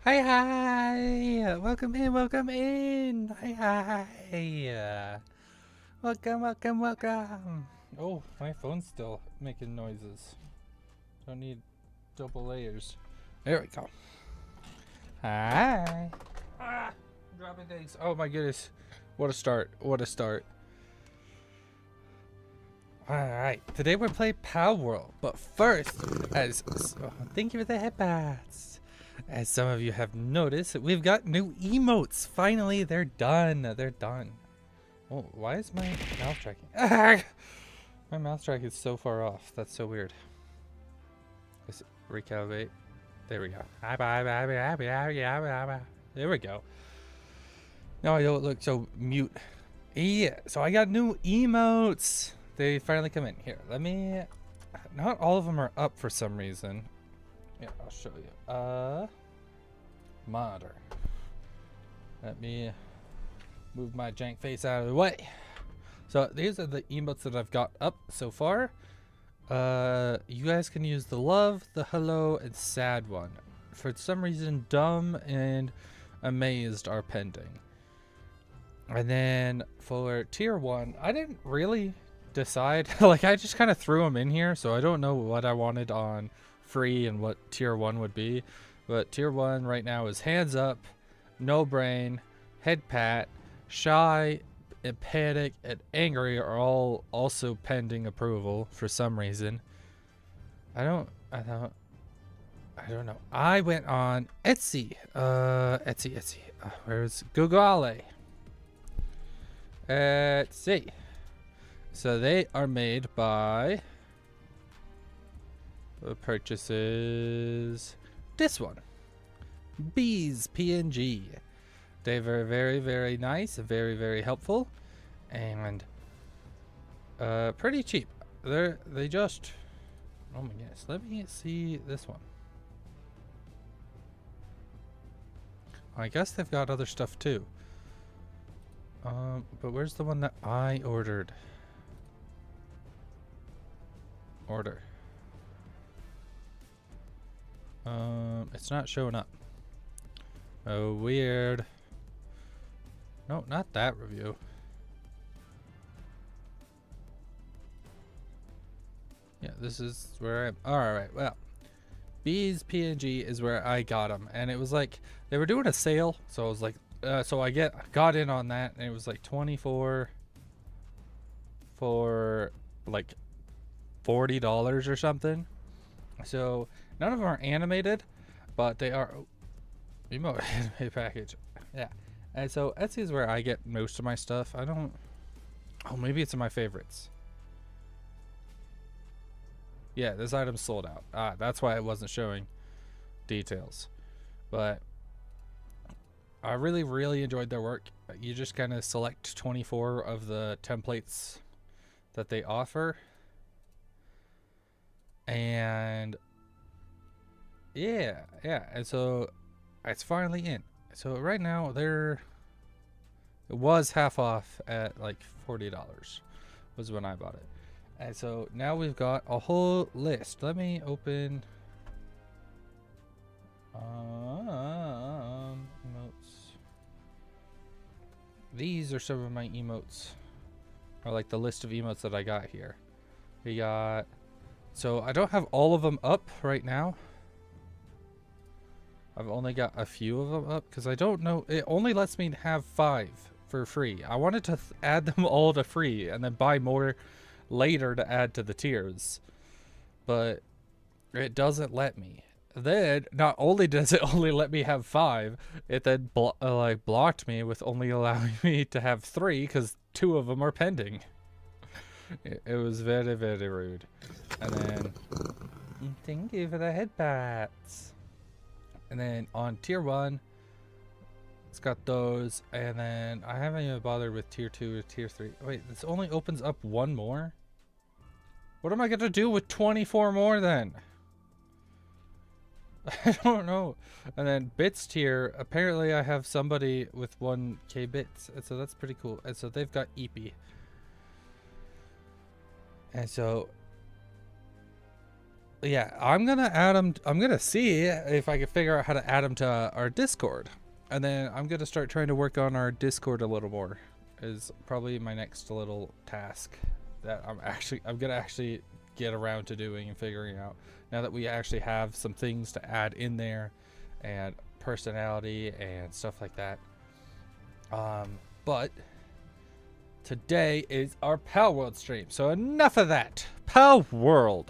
Hi, hi! Welcome in, welcome in! Hi, hi! Welcome, welcome, welcome! Oh, my phone's still making noises. Don't need double layers. There we go. Hi! Ah! Dropping things. Oh my goodness. What a start. What a start. Alright, today we're playing Palworld, but first, thank you for the headbats. As some of you have noticed, we've got new emotes. Finally, they're done. They're done. Oh, why is my mouse tracking? Ah! My mouse track is so far off. That's so weird. Let's recalibrate. There we go. There we go. Now I don't look so mute. Yeah, so I got new emotes. They finally come in. Here, let me... Not all of them are up for some reason. Yeah, I'll show you. Monitor. Let me move my jank face out of the way. So these are the emotes that I've got up so far. You guys can use the love, the hello, and sad one. For some reason, dumb and amazed are pending. And then for tier 1, I didn't really decide. Like, I just kind of threw them in here, so I don't know what I wanted on free and what tier 1 would be. But tier 1 right now is hands up, no brain, head pat, shy, panic, and angry are all also pending approval for some reason. I don't know. I went on Etsy. Etsy. Where's Google? Etsy. So they are made by purchases. This one, Bees PNG. They were very, very nice, very, very helpful, and pretty cheap. They just. Oh my goodness! Let me see this one. I guess they've got other stuff too. But where's the one that I ordered? Order. It's not showing up. Oh, weird. No, not that review. Yeah, this is where I'm. Alright, well. Bees PNG is where I got them. And it was like, they were doing a sale. So I was like, so I got in on that. And it was like 24 for like $40 or something. So none of them are animated, but they are emote anime package. Yeah. And so Etsy is where I get most of my stuff. I don't. Oh, maybe it's in my favorites. Yeah, this item's sold out. That's why it wasn't showing details. But I really, really enjoyed their work. You just kind of select 24 of the templates that they offer. And yeah. And so it's finally in. So right now it was half off at like $40 was when I bought it. And so now we've got a whole list. Let me open emotes. These are some of my emotes, or like the list of emotes that I got here. We got, so I don't have all of them up right now. I've only got a few of them up because I don't know. It only lets me have 5 for free. I wanted to add them all to free and then buy more later to add to the tiers, but it doesn't let me. Then not only does it only let me have 5, it then blocked me with only allowing me to have 3 because 2 of them are pending. It was very, very rude. And then thank you for the headbats. And then on tier 1, it's got those. And then I haven't even bothered with tier 2 or tier 3. Wait, this only opens up 1 more? What am I going to do with 24 more then? I don't know. And then bits tier, apparently I have somebody with 1k bits. And so that's pretty cool. And so they've got EP. And so yeah, I'm gonna add them. I'm gonna see if I can figure out how to add them to our Discord, and then I'm gonna start trying to work on our Discord a little more. Is probably my next little task that I'm gonna actually get around to doing and figuring out now that we actually have some things to add in there, and personality and stuff like that. But today is our Palworld stream, so enough of that. Palworld.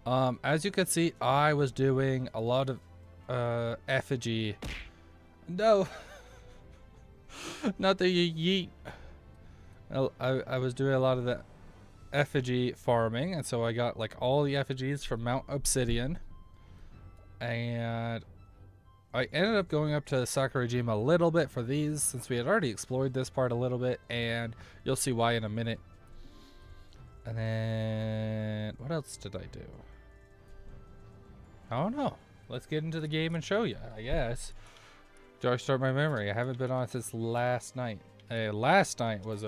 As you can see, I was doing a lot of effigy. No, not the yeet. I was doing a lot of the effigy farming, and so I got like all the effigies from Mount Obsidian, and I ended up going up to Sakurajima a little bit for these since we had already explored this part a little bit, and you'll see why in a minute. And then what else did I do? I don't know. Let's get into the game and show you, I guess. Do I start my memory? I haven't been on since last night. Last night was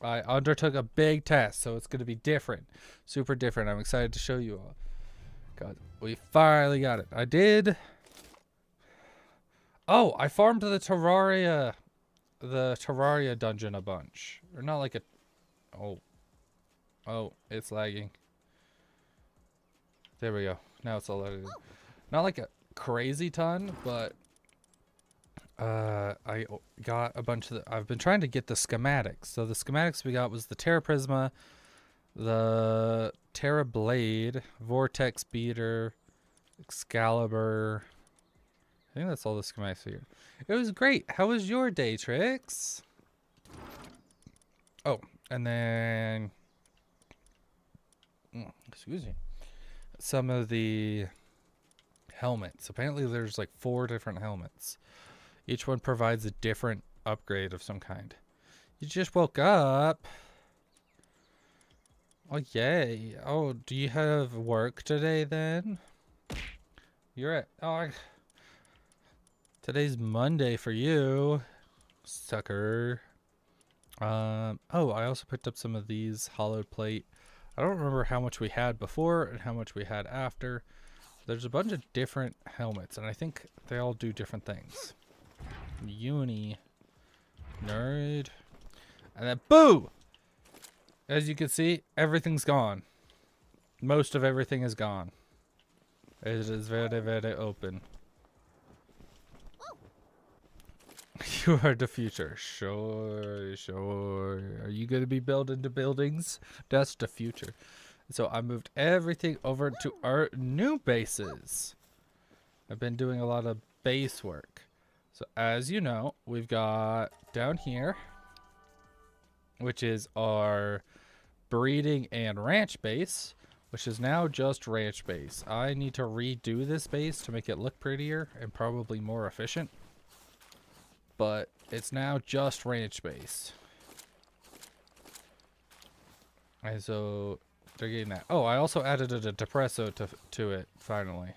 I undertook a big test, so it's going to be different. Super different. I'm excited to show you all. God, we finally got it. I did. Oh, I farmed the Terraria dungeon a bunch. Or not like a... Oh, it's lagging. There we go. Now it's all loaded. Not like a crazy ton, but I got a bunch of I've been trying to get the schematics. So the schematics we got was the Terra Prisma, the Terra Blade, Vortex Beater, Excalibur. I think that's all the schematics here. It was great. How was your day, Trix? Oh, and then excuse me. Some of the helmets. Apparently there's like 4 different helmets. Each one provides a different upgrade of some kind. You just woke up. Oh, yay. Oh, do you have work today then? You're at... Oh, today's Monday for you, sucker. Oh, I also picked up some of these hollowed plate. I don't remember how much we had before and how much we had after. There's a bunch of different helmets, and I think they all do different things. Uni. Nerd. And then, boo! As you can see, everything's gone. Most of everything is gone. It is very, very open. You are the future. Sure, sure. Are you going to be building the buildings? That's the future. So I moved everything over to our new bases. I've been doing a lot of base work. So as you know, we've got down here, which is our breeding and ranch base, which is now just ranch base. I need to redo this base to make it look prettier and probably more efficient. But it's now just ranch base. And so they're getting that. Oh, I also added a depresso to it, finally.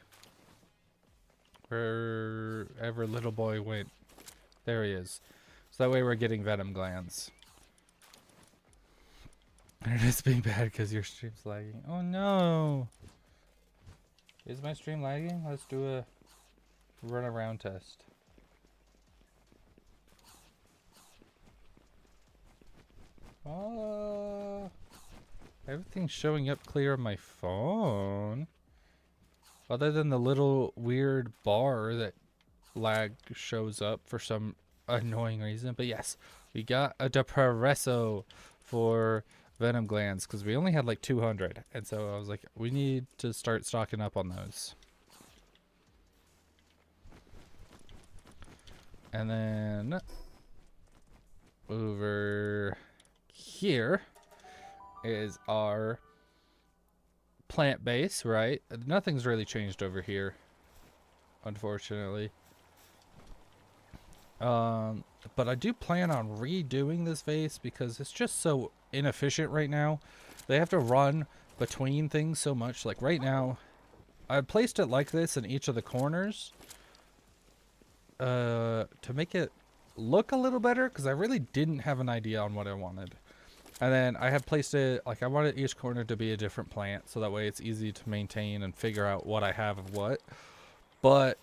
Wherever little boy went. There he is. So that way we're getting venom glands. And it's being bad because your stream's lagging. Oh no! Is my stream lagging? Let's do a run around test. Everything's showing up clear on my phone. Other than the little weird bar that lag shows up for some annoying reason. But yes, we got a depresso for venom glands because we only had like 200. And so I was like, we need to start stocking up on those. And then over here is our plant base, right? Nothing's really changed over here, unfortunately. But I do plan on redoing this base because it's just so inefficient right now. They have to run between things so much. Like right now, I placed it like this in each of the corners to make it look a little better because I really didn't have an idea on what I wanted. And then I had placed it, like I wanted each corner to be a different plant, so that way it's easy to maintain and figure out what I have of what. But,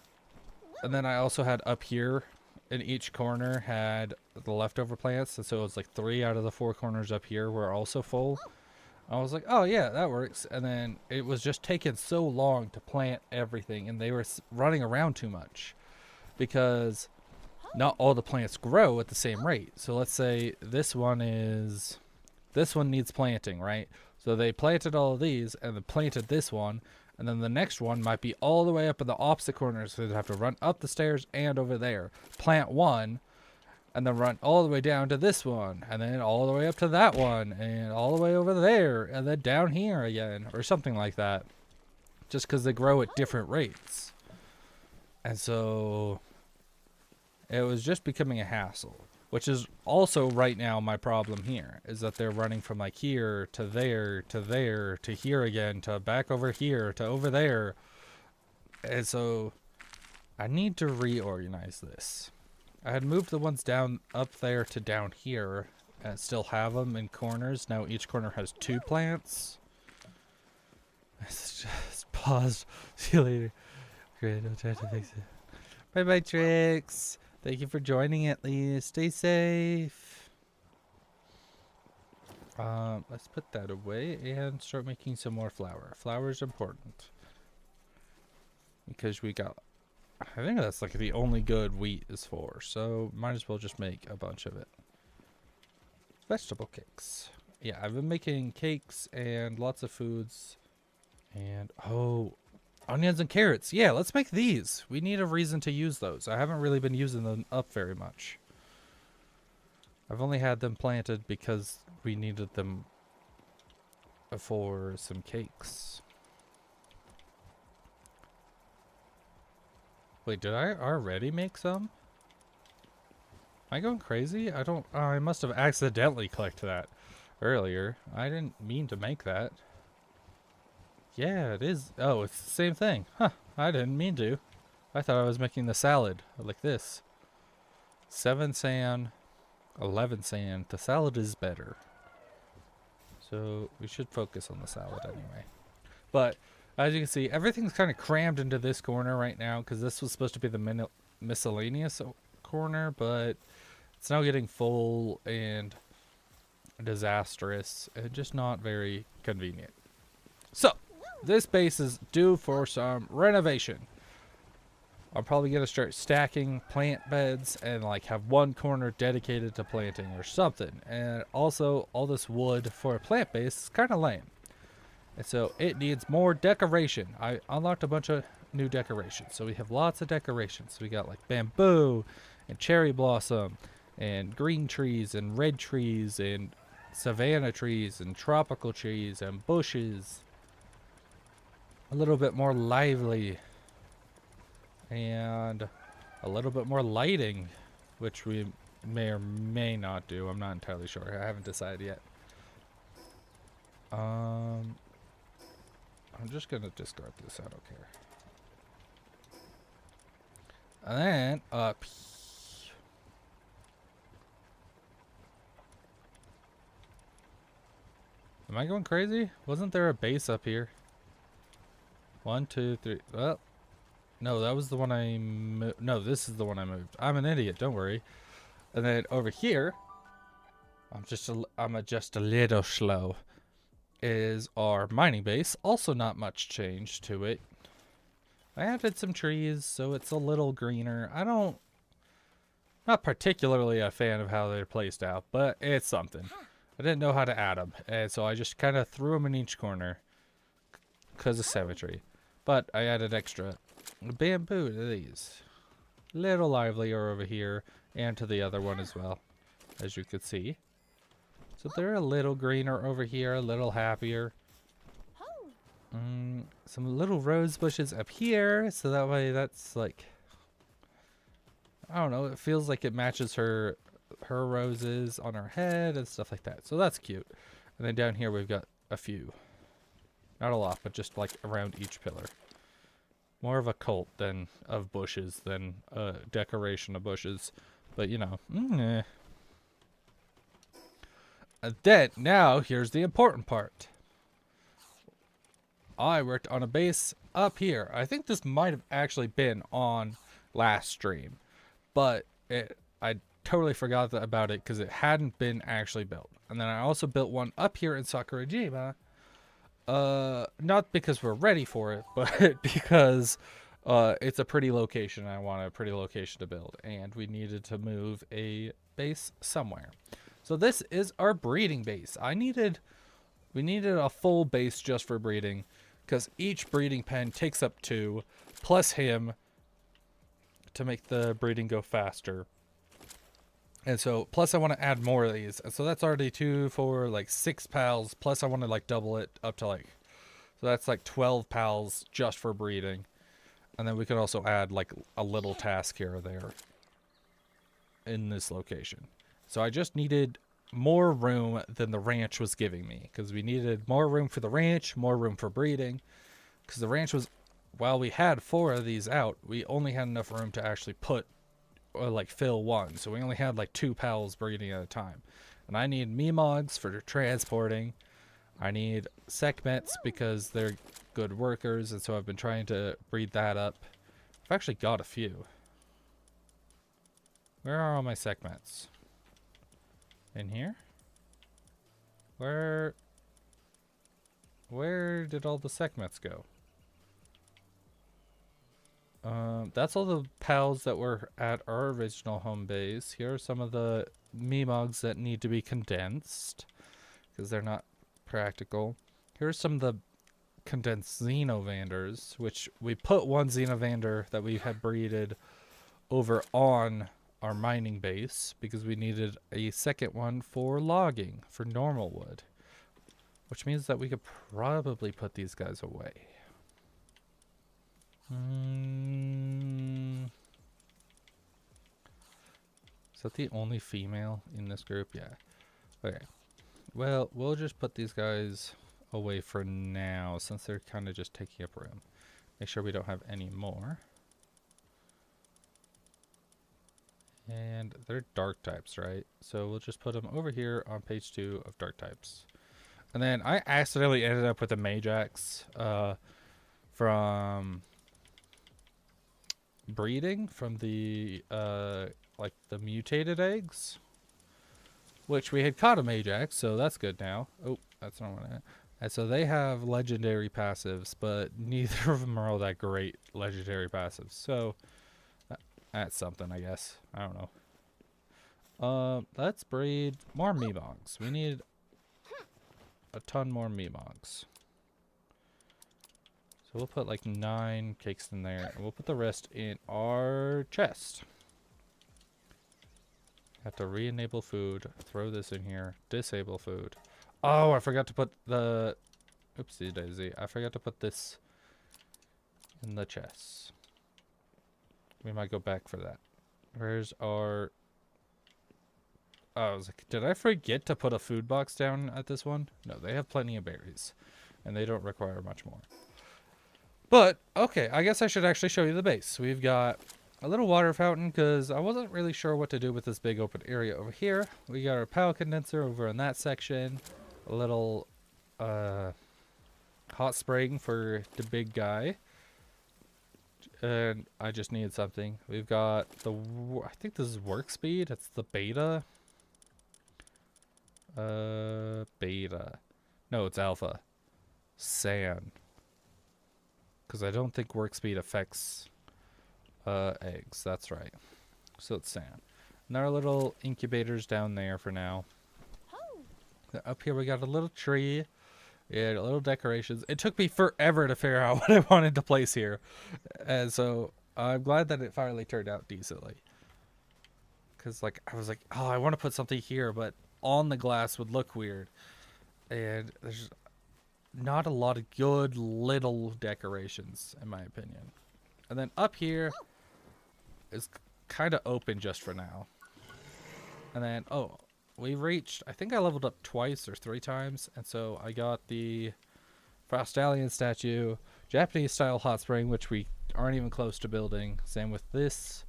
and then I also had up here, in each corner had the leftover plants, and so it was like 3 out of the 4 corners up here were also full. I was like, oh yeah, that works. And then it was just taking so long to plant everything, and they were running around too much because not all the plants grow at the same rate. So let's say this one needs planting, right? So they planted all of these and then planted this one, and then the next one might be all the way up in the opposite corner, so they'd have to run up the stairs and over there, plant one, and then run all the way down to this one, and then all the way up to that one, and all the way over there, and then down here again, or something like that, just because they grow at different rates. And so it was just becoming a hassle, which is also right now my problem here, is that they're running from like here to there to there to here again to back over here to over there. And so I need to reorganize this. I had moved the ones down up there to down here and still have them in corners. Now each corner has 2 plants. Let's just pause. See you later. Great, I'll try to fix it. Bye bye, Trix. Thank you for joining at least. Stay safe. Let's put that away and start making some more flour. Flour is important. Because we got, I think that's like the only good wheat is for. So might as well just make a bunch of it. Vegetable cakes. Yeah, I've been making cakes and lots of foods. And, oh, onions and carrots. Yeah, let's make these. We need a reason to use those. I haven't really been using them up very much. I've only had them planted because we needed them for some cakes. Wait, did I already make some? Am I going crazy? I must have accidentally clicked that earlier. I didn't mean to make that. Yeah, it is. Oh, it's the same thing. Huh, I didn't mean to. I thought I was making the salad like this. 7 sand, 11 sand. The salad is better. So we should focus on the salad anyway. But as you can see, everything's kind of crammed into this corner right now because this was supposed to be the miscellaneous corner, but it's now getting full and disastrous and just not very convenient. So this base is due for some renovation. I'm probably going to start stacking plant beds and like have one corner dedicated to planting or something. And also all this wood for a plant base is kind of lame. And so it needs more decoration. I unlocked a bunch of new decorations. So we have lots of decorations. We got like bamboo and cherry blossom and green trees and red trees and savanna trees and tropical trees and bushes. A little bit more lively. And a little bit more lighting, which we may or may not do. I'm not entirely sure. I haven't decided yet. I'm just gonna discard this. I don't care. And then up. Am I going crazy? Wasn't there a base up here? 1, 2, 3. Well. No, that was the one I moved. No, this is the one I moved. I'm an idiot. Don't worry. And then over here, I'm just a little slow. Is our mining base? Also, not much change to it. I added some trees, so it's a little greener. Not particularly a fan of how they're placed out, but it's something. I didn't know how to add them, and so I just kind of threw them in each corner because of symmetry. But I added extra bamboo to these. Little livelier over here and to the other one as well, as you could see. So they're a little greener over here, a little happier. Some little rose bushes up here, so that way that's like, I don't know, it feels like it matches her roses on her head and stuff like that. So that's cute. And then down here we've got a few. Not a lot, but just like around each pillar. More of a cult than of bushes than a decoration of bushes. But you know. And then, now, here's the important part. I worked on a base up here. I think this might have actually been on last stream, but I totally forgot about it because it hadn't been actually built. And then I also built one up here in Sakurajima, not because we're ready for it, but because it's a pretty location. I want a pretty location to build, and we needed to move a base somewhere. So this is our breeding base. We needed a full base just for breeding, because each breeding pen takes up 2, plus him, to make the breeding go faster. And so, plus I want to add more of these. And so that's already 2, 4, like 6 pals. Plus I want to like double it up to like, so that's like 12 pals just for breeding. And then we could also add like a little task here or there in this location. So I just needed more room than the ranch was giving me, because we needed more room for the ranch, more room for breeding, because the ranch was, while we had 4 of these out, we only had enough room to actually put or like fill 1, so we only had like 2 pals breeding at a time. And I need Memogs for transporting. I need Sekhmets because they're good workers, and so I've been trying to breed that up. I've actually got a few. Where are all my Sekhmets? In here? Where did all the Sekhmets go? That's all the pals that were at our original home base. Here are some of the Memogs that need to be condensed, because they're not practical. Here's some of the condensed Xenovanders, which we put one Xenovander that we had breeded over on our mining base, because we needed a second one for logging, for normal wood. Which means that we could probably put these guys away. Is that the only female in this group? Yeah. Okay. Well, we'll just put these guys away for now, since they're kind of just taking up room. Make sure we don't have any more. And they're dark types, right? So we'll just put them over here on page 2 of dark types. And then I accidentally ended up with a Majax from breeding from the like the mutated eggs, which we had caught a Majax, so that's good now. Oh, that's not what I. And so they have legendary passives, but neither of them are all that great legendary passives. So that's something, I guess. I don't know. Let's breed more Memogs. We need a ton more Memogs. So we'll put like 9 cakes in there, and we'll put the rest in our chest. Have to re-enable food, throw this in here, disable food. Oh, I forgot to put the, oopsie daisy, I forgot to put this in the chest. We might go back for that. Where's our, oh, I was like, did I forget to put a food box down at this one? No, they have plenty of berries, and they don't require much more. But, okay, I guess I should actually show you the base. We've got a little water fountain, because I wasn't really sure what to do with this big open area over here. We got our power condenser over in that section. A little hot spring for the big guy. And I just needed something. We've got the, I think this is work speed. It's the beta. Beta. No, it's alpha. Sand. Because I don't think work speed affects eggs. That's right. So it's sand. And our little incubators down there for now. Up here we got a little tree. Yeah, little decorations. It took me forever to figure out what I wanted to place here. And so I'm glad that it finally turned out decently. Because like I was like, oh, I want to put something here, but on the glass would look weird. And there's not a lot of good little decorations, in my opinion. And then up here is kind of open just for now. And then, oh, we reached, I think I leveled up twice or 3 times. And so I got the Frostallion statue, Japanese style hot spring, which we aren't even close to building. Same with this.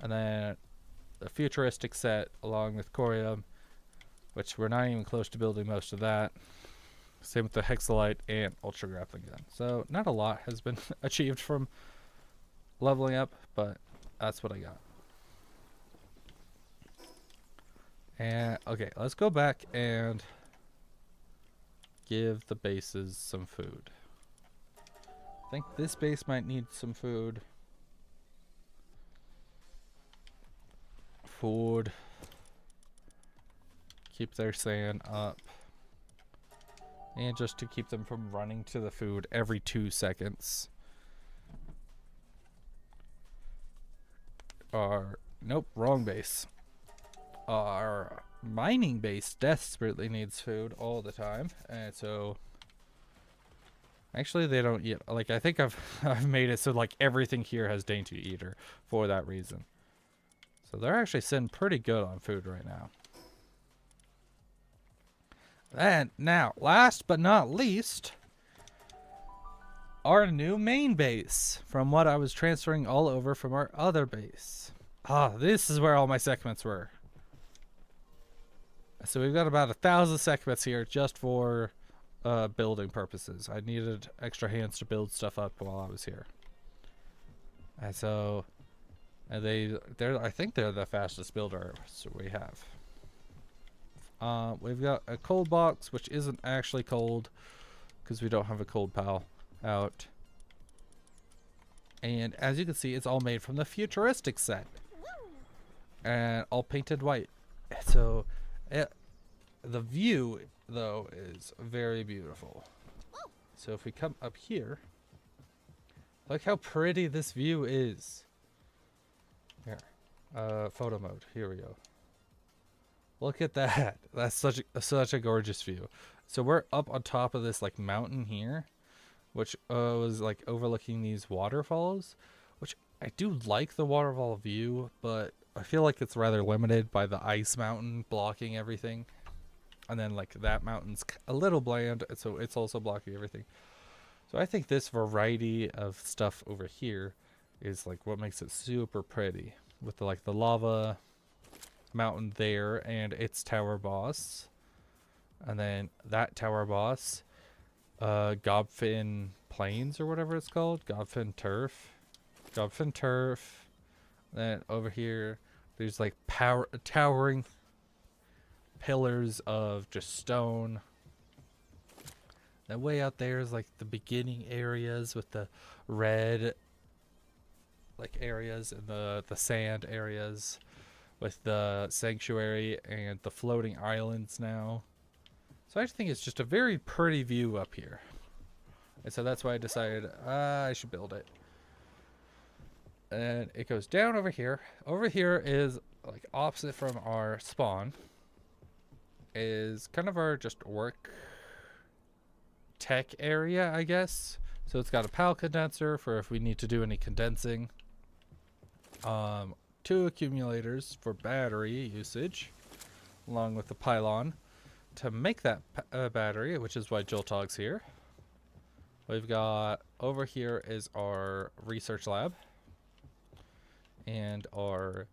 And then the futuristic set along with Corium. which we're not even close to building most of that. Same with the Hexalite and Ultra Grappling Gun. So not a lot has been achieved from leveling up, but that's what I got. And okay, let's go back and give the bases some food. I think this base might need some food. Food. Keep their sand up. And just to keep them from running to the food every 2 seconds. Nope, wrong base. Our mining base desperately needs food all the time. And so actually they don't eat, like I think I've made it so like everything here has dainty eater for that reason. So they're actually sitting pretty good on food right now. And now, last but not least, our new main base from what I was transferring all over from our other base. Ah, this is where all my segments were. So we've got about 1,000 segments here just for building purposes. I needed extra hands to build stuff up while I was here. And so I think they're the fastest builder we have. We've got a cold box, which isn't actually cold because we don't have a cold pal out. And as you can see, it's all made from the futuristic set and all painted white. So the view though is very beautiful. So if we come up here, look how pretty this view is. Here, photo mode, here we go. Look at that. That's such a gorgeous view. So we're up on top of this like mountain here, which was like overlooking these waterfalls, which I do like the waterfall view, but I feel like it's rather limited by the ice mountain blocking everything. And then like that mountain's a little bland, so it's also blocking everything. So I think this variety of stuff over here is like what makes it super pretty, with the like the lava mountain there and its tower boss, and then that tower boss, Gobfin Plains or whatever it's called, Gobfin Turf. Then over here there's like towering pillars of just stone. That way out there is like the beginning areas with the red like areas and the sand areas, with the sanctuary and the floating islands now. So I think it's just a very pretty view up here. And so that's why I decided I should build it. And it goes down over here. Over here is like opposite from our spawn. Is kind of our just work tech area, I guess. So it's got a PAL condenser for if we need to do any condensing. 2 accumulators for battery usage, along with the pylon to make that battery, which is why Joltog's here. We've got over here is our research lab and our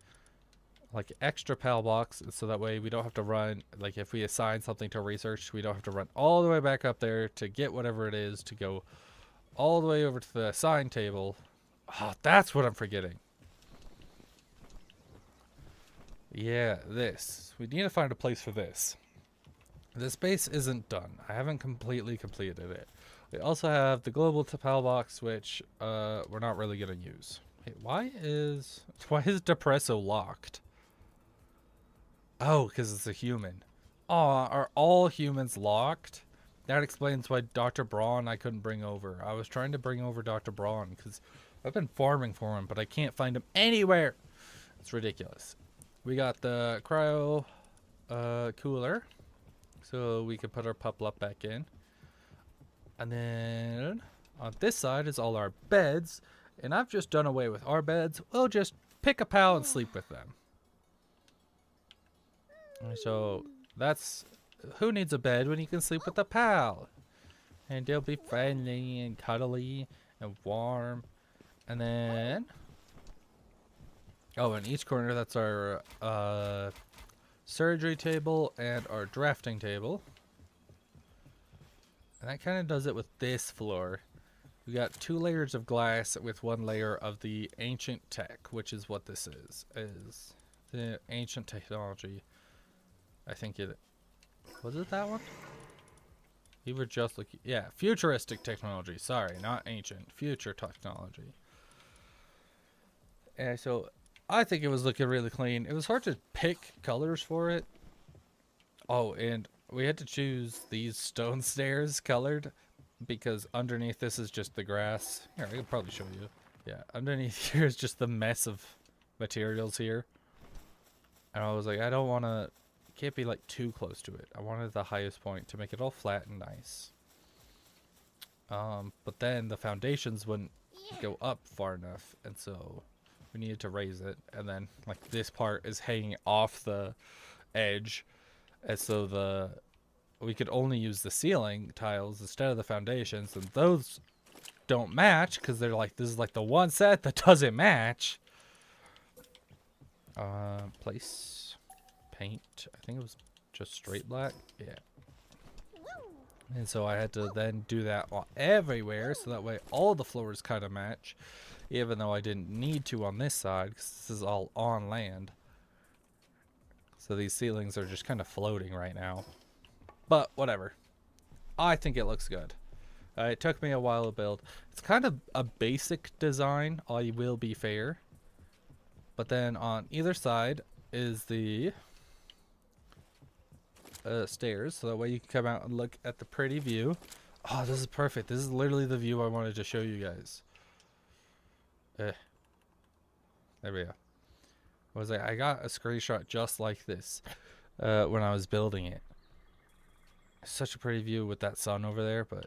like extra PAL box, so that way we don't have to run, like if we assign something to research, we don't have to run all the way back up there to get whatever it is to go all the way over to the assign table. Oh, that's what I'm forgetting. Yeah, this. We need to find a place for this. This base isn't done. I haven't completely completed it. We also have the global PAL box, which we're not really going to use. Hey, why is Depresso locked? Oh, because it's a human. Oh, are all humans locked? That explains why Dr. Braun I couldn't bring over. I was trying to bring over Dr. Braun because I've been farming for him, but I can't find him anywhere. It's ridiculous. We got the cryo cooler, so we can put our Puplup back in. And then on this side is all our beds, and I've just done away with our beds. We'll just pick a pal and sleep with them. So that's, who needs a bed when you can sleep with a pal? And they'll be friendly and cuddly and warm. And then, oh, in each corner, that's our surgery table and our drafting table. And that kind of does it with this floor. We got 2 layers of glass with 1 layer of the ancient tech, which is what this is the ancient technology. I think it was it that one? We were just looking, yeah, futuristic technology. Sorry, not ancient, future technology. And so I think it was looking really clean. It was hard to pick colors for it. Oh, and we had to choose these stone stairs colored because underneath this is just the grass. Here, I can probably show you. Yeah, underneath here is just the mess of materials here. And I was like, I don't want to, can't be like too close to it. I wanted the highest point to make it all flat and nice. But then the foundations wouldn't go up far enough, and so we needed to raise it. And then like this part is hanging off the edge, and so we could only use the ceiling tiles instead of the foundations, and those don't match because they're like, this is like the one set that doesn't match. Place, paint, I think it was just straight black. Yeah. And so I had to then do that everywhere so that way all the floors kind of match, even though I didn't need to on this side because this is all on land. So these ceilings are just kind of floating right now. But whatever. I think it looks good. It took me a while to build. It's kind of a basic design, I will be fair. But then on either side is the stairs, so that way you can come out and look at the pretty view. Oh, this is perfect. This is literally the view I wanted to show you guys. There we go. I got a screenshot just like this when I was building it. Such a pretty view with that sun over there, but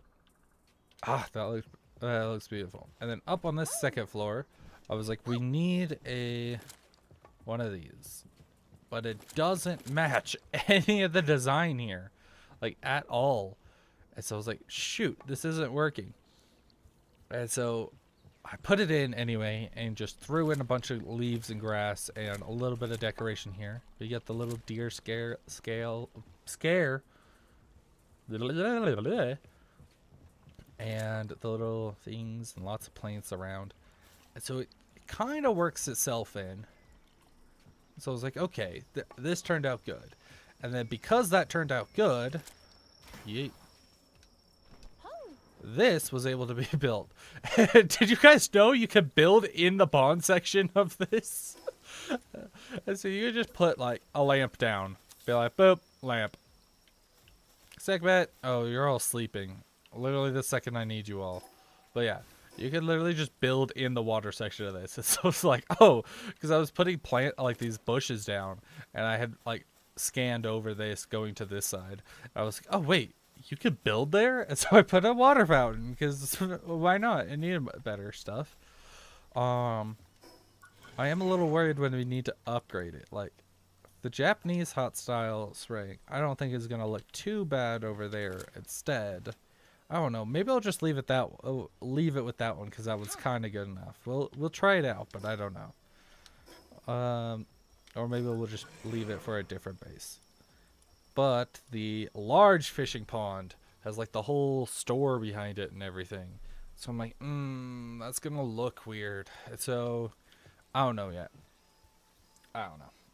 that looks beautiful. And then up on this second floor, I was like, we need one of these, but it doesn't match any of the design here, like at all. And so I was like, shoot, this isn't working. And so I put it in anyway and just threw in a bunch of leaves and grass and a little bit of decoration here. You get the little deer scare, and the little things and lots of plants around. And so it kind of works itself in. So I was like, okay, this turned out good. And then because that turned out good, this was able to be built. Did you guys know you could build in the bond section of this? And so you could just put like a lamp down. Be like, boop, lamp. Segment. Oh, you're all sleeping. Literally the second I need you all. But yeah, you could literally just build in the water section of this. And so it's like, oh, because I was putting like these bushes down, and I had like scanned over this going to this side. I was like, oh wait, you could build there? And so I put a water fountain because why not? It needed better stuff. I am a little worried when we need to upgrade it. Like the Japanese hot style spraying, I don't think is gonna look too bad over there. Instead, I don't know. Maybe I'll just leave it with that one because that was kind of good enough. We'll try it out, but I don't know. Or maybe we'll just leave it for a different base. But the large fishing pond has like the whole store behind it and everything. So I'm like, that's gonna look weird. So I don't know yet. I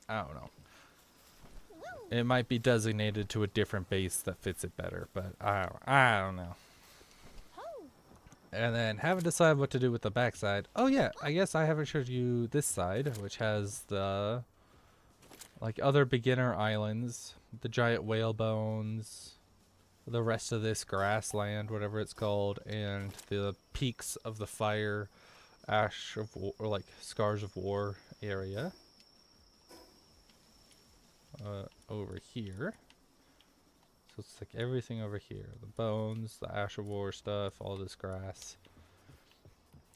don't know. It might be designated to a different base that fits it better, but I don't know. And then haven't decided what to do with the backside. Oh yeah, I guess I haven't showed you this side, which has the like other beginner islands, the giant whale bones, the rest of this grassland, whatever it's called, and the peaks of the fire, ash of war, or like scars of war area. Over here. So it's like everything over here. The bones, the ash of war stuff, all this grass.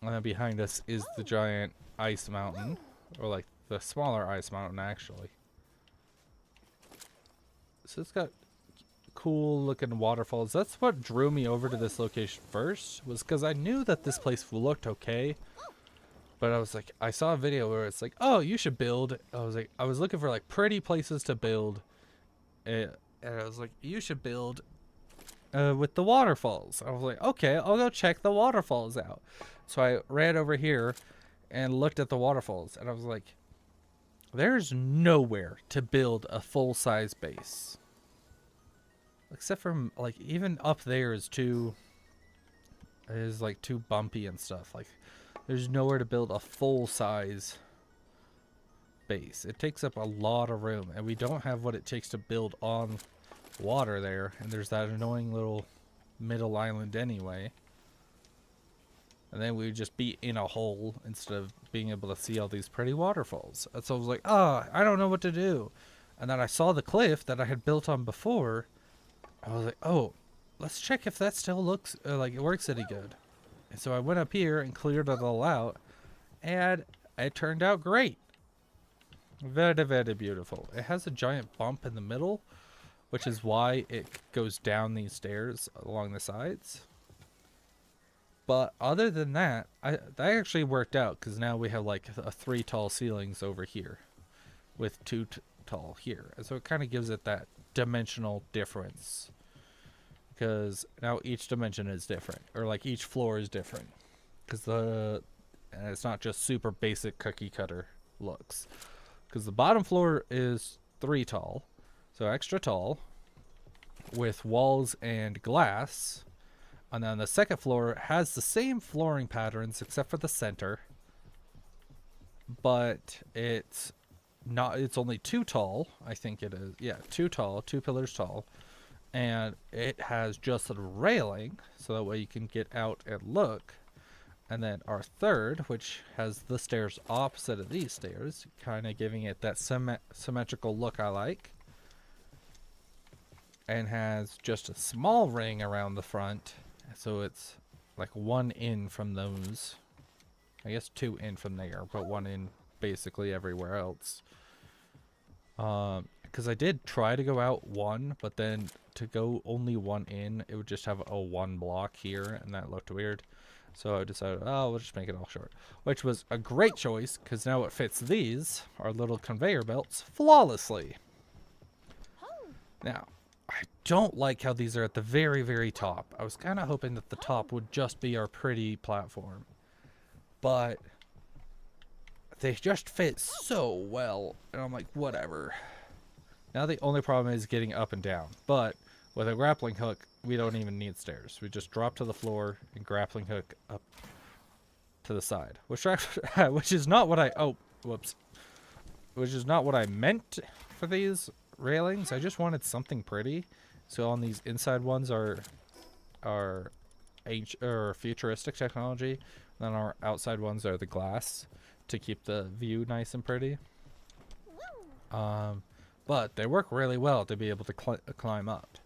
And then behind us is the giant ice mountain. Or like the smaller ice mountain actually. So it's got cool looking waterfalls. That's what drew me over to this location first. Was because I knew that this place looked okay. But I was like, I saw a video where it's like, oh, you should build. I was looking for like pretty places to build. And I was like, you should build with the waterfalls. I was like, okay, I'll go check the waterfalls out. So I ran over here and looked at the waterfalls. And I was like, there's nowhere to build a full-size base. Except for, like, even up there is too bumpy and stuff. Like, there's nowhere to build a full-size base. It takes up a lot of room, and we don't have what it takes to build on water there. And there's that annoying little middle island anyway. And then we would just be in a hole instead of being able to see all these pretty waterfalls. And so I was like, oh, I don't know what to do. And then I saw the cliff that I had built on before. I was like, oh, let's check if that still looks like it works any good. And so I went up here and cleared it all out. And it turned out great. Very, very beautiful. It has a giant bump in the middle, which is why it goes down these stairs along the sides. But other than that, that actually worked out, because now we have like 3 tall ceilings over here with 2 tall here. And so it kind of gives it that dimensional difference, because now each dimension is different, or like each floor is different, because it's not just super basic cookie cutter looks, because the bottom floor is 3 tall, so extra tall with walls and glass. And then the second floor has the same flooring patterns except for the center. But it's only 2 tall, I think it is. Yeah, 2 tall, 2 pillars tall. And it has just a railing, so that way you can get out and look. And then our third, which has the stairs opposite of these stairs, kind of giving it that symmetrical look I like. And has just a small ring around the front. So it's like 1 in from those. I guess 2 in from there, but 1 in basically everywhere else. Because I did try to go out 1, but then to go only 1 in, it would just have a 1 block here, and that looked weird. So I decided, oh, we'll just make it all short. Which was a great choice, because now it fits these, our little conveyor belts, flawlessly. Now, I don't like how these are at the very, very top. I was kind of hoping that the top would just be our pretty platform. But they just fit so well. And I'm like, whatever. Now the only problem is getting up and down. But with a grappling hook, we don't even need stairs. We just drop to the floor and grappling hook up to the side. Which is not what which is not what I meant for these railings. I just wanted something pretty. So on these inside ones are futuristic technology, and then our outside ones are the glass to keep the view nice and pretty. But they work really well to be able to climb up.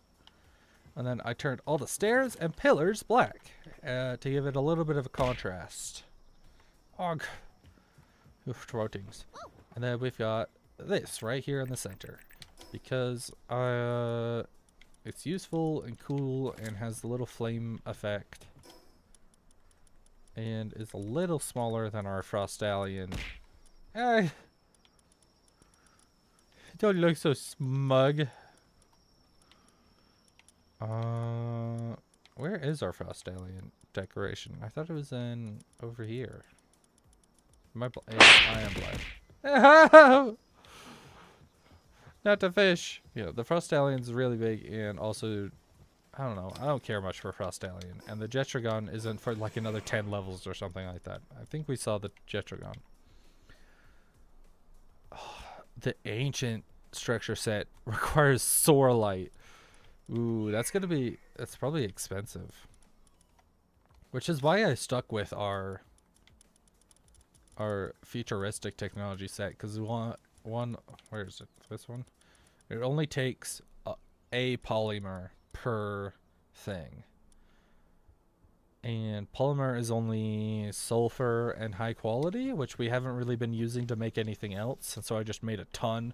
And then I turned all the stairs and pillars black to give it a little bit of a contrast. Oof, throatings. And then we've got this right here in the center, because it's useful and cool and has the little flame effect, and is a little smaller than our Frostallion. Don't look so smug. Where is our Frostallion decoration? I thought it was in over here. Yeah, I am blind. Not the fish. Yeah, the Frostallion's really big, and also, I don't know, I don't care much for Frostallion. And the Jetragon isn't for like another 10 levels or something like that. I think we saw the Jetragon. Oh, the ancient structure set requires Soar Light. Ooh, that's probably expensive. Which is why I stuck with our futuristic technology set, because we want where is it? This one? It only takes a polymer per thing. And polymer is only sulfur and high quality, which we haven't really been using to make anything else. And so I just made a ton.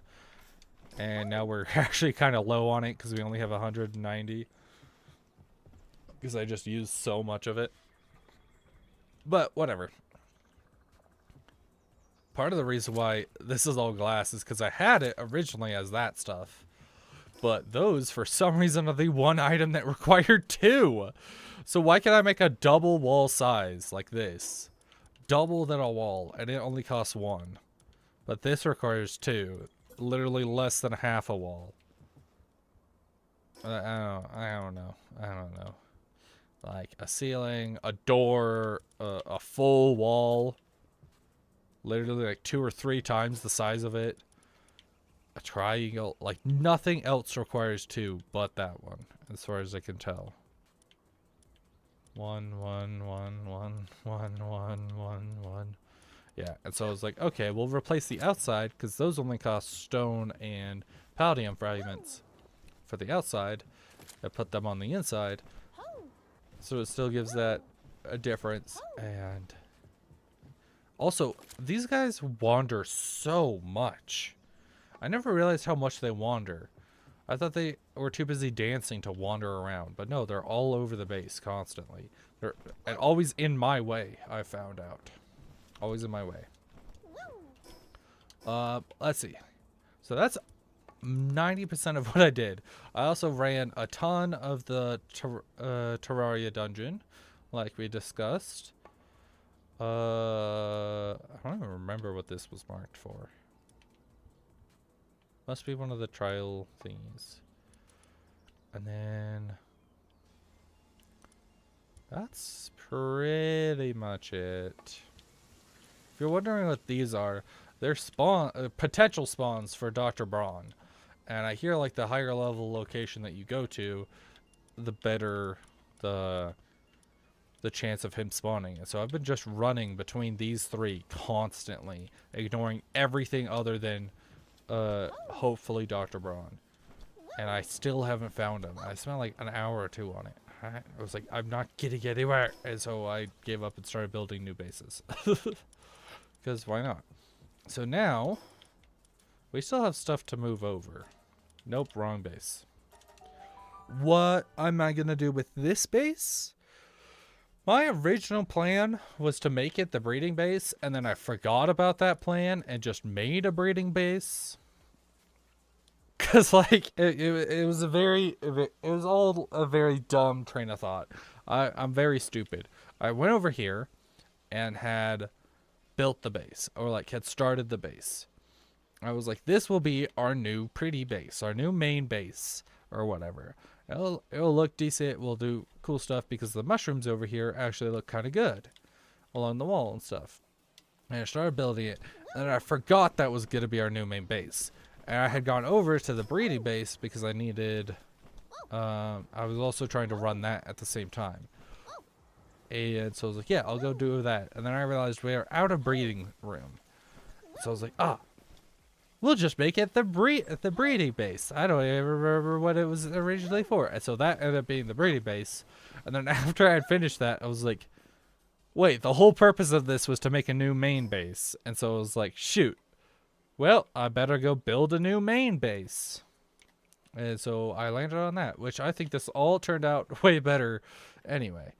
And now we're actually kind of low on it because we only have 190. Because I just used so much of it. But whatever. part of the reason why this is all glass is because I had it originally as that stuff. But those, for some reason, are the one item that required two. So why can't I make a double wall size like this? Double than a wall, and it only costs one. But this requires two. Literally less than half a wall. I don't know. Like a ceiling, a door, a full wall. Literally like 2 or 3 times the size of it. A triangle. Like nothing else requires two but that one, as far as I can tell. 1, 1, 1, 1, 1, 1, 1, 1. Yeah, and so I was like, okay, we'll replace the outside, because those only cost stone and palladium fragments for the outside. I put them on the inside, so it still gives that a difference. And also, these guys wander so much. I never realized how much they wander. I thought they were too busy dancing to wander around, but no, they're all over the base constantly. They're and always in my way, I found out. Always in my way. Let's see. So that's 90% of what I did. I also ran a ton of the Terraria dungeon, like we discussed. I don't even remember what this was marked for. Must be one of the trial thingies. And then that's pretty much it. If you're wondering what these are, they're potential spawns for Dr. Braun. And I hear like the higher level location that you go to, the better the chance of him spawning. And so I've been just running between these 3 constantly, ignoring everything other than hopefully Dr. Braun. And I still haven't found him. I spent like an hour or 2 on it. I was like, I'm not getting anywhere. And so I gave up and started building new bases. Because why not? So now, we still have stuff to move over. Nope, wrong base. What am I going to do with this base? My original plan was to make it the breeding base, and then I forgot about that plan and just made a breeding base. Because, like, it was all a very dumb train of thought. I'm very stupid. I went over here and had built the base, or like had started the base. I was like, this will be our new pretty base, our new main base, or whatever. It'll look decent. We'll do cool stuff because the mushrooms over here actually look kind of good along the wall and stuff. And I started building it, and I forgot that was going to be our new main base. And I had gone over to the breeding base because I needed, I was also trying to run that at the same time. And so I was like, yeah, I'll go do that. And then I realized we are out of breeding room. So I was like, we'll just make it the breeding base. I don't even remember what it was originally for. And so that ended up being the breeding base. And then after I had finished that, I was like, wait, the whole purpose of this was to make a new main base. And so I was like, shoot. Well, I better go build a new main base. And so I landed on that, which I think this all turned out way better anyway.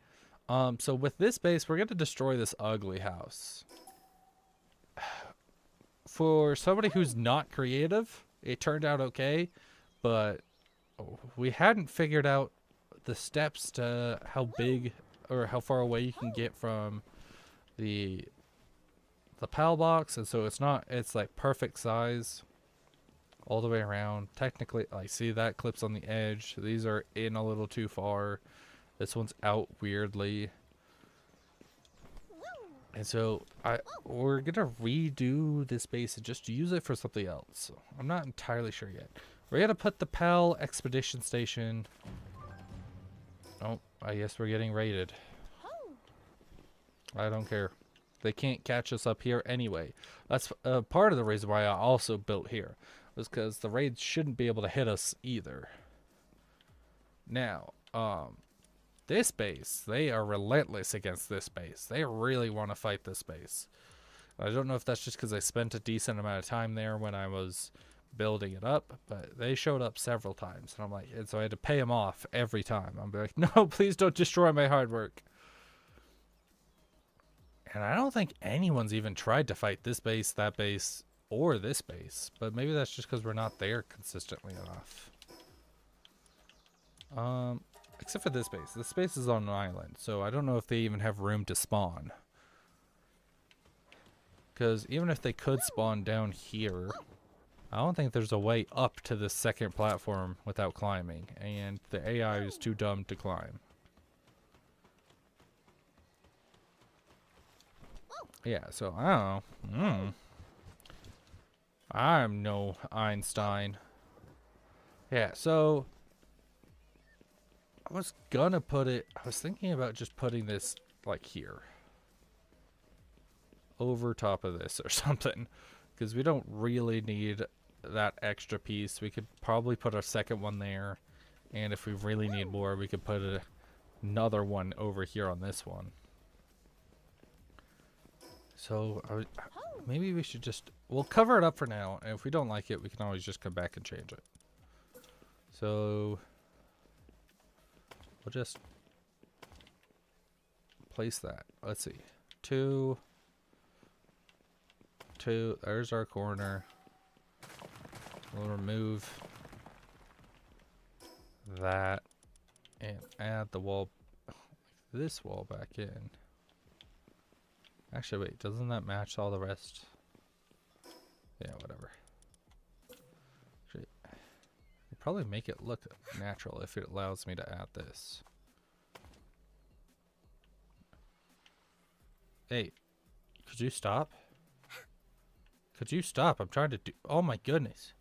So with this base, we're going to destroy this ugly house. For somebody who's not creative, it turned out okay, but we hadn't figured out the steps to how big or how far away you can get from the PAL box, and so it's like perfect size all the way around. Technically, I see that clips on the edge. These are in a little too far. This one's out weirdly. And so we're gonna redo this base and just use it for something else. I'm not entirely sure yet. We're gonna put the PAL expedition station. Oh, I guess we're getting raided. I don't care. They can't catch us up here anyway. That's part of the reason why I also built here, was because the raids shouldn't be able to hit us either. Now, this base, they are relentless against this base. They really want to fight this base. I don't know if that's just because I spent a decent amount of time there when I was building it up, but they showed up several times. And I'm like, and so I had to pay them off every time. I'm like, no, please don't destroy my hard work. And I don't think anyone's even tried to fight this base, that base, or this base. But maybe that's just because we're not there consistently enough. Except for this base. This base is on an island, so I don't know if they even have room to spawn. Because even if they could spawn down here, I don't think there's a way up to the second platform without climbing. And the AI is too dumb to climb. Yeah, so I don't know. I'm no Einstein. Yeah, so I was gonna put it, I was thinking about just putting this like here. Over top of this or something. Because we don't really need that extra piece. We could probably put our second one there. And if we really need more, we could put another one over here on this one. So maybe we should just, we'll cover it up for now, and if we don't like it, we can always just come back and change it. So we'll just place that. Let's see. Two, there's our corner. We'll remove that and add the wall, this wall back in. Actually, wait, doesn't that match all the rest? Yeah, whatever. Actually, it'd probably make it look natural if it allows me to add this. Hey, could you stop? Could you stop? I'm trying to do, oh my goodness.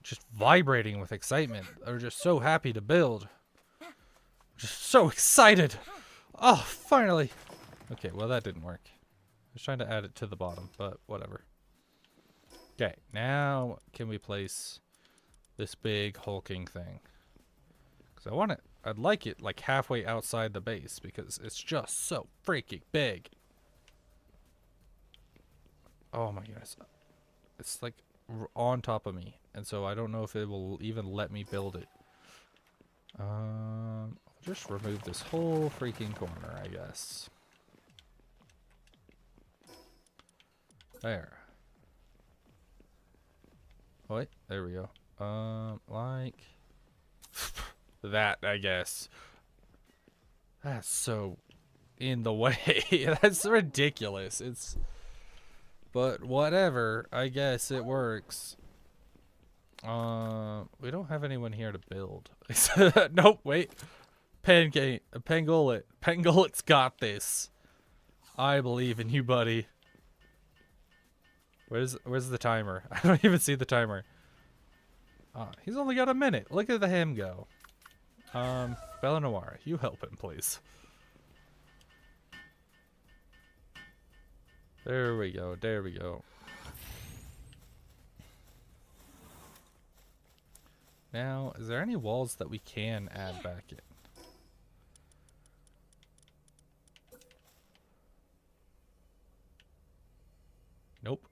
Just vibrating with excitement. They're just so happy to build. Just so excited. Oh, finally. Okay, well that didn't work. I was trying to add it to the bottom, but whatever. Okay, now can we place this big hulking thing? Because I want it, I'd like it like halfway outside the base because it's just so freaking big. Oh my goodness. It's like on top of me. And so I don't know if it will even let me build it. I'll just remove this whole freaking corner, I guess. There. Oh, wait, there we go. Like that, I guess. That's so in the way. That's ridiculous. It's, but whatever. I guess it works. We don't have anyone here to build. Nope, wait. Pangolin. Pangolit's got this. I believe in you, buddy. Where's the timer? I don't even see the timer. He's only got a minute. Look at him go. Bella Noir, you help him, please. There we go. There we go. Now, is there any walls that we can add back in? Nope.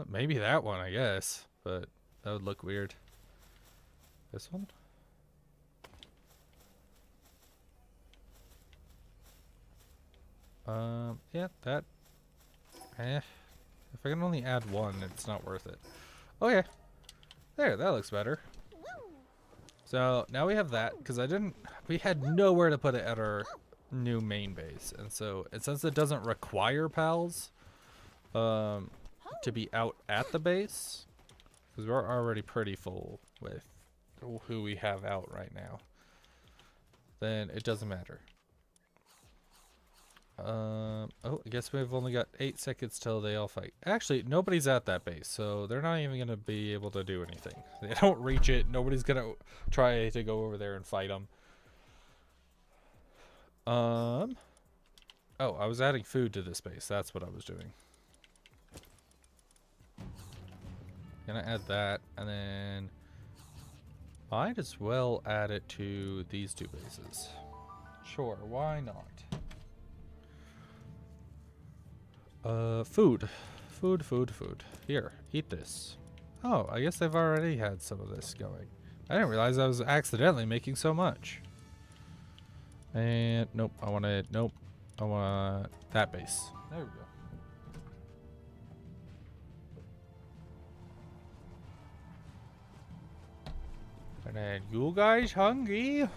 Maybe that one, I guess, but that would look weird. This one? Yeah, that. If I can only add one, it's not worth it. Okay. There, that looks better. So now we have that, because we had nowhere to put it at our new main base. And so, since it doesn't require pals, to be out at the base, because we're already pretty full with who we have out right now, then it doesn't matter. Oh, I guess we've only got 8 seconds till they all fight. Actually, nobody's at that base, so they're not even going to be able to do anything. They don't reach it. Nobody's going to try to go over there and fight them. Oh, I was adding food to this base. That's what I was doing. Gonna add that, and then might as well add it to these 2 bases. Sure, why not? Food. Food. Here, eat this. Oh, I guess they've already had some of this going. I didn't realize I was accidentally making so much. And, nope, I want it, nope. I want that base. There we go. And then, you guys hungry?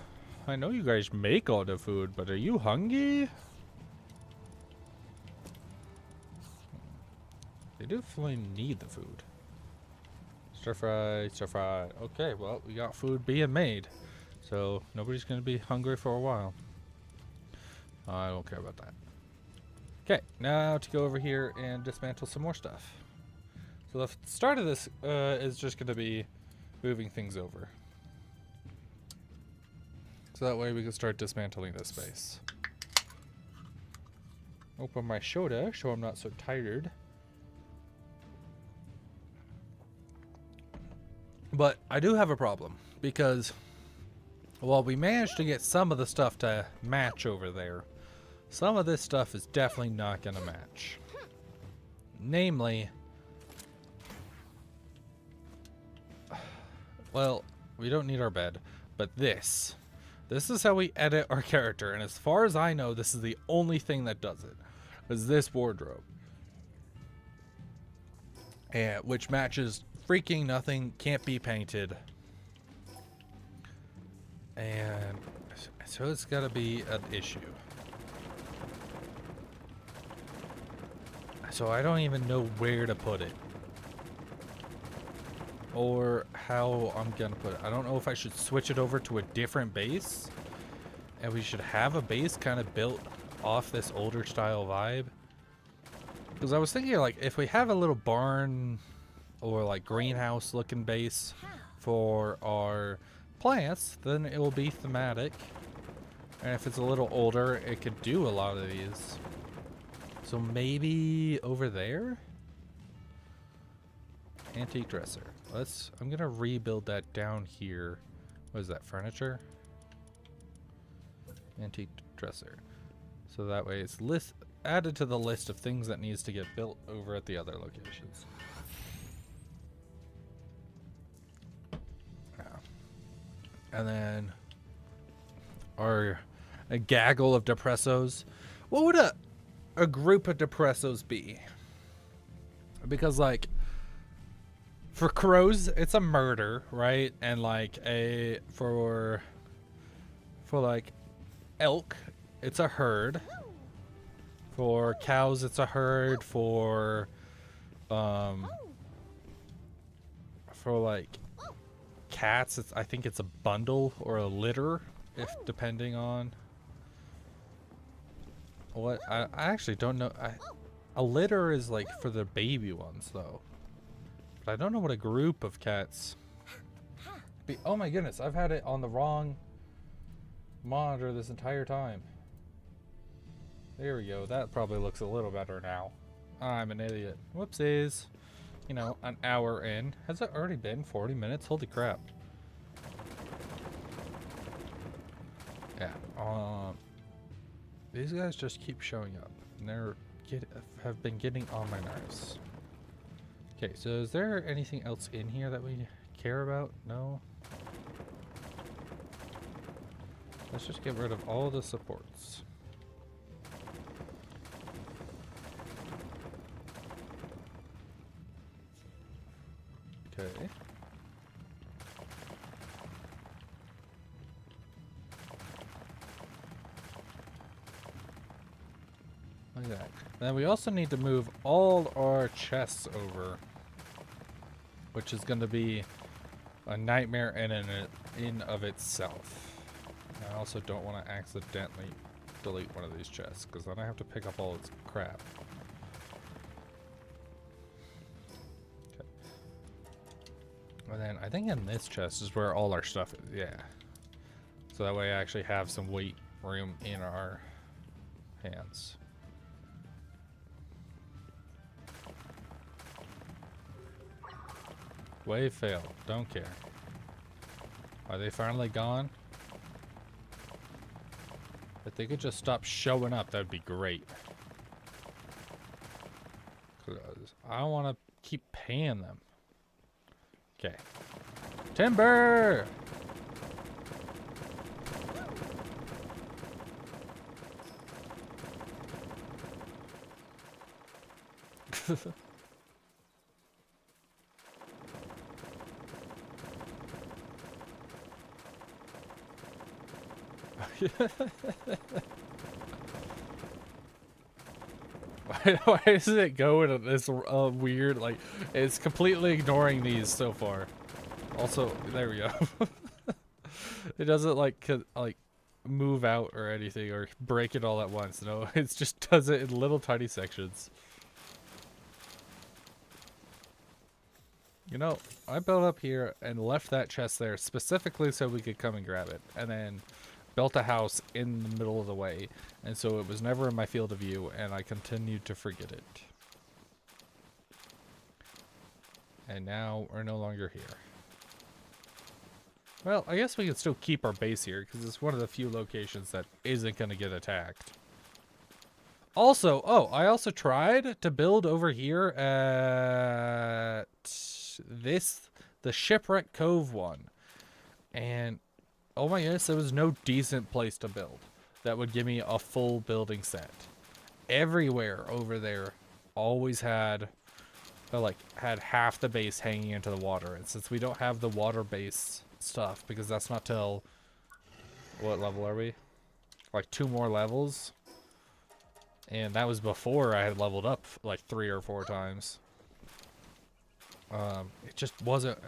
I know you guys make all the food, but are you hungry? They definitely need the food. Stir fry, stir fry. Okay, well, we got food being made. So, nobody's going to be hungry for a while. I don't care about that. Okay, now to go over here and dismantle some more stuff. So the start of this is just going to be moving things over. So that way we can start dismantling this space. Open my soda so I'm not so tired. But I do have a problem because while we managed to get some of the stuff to match over there, some of this stuff is definitely not going to match. Namely, well, we don't need our bed, but this. This is how we edit our character, and as far as I know, this is the only thing that does it, is this wardrobe. And, which matches freaking nothing, can't be painted. And so it's gotta be an issue. So I don't even know where to put it. Or how I'm gonna put it. I don't know if I should switch it over to a different base. And we should have a base kind of built off this older style vibe. Because I was thinking, like, if we have a little barn or like greenhouse looking base for our plants, then it will be thematic. And if it's a little older, it could do a lot of these. So maybe over there? Antique dresser. I'm gonna rebuild that down here. What is that, furniture? Antique dresser. So that way it's added to the list of things that needs to get built over at the other locations. And then a gaggle of depressos. What would a group of depressos be? Because like for crows it's a murder, right? And like for like elk it's a herd. For cows it's a herd. For like cats, I think it's a bundle or a litter, if depending on what. I actually don't know. A litter is like for the baby ones though, but I don't know what a group of cats be. Oh my goodness, I've had it on the wrong monitor this entire time. There we go. That probably looks a little better now. I'm an idiot. Whoopsies. You know, an hour in. Has it already been 40 minutes? Holy crap. Yeah. These guys just keep showing up. And have been getting on my nerves. Okay, so is there anything else in here that we care about? No? Let's just get rid of all the supports. Okay. Like that. Then we also need to move all our chests over, which is going to be a nightmare in of itself. I also don't want to accidentally delete one of these chests, because then I have to pick up all its crap. And then I think in this chest is where all our stuff is, yeah. So that way I actually have some weight room in our hands. Wave failed, don't care. Are they finally gone? If they could just stop showing up, that'd be great. 'Cause I want to keep paying them. Okay. Timber! Why does it go into this weird, like, it's completely ignoring these so far. Also, there we go. It doesn't like move out or anything or break it all at once. No, it just does it in little tiny sections. You know, I built up here and left that chest there specifically so we could come and grab it, and then built a house in the middle of the way, and so it was never in my field of view, and I continued to forget it. And now we're no longer here. Well, I guess we can still keep our base here, because it's one of the few locations that isn't going to get attacked. Also, oh, I also tried to build over here at the Shipwreck Cove one. And, oh my goodness, there was no decent place to build that would give me a full building set. Everywhere over there always had, had half the base hanging into the water. And since we don't have the water base stuff, because that's not till, what level are we? Like 2 more levels. And that was before I had leveled up like 3 or 4 times. It just wasn't,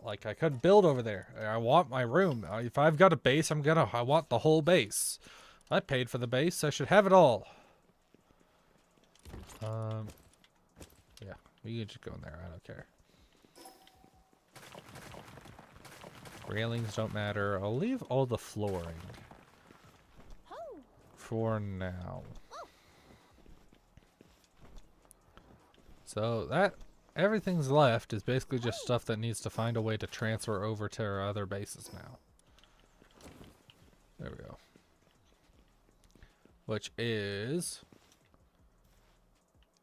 like I couldn't build over there. I want my room. If I've got a base, I want the whole base. I paid for the base, I should have it all. Yeah, we can just go in there, I don't care. Railings don't matter. I'll leave all the flooring for now. So that everything's left is basically just stuff that needs to find a way to transfer over to our other bases now. There we go. Which is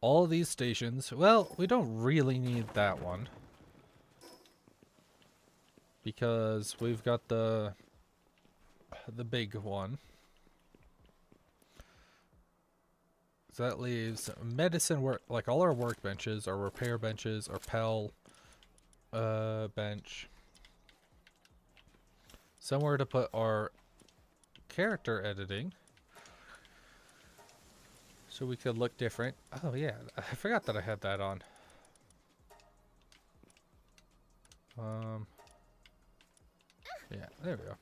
all of these stations. Well, we don't really need that one, because we've got the big one. So that leaves medicine work, like all our workbenches, our repair benches, our Pal bench. Somewhere to put our character editing, so we could look different. Oh yeah, I forgot that I had that on. Yeah, there we go.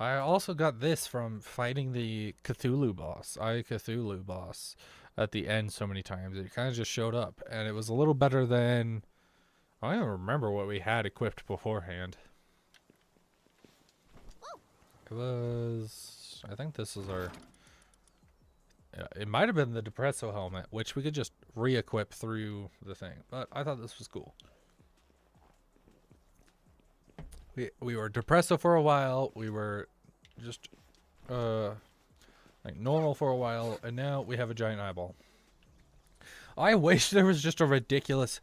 I also got this from fighting the Cthulhu boss, Cthulhu boss, at the end so many times. It kind of just showed up, and it was a little better than, I don't remember what we had equipped beforehand. It was, I think this is our, yeah, it might have been the Depresso helmet, which we could just re-equip through the thing, but I thought this was cool. We were Depresso for a while, we were just like normal for a while, and now we have a giant eyeball. I wish there was just a ridiculous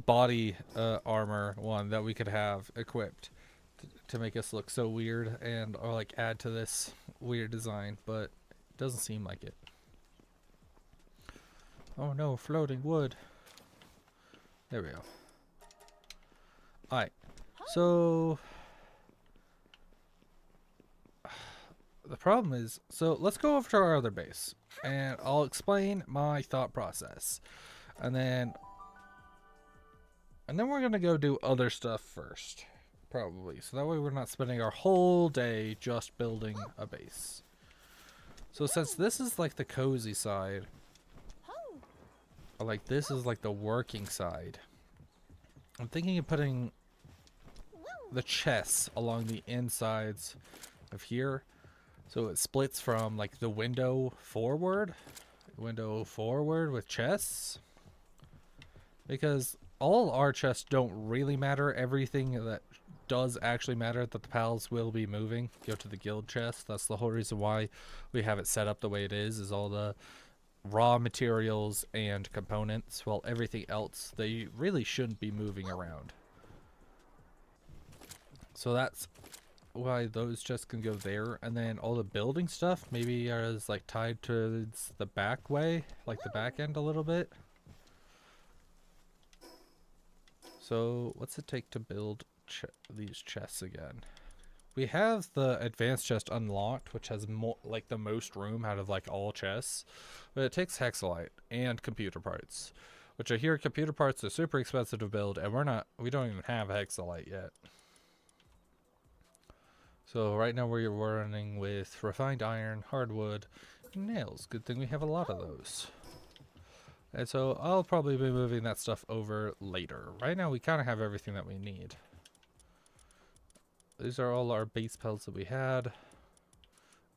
body armor one that we could have equipped to make us look so weird, and or like add to this weird design, but it doesn't seem like it. Oh no, floating wood. There we go. Alright. So the problem is, so let's go over to our other base and I'll explain my thought process, and then we're gonna go do other stuff first, probably, so that way we're not spending our whole day just building a base. So since this is like the cozy side, or like this is like the working side, I'm thinking of putting the chests along the insides of here, so it splits from like the window forward with chests, because all our chests don't really matter. Everything that does actually matter that the pals will be moving go to the guild chest. That's the whole reason why we have it set up the way it is all the raw materials and components, while everything else they really shouldn't be moving around. So that's why those chests can go there, and then all the building stuff maybe is like tied to the back way, like the back end a little bit. So what's it take to build these chests again? We have the advanced chest unlocked, which has more, like the most room out of like all chests, but it takes hexalite and computer parts, which I hear computer parts are super expensive to build, and we don't even have hexalite yet. So right now we're running with refined iron, hardwood, nails. Good thing we have a lot of those. And so I'll probably be moving that stuff over later. Right now we kind of have everything that we need. These are all our base pelts that we had. I'm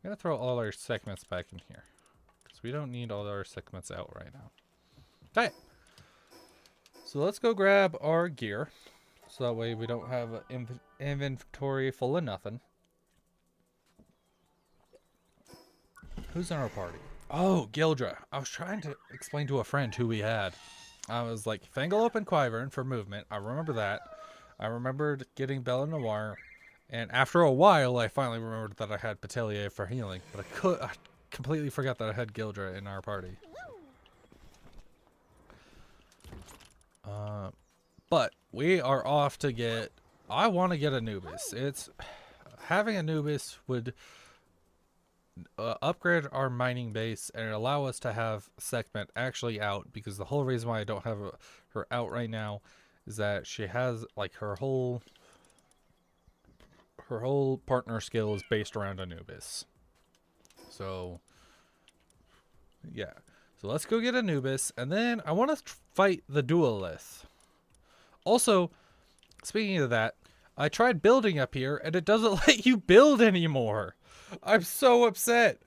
going to throw all our segments back in here, because we don't need all our segments out right now. Okay. So let's go grab our gear, so that way we don't have an inventory full of nothing. Who's in our party? Oh, Gildra. I was trying to explain to a friend who we had. I was like, Fangalope and Quivern for movement. I remember that. I remembered getting Bella Noir. And after a while, I finally remembered that I had Petelier for healing. But I completely forgot that I had Gildra in our party. But we are off to get... I want to get Anubis. Having Anubis would... upgrade our mining base and allow us to have Sekhmet actually out, because the whole reason why I don't have her out right now is that she has like her whole partner skill is based around Anubis. So yeah, so let's go get Anubis, and then I want to fight the duelith. Also, speaking of that, I tried building up here and it doesn't let you build anymore. I'm so upset.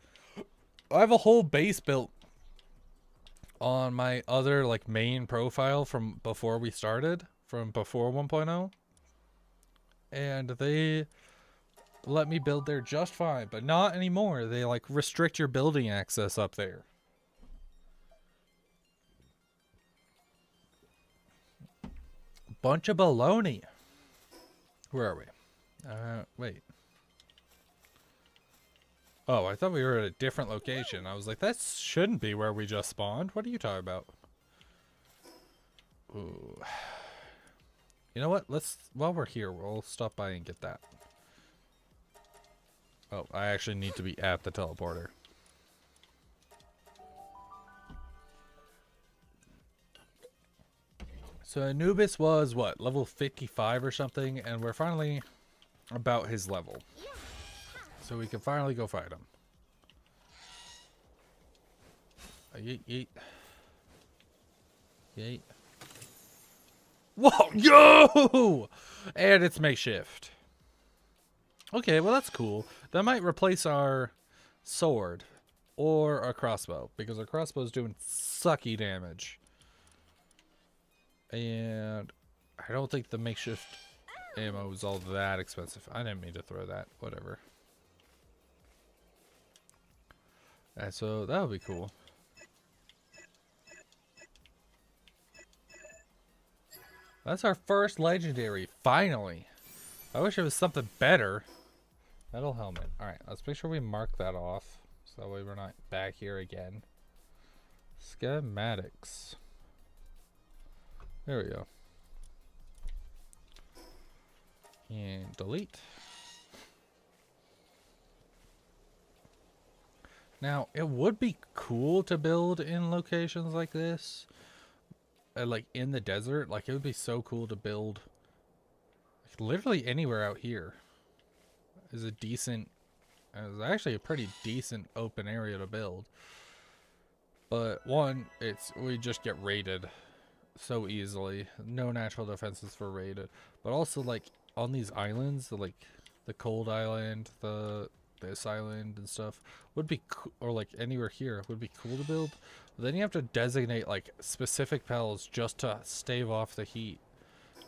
I have a whole base built on my other like main profile from before we started, from before 1.0. And they let me build there just fine, but not anymore. They like restrict your building access up there. Bunch of baloney. Where are we? Wait. Oh, I thought we were at a different location. I was like, that shouldn't be where we just spawned. What are you talking about? Ooh. You know what? While we're here, we'll stop by and get that. Oh, I actually need to be at the teleporter. So Anubis was, what, level 55 or something? And we're finally about his level. So we can finally go fight him. Yeet, yeet. Yeet. Whoa! Yo! And it's makeshift. Okay, well that's cool. That might replace our sword or our crossbow, because our crossbow is doing sucky damage. And I don't think the makeshift ammo is all that expensive. I didn't mean to throw that. Whatever. And so that would be cool. That's our first legendary, finally. I wish it was something better. Metal helmet. Alright, let's make sure we mark that off, so that way we're not back here again. Schematics. There we go. And delete. Now, it would be cool to build in locations like this. Like in the desert. Like, it would be so cool to build. Like, literally anywhere out here is a decent... It's actually a pretty decent open area to build. But, one, we just get raided so easily. No natural defenses for raided. But also, like, on these islands, like the cold island, this island and stuff, would be or like anywhere here would be cool to build. But then you have to designate like specific pals just to stave off the heat,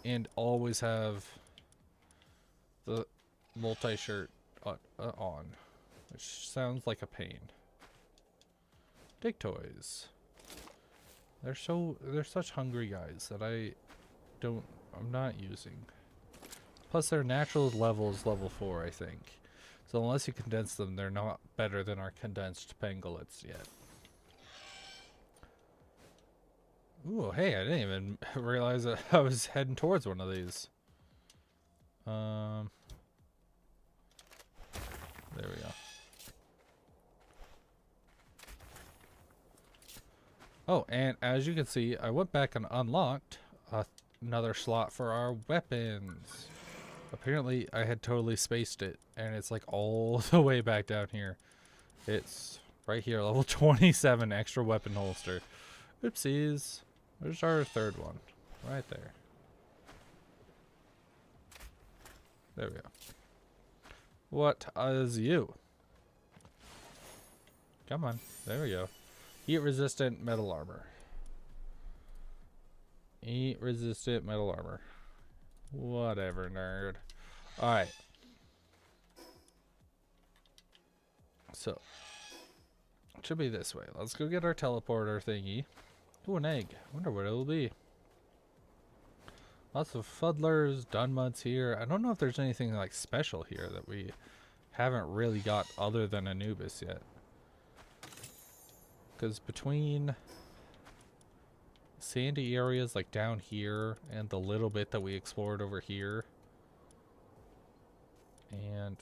and always have the multi-shirt on, which sounds like a pain. Dig toys. They're such hungry guys that I'm not using. Plus their natural level is level 4, I think. So unless you condense them, they're not better than our condensed pangolins yet. Ooh, hey, I didn't even realize that I was heading towards one of these. There we go. Oh, and as you can see, I went back and unlocked another slot for our weapons. Apparently, I had totally spaced it, and it's like all the way back down here. It's right here, level 27, extra weapon holster. Oopsies. There's our third one. Right there. There we go. What is you? Come on. There we go. Heat resistant metal armor. Heat resistant metal armor. Whatever, nerd. Alright. So, it should be this way. Let's go get our teleporter thingy. Ooh, an egg. Wonder what it'll be. Lots of fuddlers, dunmuds here. I don't know if there's anything like special here that we haven't really got other than Anubis yet. Because between sandy areas like down here and the little bit that we explored over here and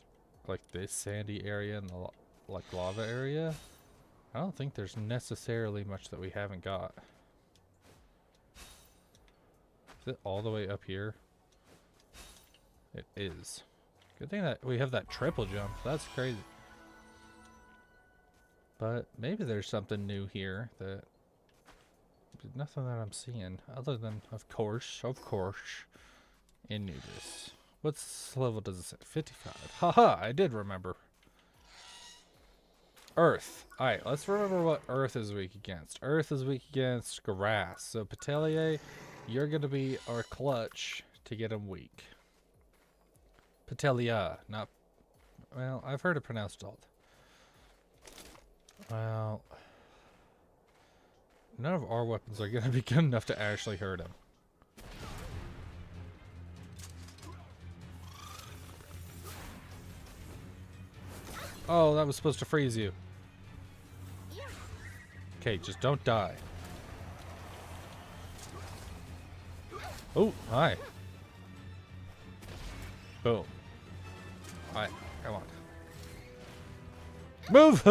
like this sandy area and the like lava area, I don't think there's necessarily much that we haven't got. Is it all the way up here? It is. Good thing that we have that triple jump. That's crazy. But maybe there's something new here that nothing that I'm seeing other than of course Anubis. What's level does it say? 55. Haha, I did remember. Earth. Alright, let's remember what Earth is weak against. Earth is weak against grass. So Petelier, you're gonna be our clutch to get him weak. Petelia, not, well, I've heard it pronounced alt. Well, none of our weapons are gonna be good enough to actually hurt him. Oh, that was supposed to freeze you. Okay, just don't die. Oh, hi. Boom. Alright, come on. Move!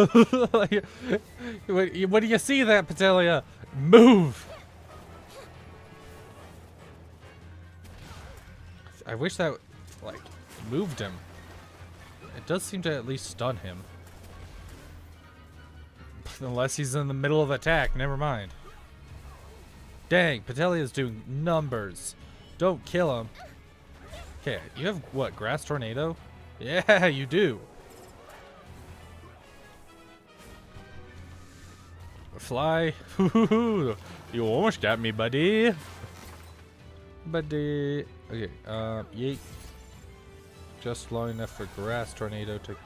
Like, what do you see that, Petelia? Move! I wish that, like, moved him. It does seem to at least stun him. Unless he's in the middle of attack, never mind. Dang, Petelia's doing numbers. Don't kill him. Okay, you have what, grass tornado? Yeah, you do. Fly. You almost got me, buddy. Buddy. Okay, yeet. Just long enough for grass tornado to...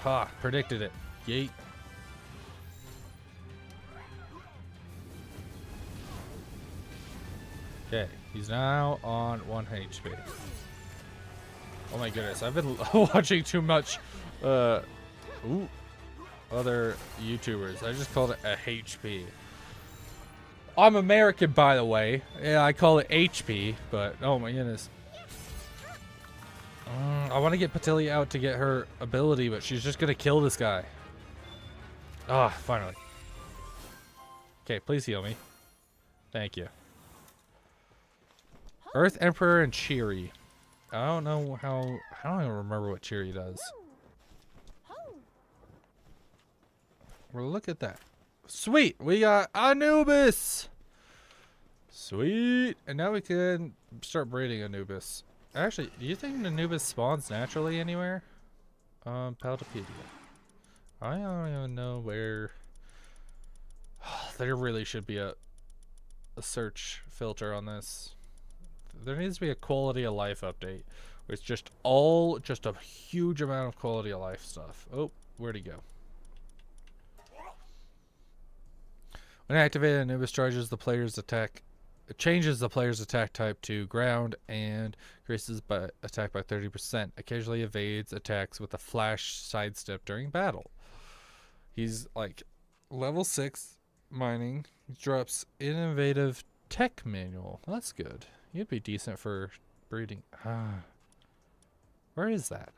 Ha! Predicted it. Yeet. Okay, he's now on 1 HP. Oh my goodness, I've been watching too much other YouTubers. I just called it a HP. I'm American, by the way. Yeah, I call it HP, but oh my goodness. I want to get Petelia out to get her ability, but she's just gonna kill this guy. Ah, finally. Okay, please heal me. Thank you. Earth Emperor and Cheery. I don't know how... I don't even remember what Cheery does. Well, look at that. Sweet! We got Anubis! Sweet! And now we can start breeding Anubis. Actually, do you think Anubis spawns naturally anywhere? Paltopedia. I don't even know where... There really should be a search filter on this. There needs to be a quality of life update. Where it's just a huge amount of quality of life stuff. Oh, where'd he go? When activated, Anubis charges the player's attack it changes the player's attack type to ground and increases by attack by 30%. Occasionally evades attacks with a flash sidestep during battle. He's like level 6 mining. He drops innovative tech manual. That's good. He'd be decent for breeding. Where is that?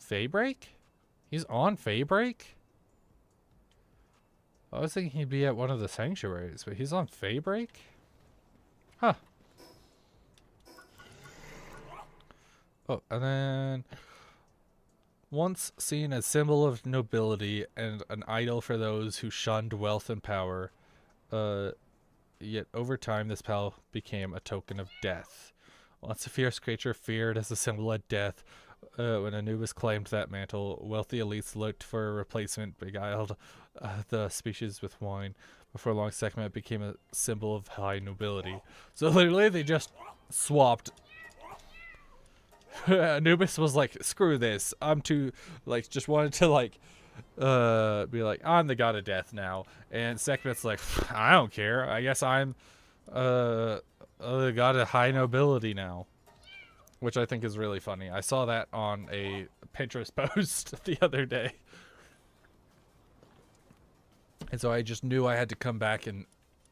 Faybreak? He's on Faybreak? I was thinking he'd be at one of the sanctuaries, but he's on Faybreak? Huh. Oh, and then once seen as symbol of nobility and an idol for those who shunned wealth and power, yet over time this pal became a token of death. Once a fierce creature feared as a symbol of death, when Anubis claimed that mantle, wealthy elites looked for a replacement, beguiled the species with wine. Before long, Sekhmet became a symbol of high nobility. So literally they just swapped. Anubis was like, screw this. I'm too, like, just wanted to, like, be like, I'm the god of death now. And Sekhmet's like, I don't care. I guess I'm the god of high nobility now. Which I think is really funny. I saw that on a Pinterest post the other day. And so I just knew I had to come back and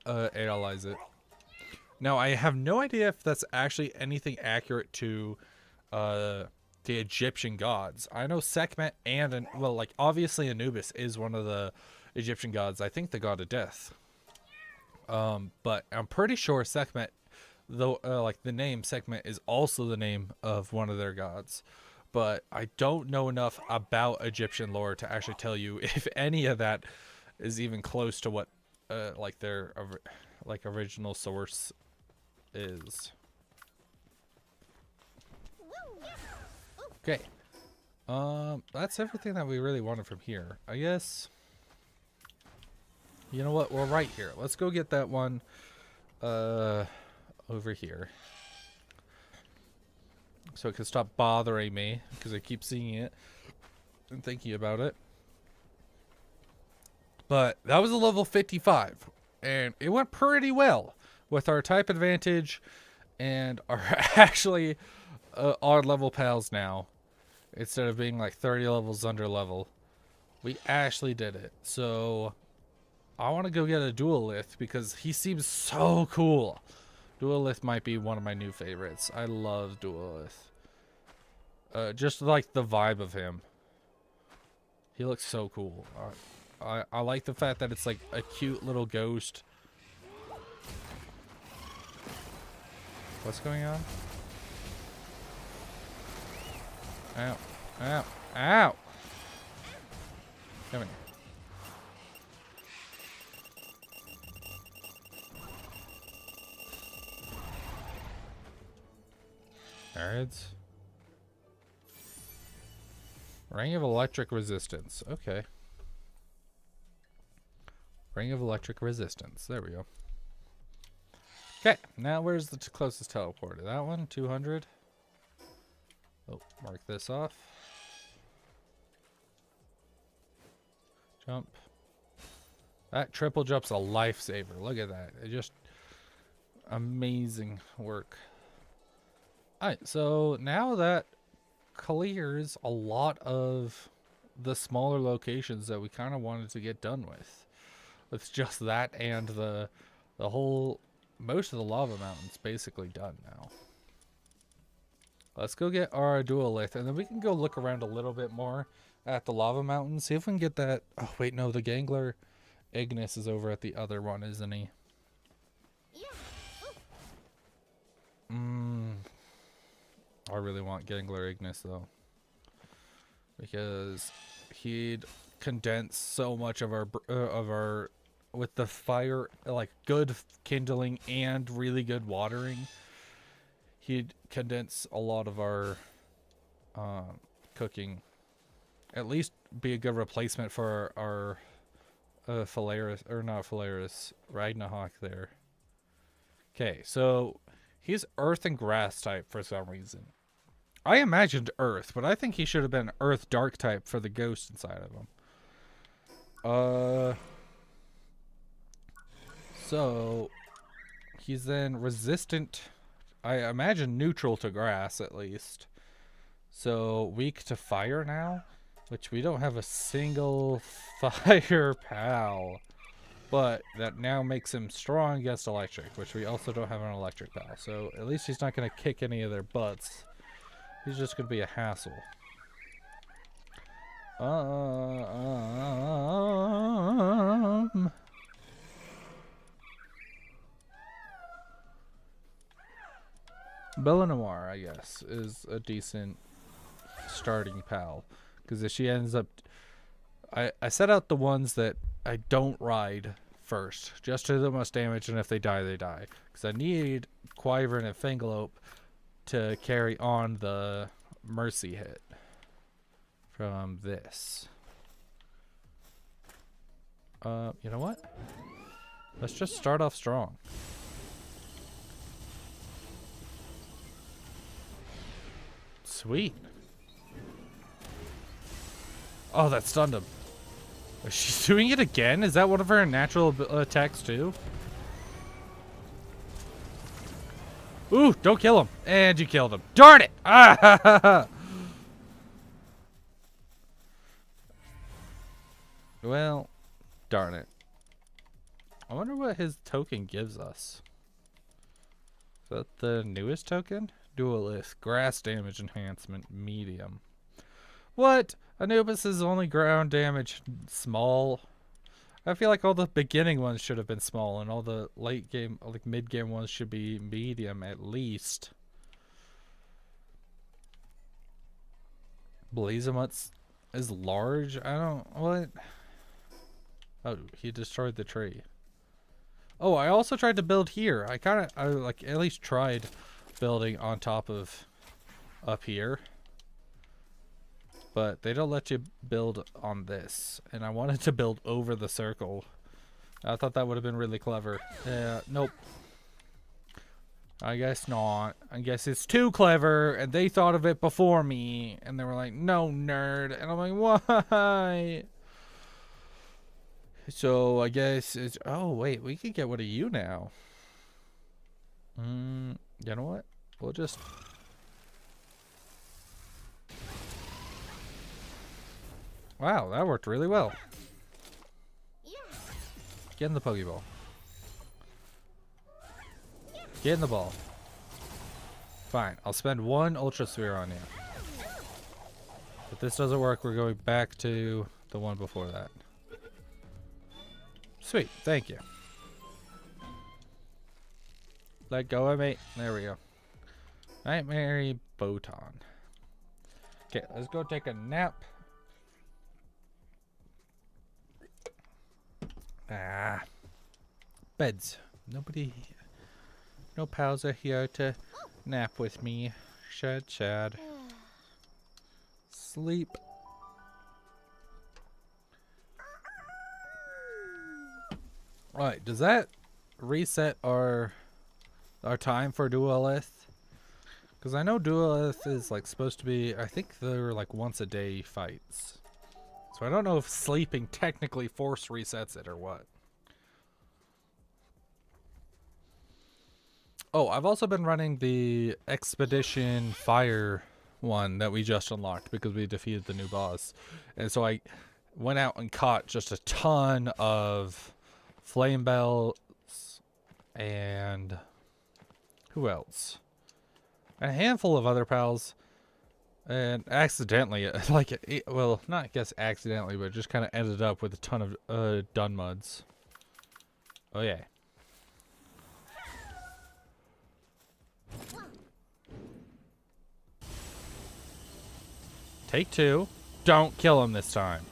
analyze it. Now, I have no idea if that's actually anything accurate to the Egyptian gods. I know Sekhmet and, well, like, obviously Anubis is one of the Egyptian gods. I think the god of death. But I'm pretty sure Sekhmet, though, like, the name Sekhmet is also the name of one of their gods. But I don't know enough about Egyptian lore to actually tell you if any of that is even close to what, like, their, like, original source is. Okay. That's everything that we really wanted from here. I guess, you know what? We're right here. Let's go get that one, over here. So it can stop bothering me, because I keep seeing it and thinking about it. But that was a level 55, and it went pretty well with our type advantage and our actually odd level pals now. Instead of being like 30 levels under level, we actually did it. So I want to go get a duelith because he seems so cool. Duelith might be one of my new favorites. I love Duelith. Just like the vibe of him. He looks so cool. I like the fact that it's like a cute little ghost. What's going on? Ow. Ow. Ow. Come here. Nerds. Ring of electric resistance. Okay. Ring of electric resistance. There we go. Okay. Now where's the closest teleporter? That one? 200? Oh, mark this off. Jump. That triple jump's a lifesaver. Look at that. It just amazing work. Alright, so now that clears a lot of the smaller locations that we kind of wanted to get done with. It's just that and the whole, most of the lava mountains basically done now. Let's go get our duelith, and then we can go look around a little bit more at the lava mountain. See if we can get that. Oh, wait, no, the Gangler Ignis is over at the other one, isn't he? I really want Gangler Ignis, though. Because he'd condense so much of our, with the fire, like, good kindling and really good watering. He'd condense a lot of our cooking. At least be a good replacement for our Phalaris, or not Phalaris, Ragnarok there. Okay, so he's earth and grass type for some reason. I imagined earth, but I think he should have been earth dark type for the ghost inside of him. So he's then resistant, I imagine neutral to grass at least. So weak to fire now, which we don't have a single fire pal. But that now makes him strong against electric, which we also don't have an electric pal. So at least he's not going to kick any of their butts. He's just going to be a hassle. Bella Noir, I guess, is a decent starting pal. Because if she ends up... I set out the ones that I don't ride first, just to do the most damage, and if they die, they die. Because I need Quiver and Fangalope to carry on the Mercy hit from this. You know what? Let's just start off strong. Sweet. Oh, that stunned him. Is she doing it again? Is that one of her natural attacks too? Ooh, don't kill him. And you killed him. Darn it! Ah! Well, darn it. I wonder what his token gives us. Is that the newest token? Duelist. Grass damage enhancement. Medium. What? Anubis is only ground damage small. I feel like all the beginning ones should have been small, and all the late game, like mid game ones should be medium at least. Blazamut's is large? I don't... What? Oh, he destroyed the tree. Oh, I also tried to build here. I like at least tried building on top of up here. But they don't let you build on this. And I wanted to build over the circle. I thought that would have been really clever. Yeah, nope. I guess not. I guess it's too clever, and they thought of it before me. And they were like, no, nerd. And I'm like, why? So I guess it's... Oh, wait. We could get one of you now. You know what? We'll just... Wow, that worked really well. Get in the Pokeball. Get in the ball. Fine, I'll spend one Ultra Sphere on you. If this doesn't work, we're going back to the one before that. Sweet, thank you. Let go of me. There we go. Nightmare Botan. Okay, let's go take a nap. Beds. Nobody... No pals are here to nap with me. Chad. Sleep. Alright, does that reset our time for Duelith? Because I know Duelith is like supposed to be... I think they're like once a day fights. So I don't know if sleeping technically force resets it or what. Oh, I've also been running the Expedition Fire one that we just unlocked because we defeated the new boss. And so I went out and caught just a ton of Flame Bells and... Who else? A handful of other pals. And accidentally, like, well, not I guess accidentally, but just kind of ended up with a ton of Dunmuds. Oh yeah. Take two. Don't kill him this time.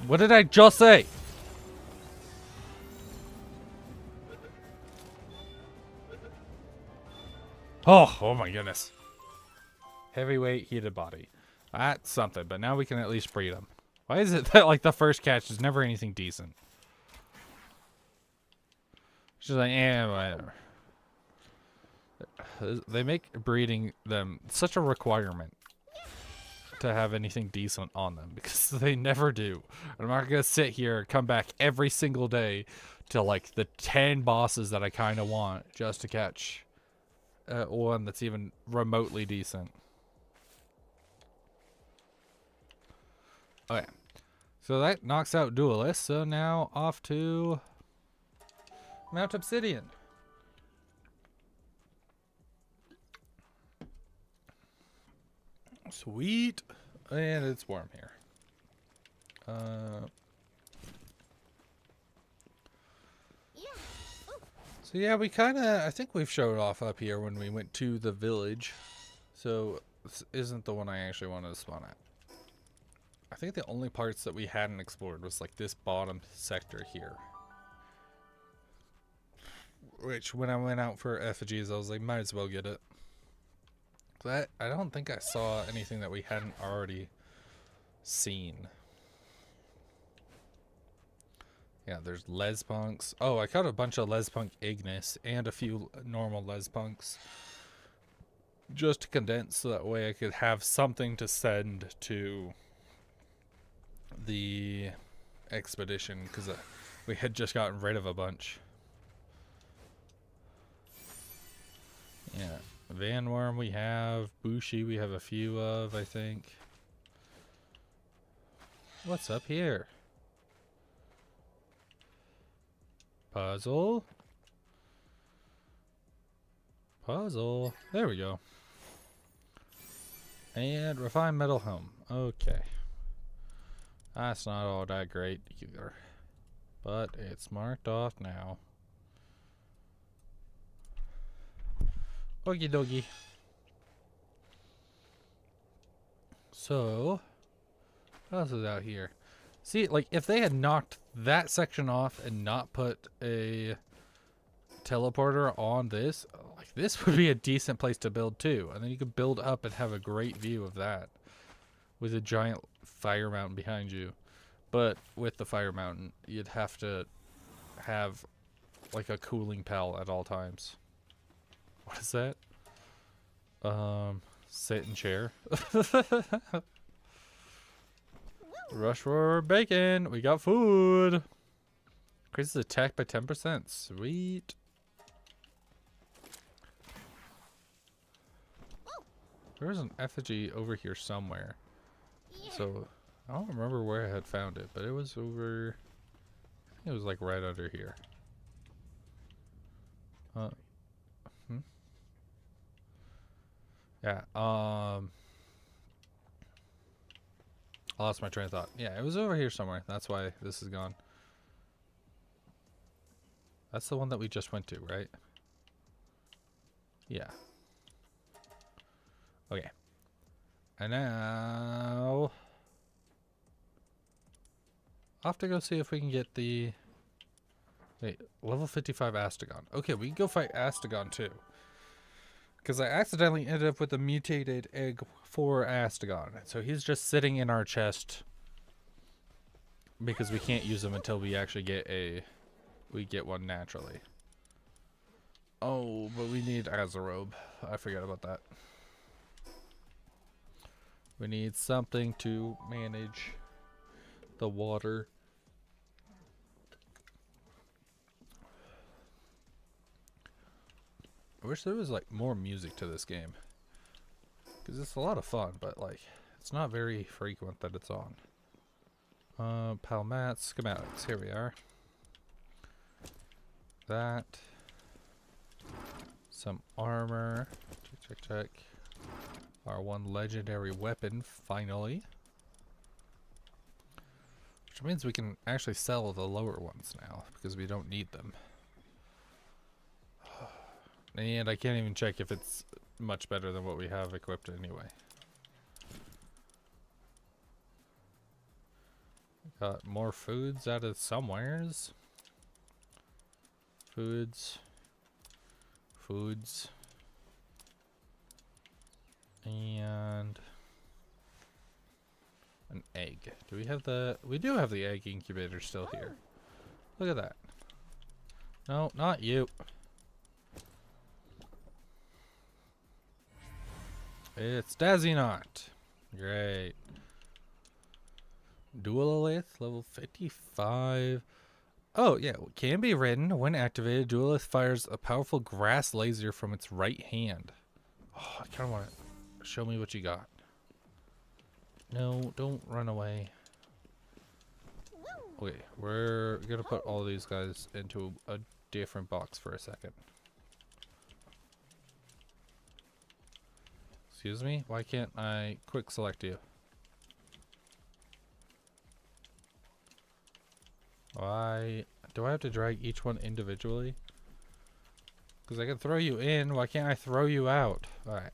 What did I just say? Oh my goodness. Heavyweight heated body. That's something, but now we can at least breed them. Why is it that like the first catch is never anything decent? She's like, whatever. They make breeding them such a requirement. to have anything decent on them because they never do. I'm not gonna sit here and come back every single day to like the 10 bosses that I kind of want just to catch one that's even remotely decent. Okay, so that knocks out Duelist. So now off to Mount Obsidian. Sweet. And it's warm here. So yeah, we kind of, I think we've showed off up here when we went to the village. So this isn't the one I actually wanted to spawn at. I think the only parts that we hadn't explored was like this bottom sector here. Which when I went out for effigies, I was like, might as well get it. But I don't think I saw anything that we hadn't already seen. Yeah, there's Lespunks. Oh, I caught a bunch of Lespunk Ignis and a few normal Lespunks. Just to condense so that way I could have something to send to the expedition. Because we had just gotten rid of a bunch. Yeah. Vanworm we have. Bushi we have a few of, I think. What's up here? Puzzle. Puzzle. There we go. And refined metal helm. Okay. That's not all that great either. But it's marked off now. Okie dokie. So, what else is out here? See, like, if they had knocked that section off and not put a teleporter on this, like, this would be a decent place to build too. And then you could build up and have a great view of that with a giant fire mountain behind you. But with the fire mountain, you'd have to have, like, a cooling pal at all times. What is that? Sit and chair. Rush for bacon. We got food. Increases attack by 10%. Sweet. There's an effigy over here somewhere. So, I don't remember where I had found it, but it was over... I think it was like right under here. Yeah, I lost my train of thought. Yeah, it was over here somewhere. That's why this is gone. That's the one that we just went to, right? Yeah. Okay. And now... I'll have to go see if we can get the... Wait, level 55 Astagon. Okay, we can go fight Astagon too. Because I accidentally ended up with a mutated egg for Astagon. So he's just sitting in our chest. Because we can't use him until we actually get one naturally. Oh, but we need Azarobe. I forgot about that. We need something to manage the water. I wish there was like more music to this game. Because it's a lot of fun, but like it's not very frequent that it's on. Palmat schematics. Here we are. That. Some armor. Check, check, check. Our one legendary weapon, finally. Which means we can actually sell the lower ones now, because we don't need them. And I can't even check if it's much better than what we have equipped anyway. Got more foods out of somewheres. Foods. Foods. And an egg. Do we have the... We do have the egg incubator still here. Look at that. No, not you. It's Dazinot. Great. Duelith, level 55. Oh, yeah. Can be ridden. When activated, Duelith fires a powerful grass laser from its right hand. Oh, I kind of want to show me what you got. No, don't run away. Okay, we're going to put all these guys into a different box for a second. Excuse me? Why can't I quick select you? Why? Do I have to drag each one individually? Because I can throw you in. Why can't I throw you out? Alright.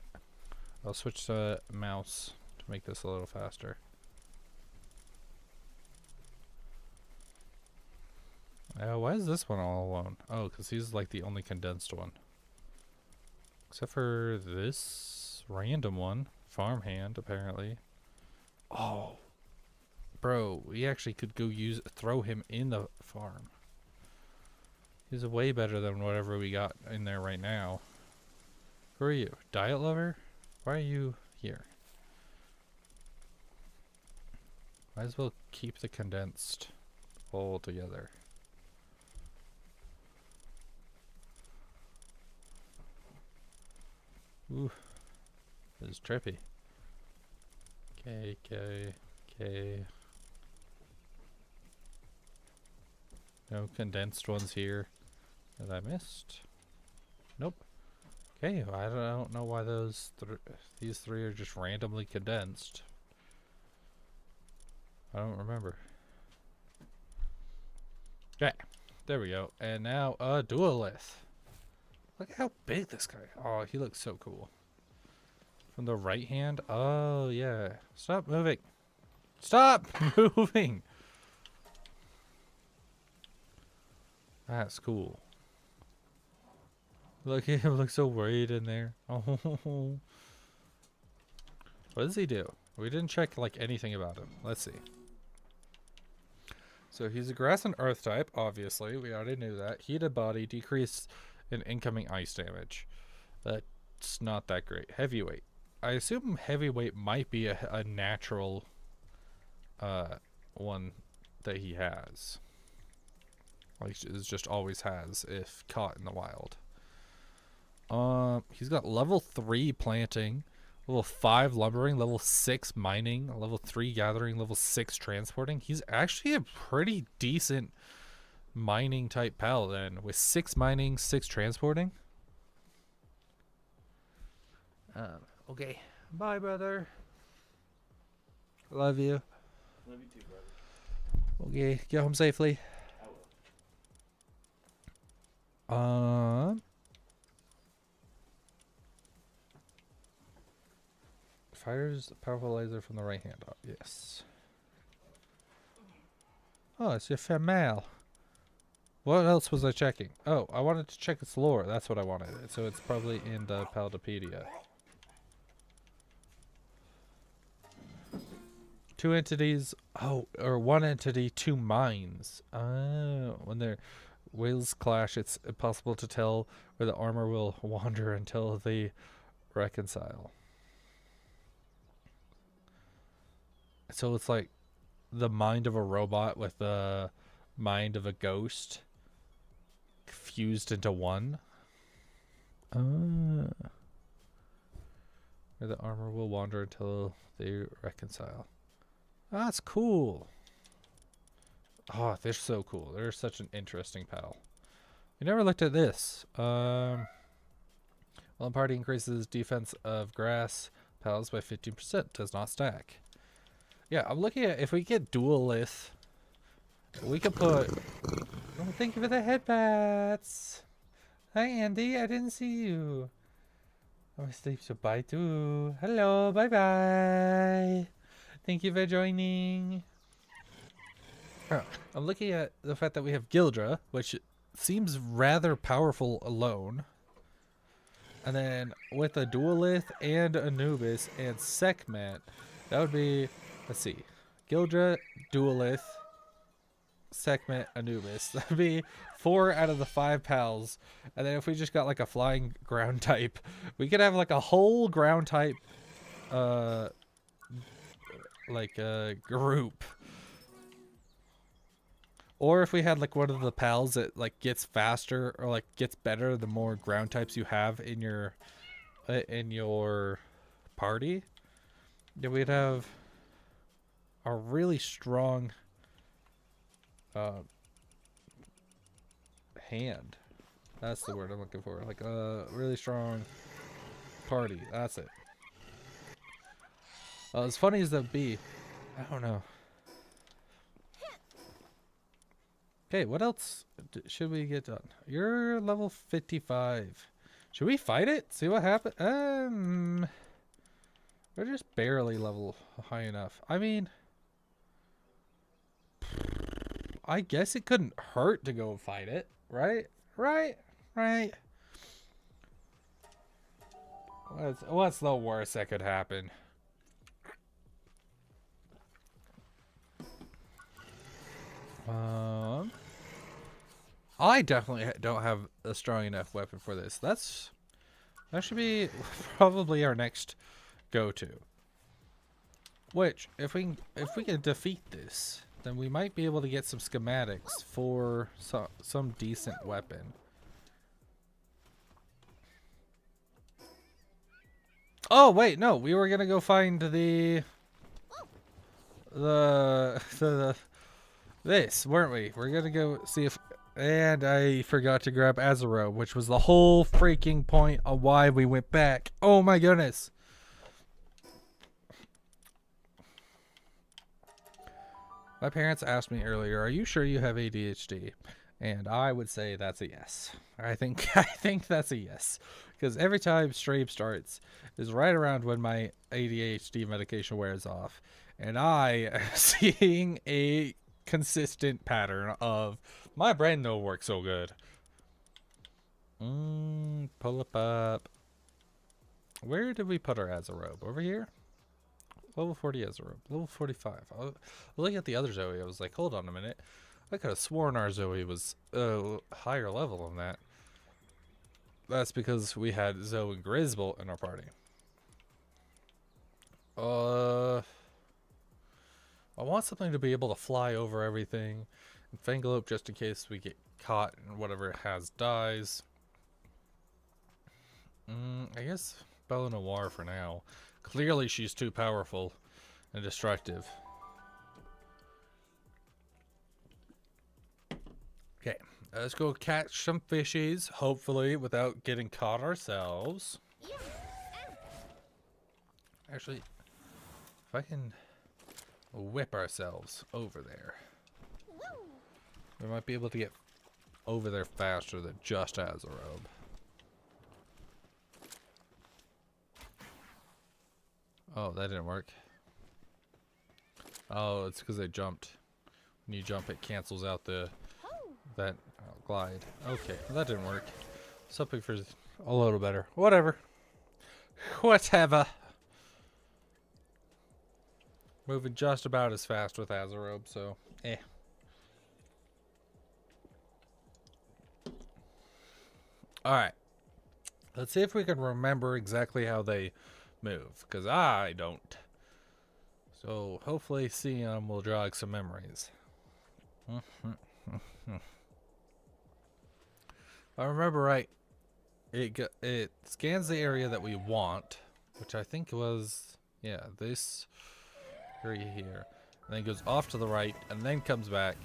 I'll switch to mouse to make this a little faster. Why is this one all alone? Oh, because he's like the only condensed one. Except for this random one. Farmhand, apparently. Oh. Bro, we actually could go throw him in the farm. He's way better than whatever we got in there right now. Who are you? Diet lover? Why are you here? Might as well keep the condensed all together. Ooh. This is trippy. Okay. No condensed ones here that I missed. Nope. Okay, well, I don't know why these three are just randomly condensed. I don't remember. Okay, there we go. And now a duelist. Look at how big this guy. Oh, he looks so cool. From the right hand. Oh yeah. Stop moving. Stop moving. That's cool. Look at him, look so worried in there. Oh. What does he do? We didn't check like anything about him. Let's see. So he's a grass and earth type, obviously. We already knew that. Heated body, decrease in incoming ice damage. That's not that great. Heavyweight. I assume heavyweight might be a natural one that he has. Like it just always has if caught in the wild. He's got level 3 planting, level 5 lumbering, level 6 mining, level 3 gathering, level 6 transporting. He's actually a pretty decent mining type pal then, with 6 mining, 6 transporting. Okay. Bye, brother. Love you. Love you too, brother. Okay, get home safely. I will. Fires a powerful laser from the right hand. Oh, yes. Oh, it's your female. What else was I checking? Oh, I wanted to check its lore. That's what I wanted. So it's probably in the Paldopedia. 2 entities. Oh, or 1 entity, 2 minds. Oh, when their wills clash, it's impossible to tell where the armor will wander until they reconcile. So it's like the mind of a robot with the mind of a ghost fused into one. Where the armor will wander until they reconcile. Oh, that's cool. Oh, they're so cool. They're such an interesting pal. We never looked at this. While the party increases defense of grass pals by 15%. Does not stack. Yeah, I'm looking at if we get duelist, we could put. Oh, thank you for the headbats. Hi, Andy. I didn't see you. I'm asleep, so bye too. Hello, bye bye. Thank you for joining. Oh, I'm looking at the fact that we have Gildra, which seems rather powerful alone. And then with a Duelith and Anubis and Sekhmet, that would be, let's see, Gildra, Duelith, Sekhmet, Anubis. That would be 4 out of the 5 pals. And then if we just got like a flying ground type, we could have like a whole ground type like a group. Or if we had like one of the pals that like gets faster or like gets better the more ground types you have in your party, then we'd have a really strong hand. That's the word I'm looking for. Like a really strong party. That's it. As funny as that be, I don't know. Okay, what else should we get done? You're level 55. Should we fight it? See what happens? We're just barely level high enough. I mean, I guess it couldn't hurt to go fight it, right? Right? What's the worst that could happen? I definitely don't have a strong enough weapon for this. That should be probably our next go-to. Which, if we can defeat this, then we might be able to get some schematics for some decent weapon. Oh wait, no, we were gonna go find this, weren't we? We're gonna go see if, and I forgot to grab Azaro, which was the whole freaking point of why we went back. Oh my goodness. My parents asked me earlier, "Are you sure you have ADHD?" And I would say that's a yes. I think that's a yes, because every time stream starts is right around when my ADHD medication wears off, and I am seeing a consistent pattern of my brain don't work so good. Pull up. Where did we put our Azarobe? Over here? Level 40 Azarobe. Level 45. Looking at the other Zoe, I was like, hold on a minute. I could have sworn our Zoe was higher level than that. That's because we had Zoe and Grisbolt in our party. I want something to be able to fly over everything. And Fangalope just in case we get caught and whatever it has dies. I guess Bella Noir for now. Clearly she's too powerful and destructive. Okay, let's go catch some fishies, hopefully without getting caught ourselves. Actually, if I can whip ourselves over there, we might be able to get over there faster than just Azarobe. Oh, that didn't work. Oh, it's because I jumped. When you jump, it cancels out that glide. Okay, well, that didn't work. Something for a little better. Whatever. Whatever. Moving just about as fast with Azarobe, so eh. Alright. Let's see if we can remember exactly how they move, because I don't. So hopefully seeing them will jog some memories. If I remember right, it scans the area that we want, which I think was, yeah, this area here. And then goes off to the right, and then comes back.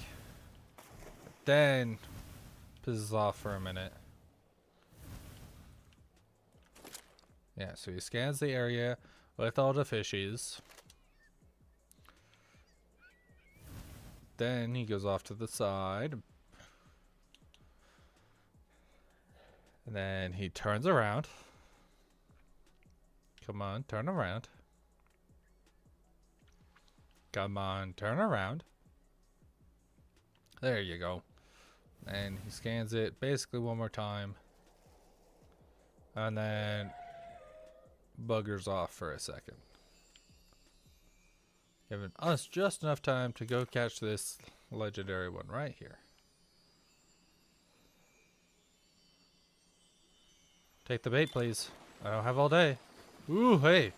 Then pisses off for a minute. Yeah, so he scans the area with all the fishies. Then he goes off to the side. And then he turns around. Come on, turn around. Come on, turn around. There you go. And he scans it basically one more time. And then buggers off for a second. Giving us just enough time to go catch this legendary one right here. Take the bait, please. I don't have all day. Ooh, hey.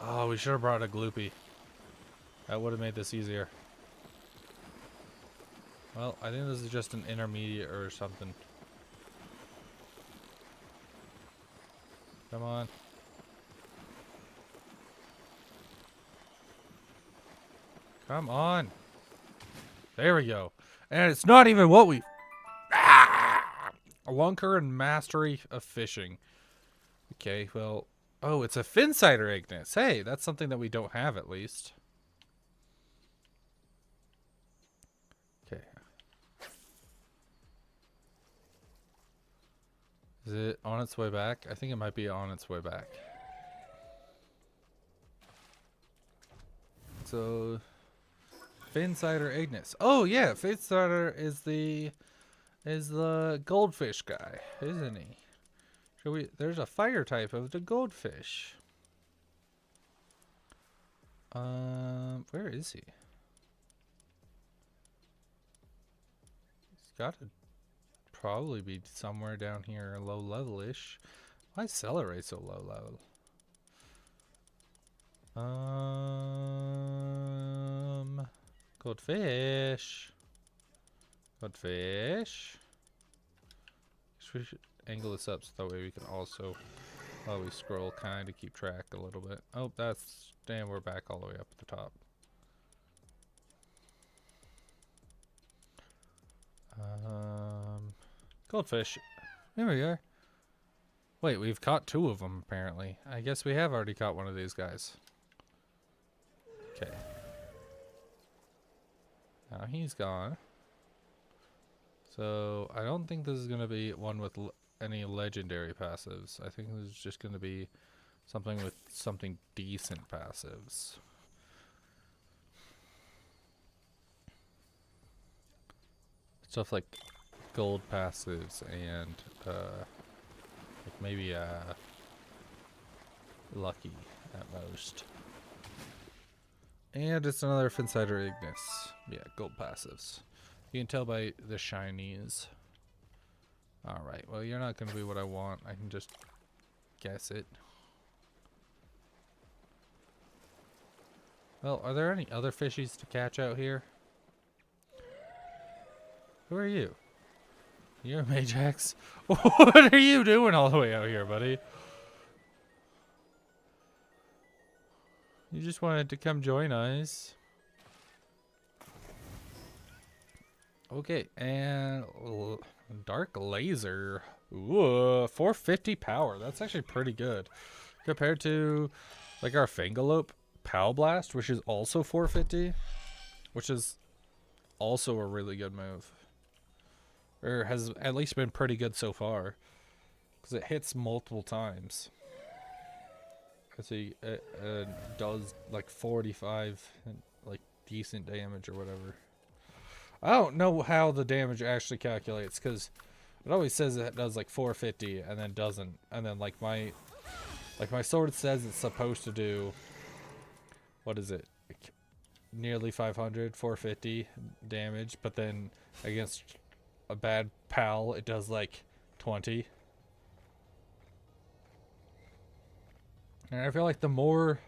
Oh, we should have brought a gloopy. That would have made this easier. Well, I think this is just an intermediate or something. Come on. Come on. There we go. And it's not even what we... A Wonker and mastery of fishing. Okay, well... Oh, it's a Finsider Ignis. Hey, that's something that we don't have at least. Okay. Is it on its way back? I think it might be on its way back. So... Finsider Ignis. Oh yeah, Finsider is the goldfish guy, isn't he? Should we? There's a fire type of the goldfish. Where is he? He's got to probably be somewhere down here, low level-ish. Why is Celery so low level? Goldfish. Goldfish. We should angle this up so that way we can also, while we scroll, kind of keep track a little bit. Oh, that's... Damn, we're back all the way up at the top. Goldfish. Here we are. Wait, we've caught 2 of them, apparently. I guess we have already caught one of these guys. Okay. Now he's gone. So, I don't think this is going to be one with any legendary passives. I think this is just going to be something with something decent passives. Stuff like gold passives and like maybe lucky at most. And it's another Finsider Ignis. Yeah, gold passives. You can tell by the shinies. Alright, well you're not going to be what I want. I can just guess it. Well, are there any other fishies to catch out here? Who are you? You're a Majax? What are you doing all the way out here, buddy? You just wanted to come join us. Okay, and Dark Laser. Ooh, 450 power. That's actually pretty good. Compared to like our Fangalope Pow Blast, which is also 450. Which is also a really good move. Or has at least been pretty good so far. Because it hits multiple times. See, it does like 45 like decent damage or whatever. I don't know how the damage actually calculates because it always says it does like 450 and then doesn't, and then like my sword says it's supposed to do, what is it, like nearly 500, 450 damage, but then against a bad pal it does like 20. And I feel like the more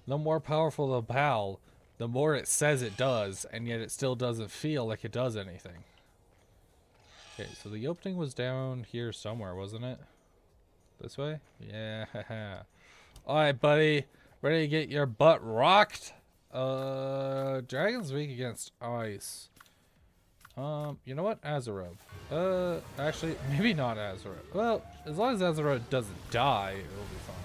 powerful the pal, the more it says it does, and yet it still doesn't feel like it does anything. Okay, so the opening was down here somewhere, wasn't it? This way? Yeah. Alright, buddy. Ready to get your butt rocked? Dragon's weak against ice. You know what? Azeroth. Actually, maybe not Azeroth. Well, as long as Azeroth doesn't die, it'll be fine.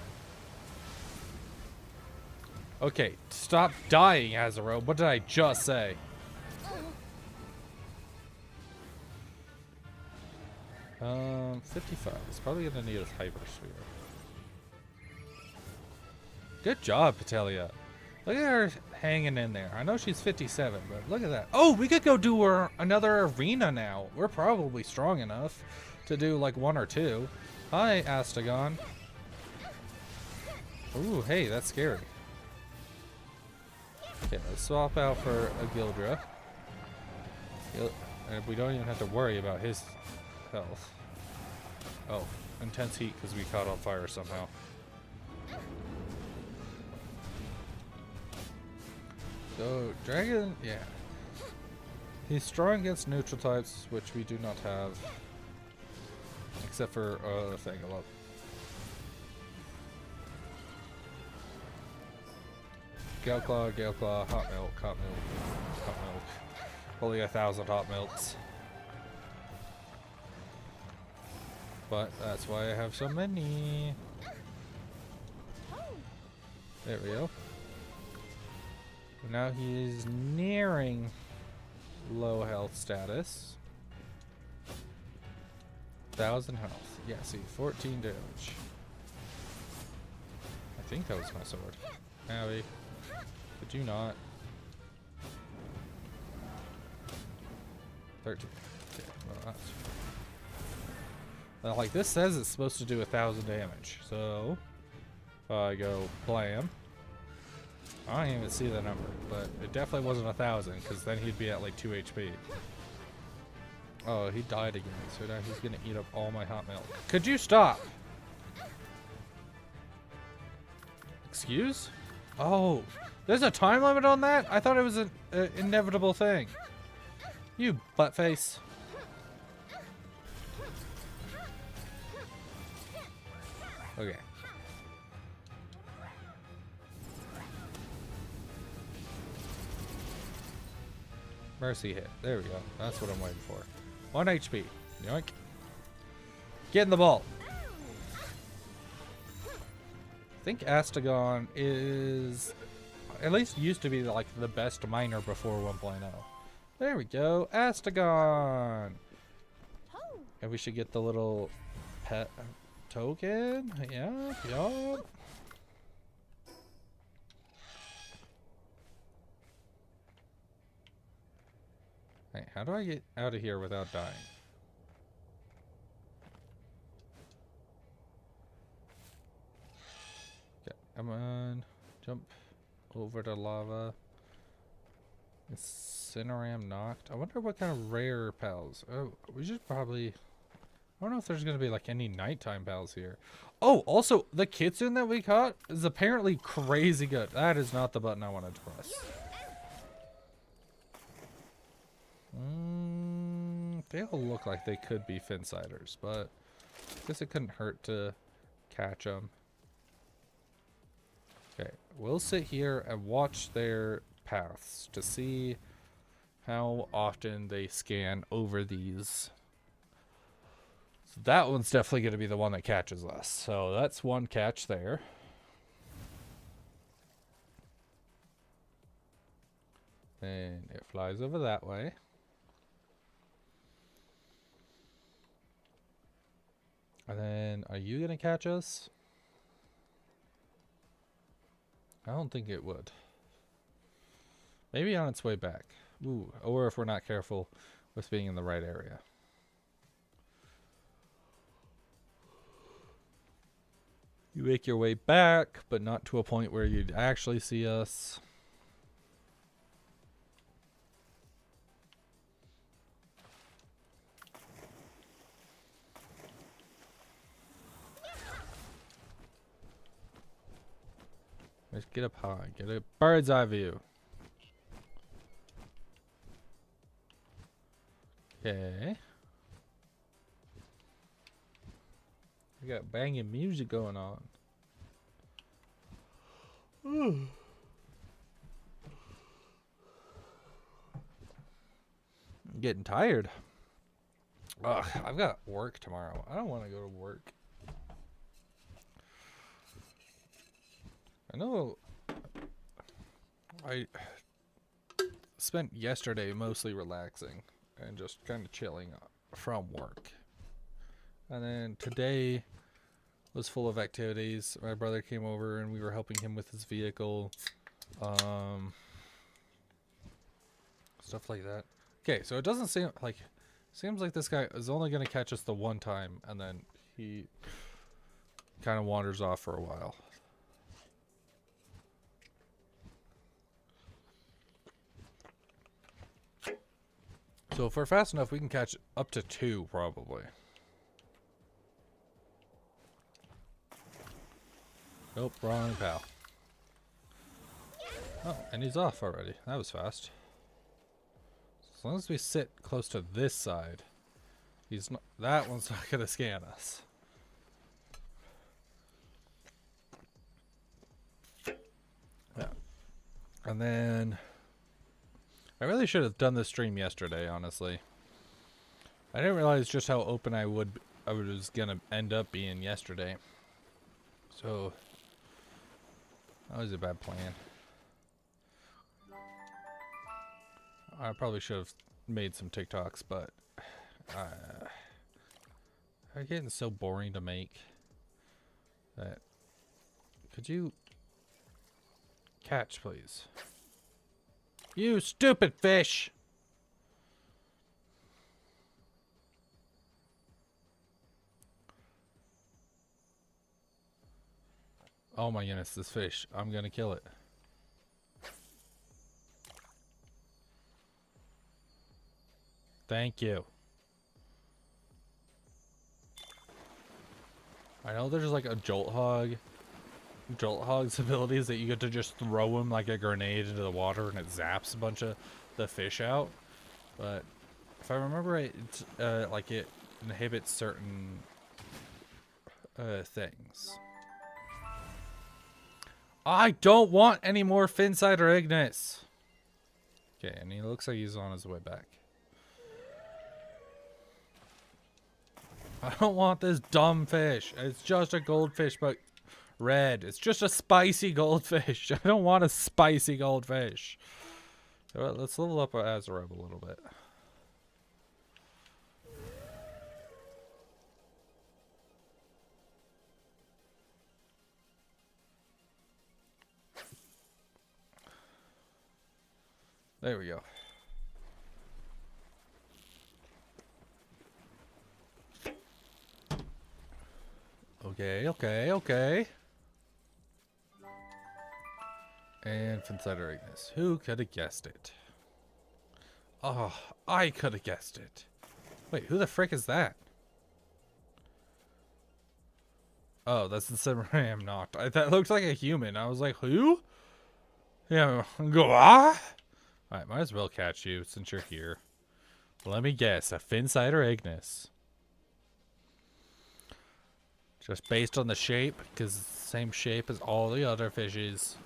Okay, stop dying, Azeroth. What did I just say? Um, 55. It's probably gonna need a Hyper Sphere. Good job, Patelia. Look at her hanging in there. I know she's 57, but look at that. Oh, we could go do another arena now. We're probably strong enough to do like 1 or 2. Hi, Astagon. Ooh, hey, that's scary. Okay, let's swap out for a Gildra. And we don't even have to worry about his health. Oh, intense heat because we caught on fire somehow. go. Dragon, yeah. He's strong against neutral types, which we do not have. Except for, thing, I love. Gale Claw, hot milk, hot milk, hot milk. Only 1,000 hot milks. But that's why I have so many. There we go. Now he's nearing low health status. 1,000 health. Yeah, see, 14 damage. I think that was my sword. Abby, could you not? 13. Okay, well, that's... Well, like, this says it's supposed to do 1,000 damage, so... I go blam. I don't even see the number, but it definitely wasn't 1,000, because then he'd be at like 2 HP. Oh, he died again, so now he's gonna eat up all my hot milk. Could you stop? Excuse? Oh, there's a time limit on that? I thought it was an inevitable thing. You buttface. Okay. Mercy hit. There we go. That's what I'm waiting for. 1 HP. Yoink. Get in the ball. I think Astagon is... At least used to be like the best miner before 1.0. There we go. Astagon. And we should get the little pet token. Yeah. Yup. Hey, how do I get out of here without dying? Okay, come on. Jump over the lava. Incineram knocked. I wonder what kind of rare pals. Oh, we should probably... I don't know if there's going to be like any nighttime pals here. Oh, also, the kitsune that we caught is apparently crazy good. That is not the button I wanted to press. They all look like they could be Finsiders, but I guess it couldn't hurt to catch them. Okay, we'll sit here and watch their paths to see how often they scan over these. So that one's definitely going to be the one that catches us. So that's one catch there. Then it flies over that way. And then, are you going to catch us? I don't think it would. Maybe on its way back. Ooh, or if we're not careful with being in the right area. You make your way back, but not to a point where you'd actually see us. Let's get up high, get a bird's eye view. Okay. We got banging music going on. I'm getting tired. Ugh, I've got work tomorrow. I don't want to go to work. I know I spent yesterday mostly relaxing and just kind of chilling from work. And then today was full of activities. My brother came over and we were helping him with his vehicle. Stuff like that. Okay, so it doesn't seem like... Seems like this guy is only going to catch us the one time and then he kind of wanders off for a while. So if we're fast enough, we can catch up to 2, probably. Nope, wrong pal. Oh, and he's off already. That was fast. As long as we sit close to this side, he's not. That one's not gonna scan us. Yeah. And then I really should have done this stream yesterday, honestly. I didn't realize just how open I was gonna end up being yesterday. So that was a bad plan. I probably should have made some TikToks, but they're getting so boring to make that. Could you catch, please? You stupid fish! Oh my goodness, this fish. I'm gonna kill it. Thank you. I know there's like a Jolt Hog. Jolt Hog's abilities that you get to just throw him like a grenade into the water and it zaps a bunch of the fish out. But if I remember right, it's, like it inhibits certain things. I don't want any more Finside or Ignis. Okay, and he looks like he's on his way back. I don't want this dumb fish. It's just a goldfish, but red. It's just a spicy goldfish. I don't want a spicy goldfish. So let's level up our Azarob a little bit. There we go. Okay. And Finsider Ignis. Who could have guessed it? Oh, I could have guessed it. Wait, who the frick is that? Oh, that's the Samurai I'm not. That looked like a human. I was like, who? Yeah, go ah. Alright, might as well catch you since you're here. Let me guess, a Finsider Ignis. Just based on the shape, because it's the same shape as all the other fishes.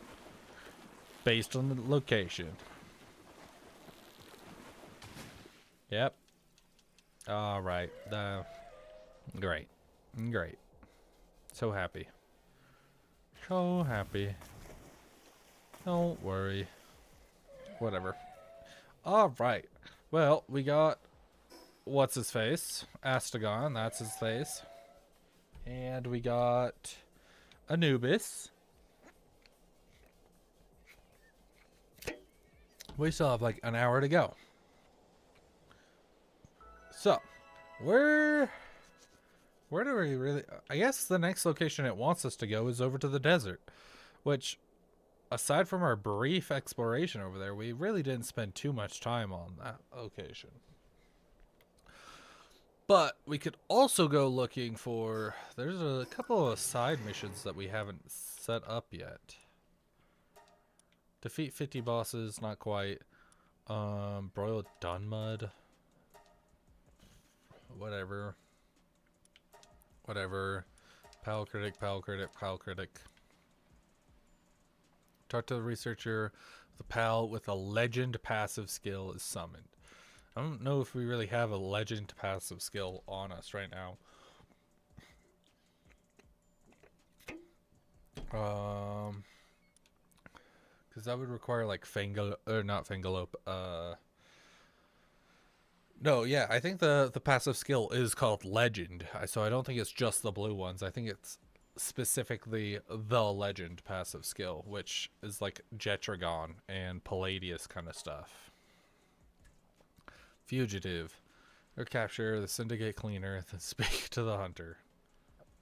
Based on the location. Yep. Alright. Great. Great. So happy. So happy. Don't worry. Whatever. Alright. Well, we got... What's his face? Astagon, that's his face. And we got Anubis. We still have like an hour to go. So, where do we really... I guess the next location it wants us to go is over to the desert. Which, aside from our brief exploration over there, we really didn't spend too much time on that location. But we could also go looking for... There's a couple of side missions that we haven't set up yet. Defeat 50 bosses, not quite. Broil Dunmud. Whatever. Pal critic. Talk to the researcher. The pal with a legend passive skill is summoned. I don't know if we really have a legend passive skill on us right now. Because that would require like not Fangalope. No, yeah, I think the passive skill is called Legend. So I don't think it's just the blue ones. I think it's specifically the Legend passive skill, which is like Jetragon and Palladius kind of stuff. Fugitive. Or capture the Syndicate Cleaner, then speak to the Hunter.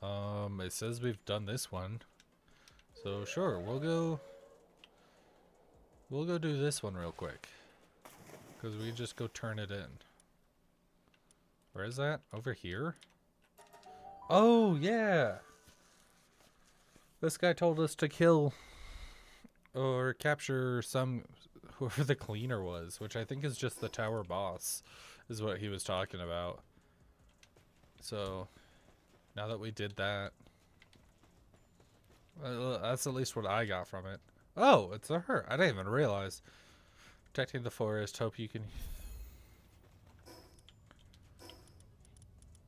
It says we've done this one. So sure, we'll go do this one real quick. Because we can just go turn it in. Where is that? Over here? Oh, yeah! This guy told us to kill or capture some whoever the cleaner was, which I think is just the tower boss, is what he was talking about. So now that we did that, that's at least what I got from it. Oh, it's a her. I didn't even realize. Protecting the forest. Hope you can.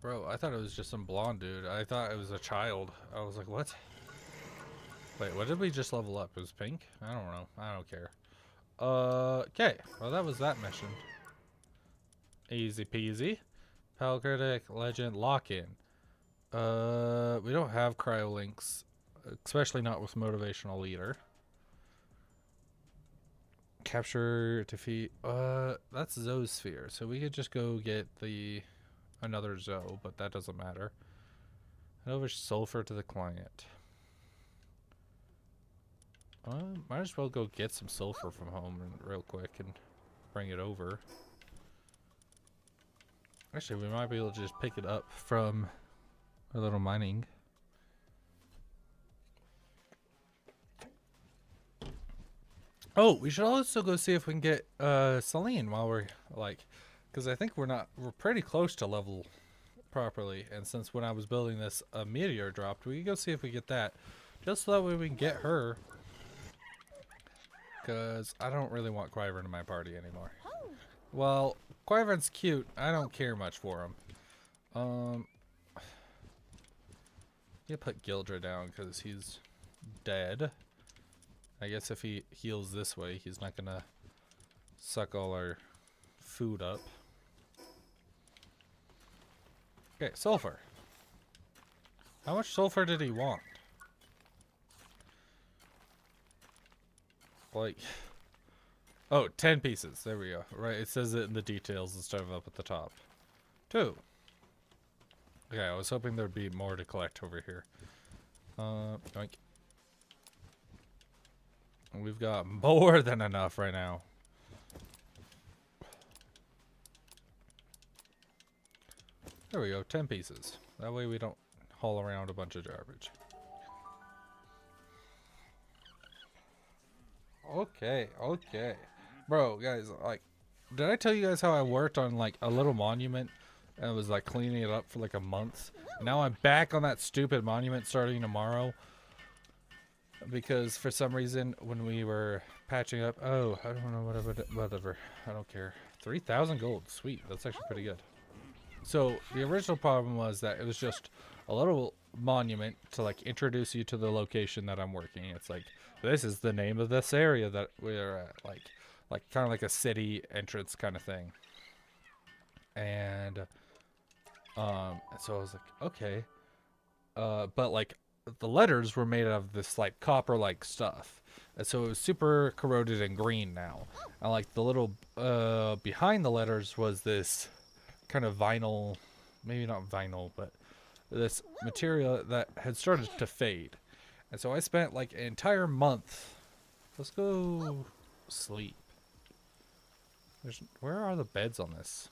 Bro, I thought it was just some blonde dude. I thought it was a child. I was like, what? Wait, what did we just level up? It was pink? I don't know. I don't care. Okay. Well, that was that mission. Easy peasy. Pal Critic, Legend, Lock-in. We don't have cryolinks, especially not with Motivational Leader. Capture, defeat. That's Zoosphere, so we could just go get another Zoe, but that doesn't matter. Head over sulfur to the client. Might as well go get some sulfur from home real quick and bring it over. Actually, we might be able to just pick it up from a little mining. Oh, we should also go see if we can get Celine while we're like, because I think we're pretty close to level properly. And since when I was building this, a meteor dropped, we can go see if we get that, just so that way we can get her. Because I don't really want Quiver in my party anymore. Well, Quiver's cute. I don't care much for him. You put Gildra down because he's dead. I guess if he heals this way, he's not gonna suck all our food up. Okay, sulfur. How much sulfur did he want? Like, oh, 10 pieces. There we go. Right, it says it in the details instead of up at the top. 2. Okay, I was hoping there'd be more to collect over here. Yoink. We've got more than enough right now. There we go, 10 pieces. That way we don't haul around a bunch of garbage. Okay, okay. Bro, guys, like, did I tell you guys how I worked on, like, a little monument and was, like, cleaning it up for, like, a month? Now I'm back on that stupid monument starting tomorrow. Because for some reason, when we were patching up... Oh, I don't know, whatever. I don't care. 3,000 gold. Sweet. That's actually pretty good. So, the original problem was that it was just a little monument to, like, introduce you to the location that I'm working. It's like, this is the name of this area that we're at. Like kind of like a city entrance kind of thing. And, so I was like, okay. But, like, the letters were made out of this, like, copper-like stuff. And so it was super corroded and green now. And, like, the little, behind the letters was this kind of vinyl, maybe not vinyl, but this material that had started to fade. And so I spent, like, an entire month. Let's go sleep. Where are the beds on this?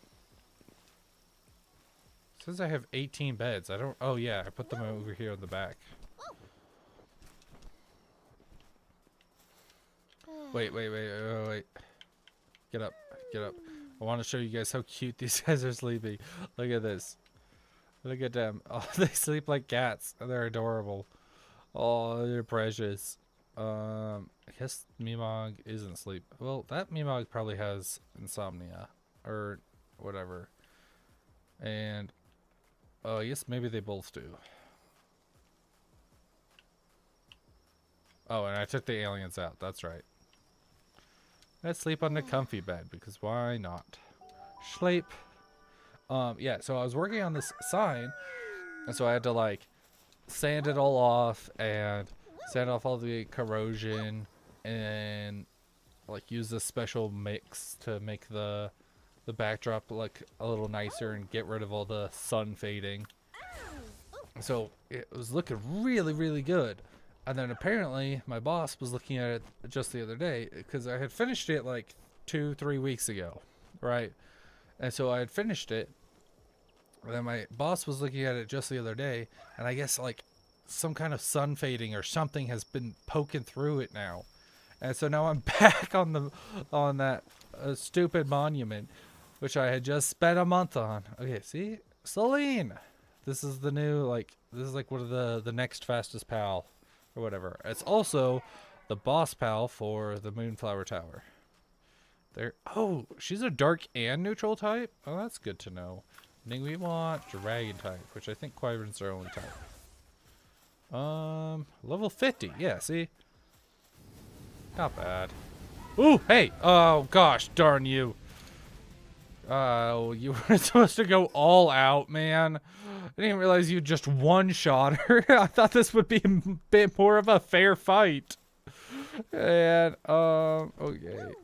It says I have 18 beds. I don't... Oh, yeah. I put them over here in the back. Wait. Get up. I want to show you guys how cute these guys are sleeping. Look at this. Look at them. Oh, they sleep like cats. They're adorable. Oh, they're precious. I guess Mimog isn't asleep. Well, that Mimog probably has insomnia. Or whatever. And... Oh, I guess maybe they both do. Oh, and I took the aliens out. That's right. Let's sleep on the comfy bed, because why not? Sleep. Yeah, so I was working on this sign, and so I had to, like, sand it all off, and sand off all the corrosion, and, like, use this special mix to make the backdrop look a little nicer and get rid of all the sun fading. So it was looking really, really good. And then apparently my boss was looking at it just the other day, because I had finished it like 2-3 weeks ago, right? And so I had finished it, and then my boss was looking at it just the other day, and I guess like some kind of sun fading or something has been poking through it now. And so now I'm back on that stupid monument, which I had just spent a month on. Okay, see? Celine! This is the new, like, this is like one of the next fastest pal, or whatever. It's also the boss pal for the Moonflower Tower. There. Oh, she's a dark and neutral type? Oh, that's good to know. I think we want dragon type, which I think Wyvern's our only type. Level 50. Yeah, see? Not bad. Ooh, hey! Oh, gosh, darn you. Oh, you were supposed to go all out, man. I didn't realize you just one-shot her. I thought this would be a bit more of a fair fight. And, okay.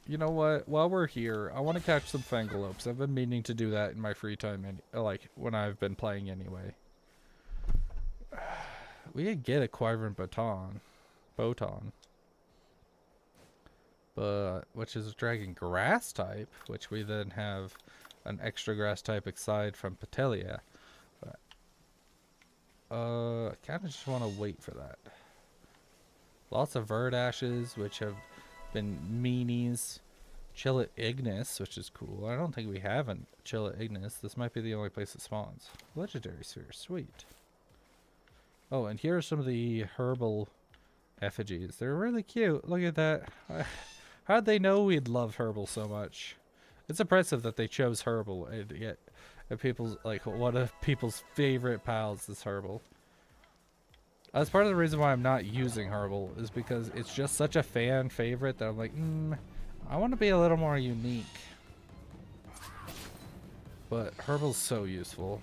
You know what? While we're here, I want to catch some Fangalopes. I've been meaning to do that in my free time, like, when I've been playing anyway. We could get a Wyvern Botan. But, which is a dragon grass type, which we then have an extra grass type aside from Petelia. But, I kind of just want to wait for that. Lots of Verdashes, which have been meanies. Chillet Ignis, which is cool. I don't think we have a Chillet Ignis. This might be the only place it spawns. Legendary Sphere, sweet. Oh, and here are some of the herbal effigies. They're really cute. Look at that. How'd they know we'd love herbal so much? It's impressive that they chose herbal, and yet people's, like, one of people's favorite pals is herbal. That's part of the reason why I'm not using herbal, is because it's just such a fan favorite that I'm like, I want to be a little more unique. But herbal's so useful.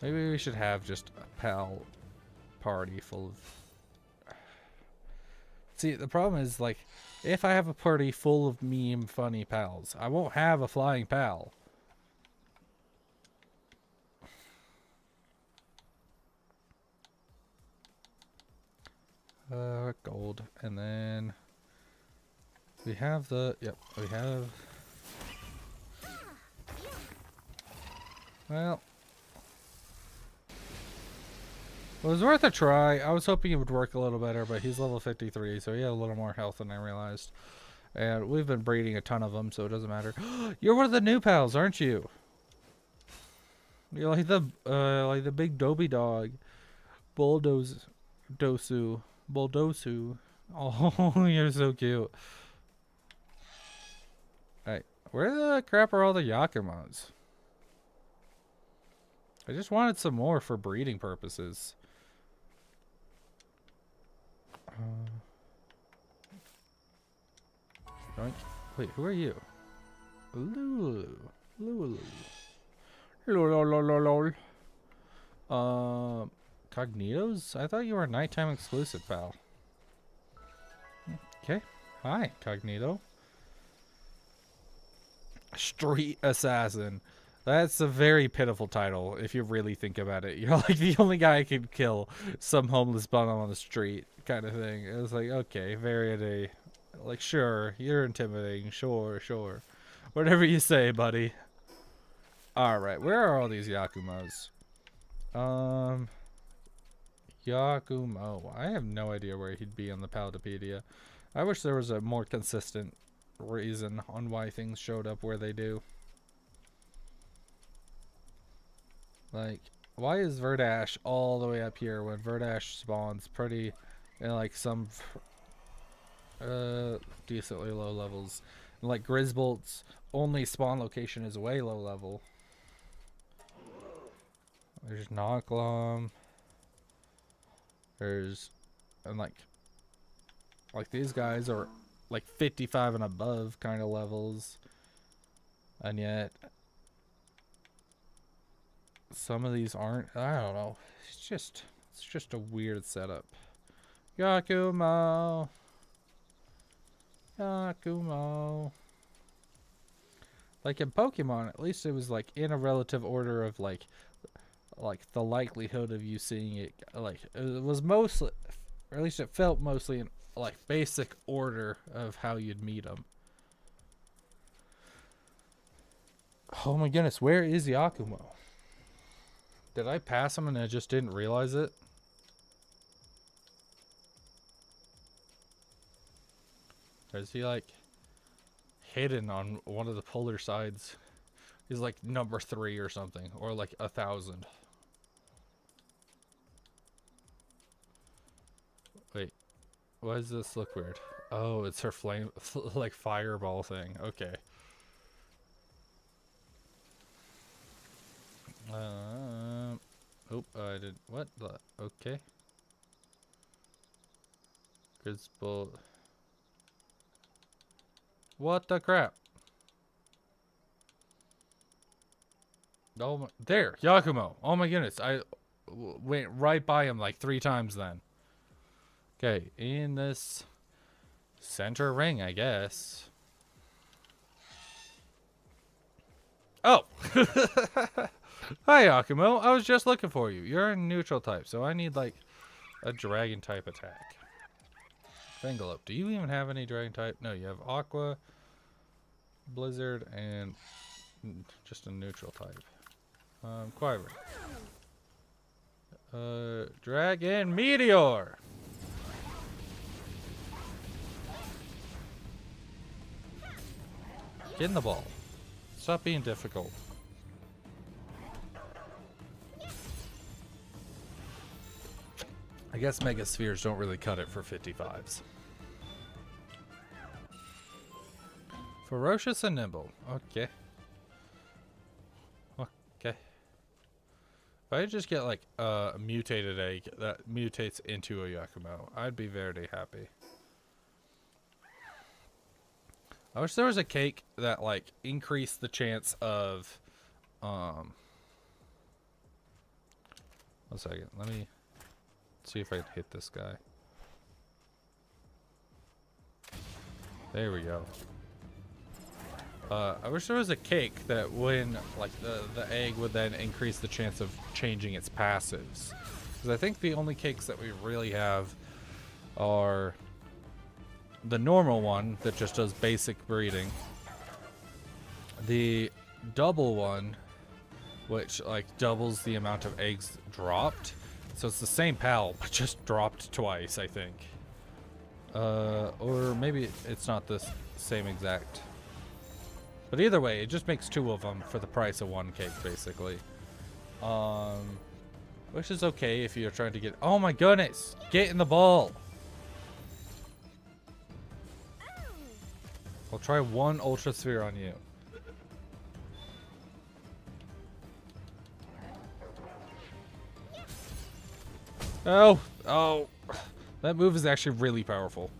Maybe we should have just a pal party full of... See, the problem is, like, if I have a party full of meme funny pals, I won't have a flying pal. Gold. And then we have the, yep, we have, well, it was worth a try. I was hoping it would work a little better, but he's level 53, so he had a little more health than I realized. And we've been breeding a ton of them, so it doesn't matter. You're one of the new pals, aren't you? You're like the big Dobby dog. Bulldosu. Oh, you're so cute. Hey, where the crap are all the Yakumos? I just wanted some more for breeding purposes. Wait, who are you? Lulu. Lulu. Cognitos? I thought you were a nighttime exclusive, pal. Okay. Hi, Cognito. Street Assassin. That's a very pitiful title, if you really think about it. You're like the only guy I could kill some homeless bum on the street, kind of thing. It was like, okay, like, sure, you're intimidating. Sure. Whatever you say, buddy. Alright, where are all these Yakumos? Yakumo. I have no idea where he'd be on the Paldipedia. I wish there was a more consistent reason on why things showed up where they do. Like, why is Verdash all the way up here when Verdash spawns pretty in like some decently low levels? And like Grisbolt's only spawn location is way low level. There's Noglum. There's, and like these guys are like 55 and above kind of levels, and yet some of these aren't. I don't know. It's just a weird setup. Yakumo. Like in Pokemon, at least it was like in a relative order of like the likelihood of you seeing it. Like it was mostly, or at least it felt mostly in like basic order of how you'd meet them. Oh my goodness, where is Yakumo? Did I pass him and I just didn't realize it? Or is he like hidden on one of the polar sides? He's like number 3 or something, or like 1,000. Wait, why does this look weird? Oh, it's her flame, like fireball thing. Okay. Oh, I did what? Okay. Grizzbolt. What the crap? Oh my, there, Yakumo. Oh my goodness, I went right by him like 3 times then. Okay, in this center ring, I guess. Oh! Hi, Yakumo. I was just looking for you. You're a neutral type, so I need like a dragon type attack. Fangalope. Do you even have any dragon type? No, you have Aqua, Blizzard, and just a neutral type. Quiver. Dragon Meteor. Get in the ball. Stop being difficult. I guess Mega Spheres don't really cut it for 55s. Ferocious and nimble. Okay. Okay. If I just get like a mutated egg that mutates into a Yakumo, I'd be very happy. I wish there was a cake that like increased the chance of 1 second, let me see if I can hit this guy. There we go. I wish there was a cake that when like the egg would then increase the chance of changing its passives. Because I think the only cakes that we really have are the normal one that just does basic breeding. The double one, which like doubles the amount of eggs dropped. So it's the same pal, but just dropped twice, I think. Or maybe it's not the same exact. But either way, it just makes 2 of them for the price of 1 cake, basically. Which is okay if you're trying to get... Oh my goodness! Get in the ball! I'll try 1 Ultra Sphere on you. Oh! Oh! That move is actually really powerful.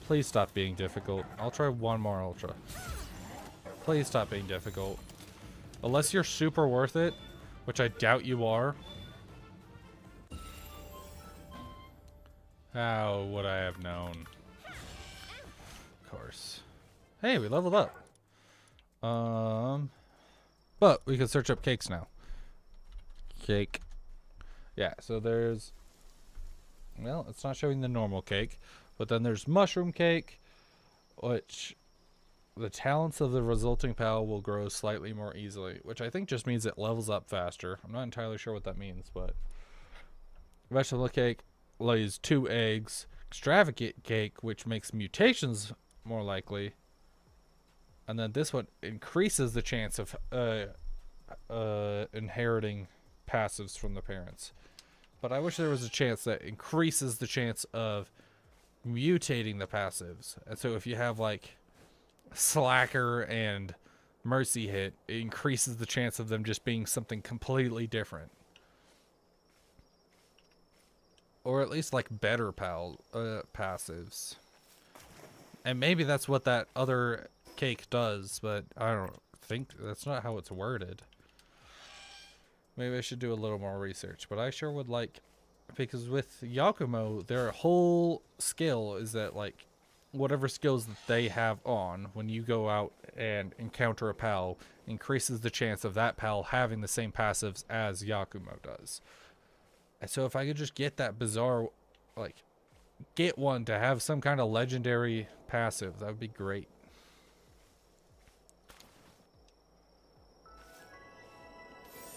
Please stop being difficult. I'll try 1 more Ultra. Please stop being difficult. Unless you're super worth it, which I doubt you are. How would I have known? Of course. Hey, we leveled up. But we can search up cakes now. Cake. Yeah, so there's... Well, it's not showing the normal cake. But then there's mushroom cake, which the talents of the resulting pal will grow slightly more easily, which I think just means it levels up faster. I'm not entirely sure what that means, but vegetable cake lays 2 eggs. Extravagant cake, which makes mutations more likely. And then this one increases the chance of inheriting passives from the parents. But I wish there was a chance that increases the chance of mutating the passives. And so if you have like Slacker and Mercy hit, it increases the chance of them just being something completely different. Or at least like better passives. And maybe that's what that other cake does, but I don't think that's not how it's worded. Maybe I should do a little more research, but I sure would like, because with Yakumo, their whole skill is that like whatever skills that they have on, when you go out and encounter a pal, increases the chance of that pal having the same passives as Yakumo does. And so if I could just get that bizarre, like, get one to have some kind of legendary passive, that would be great.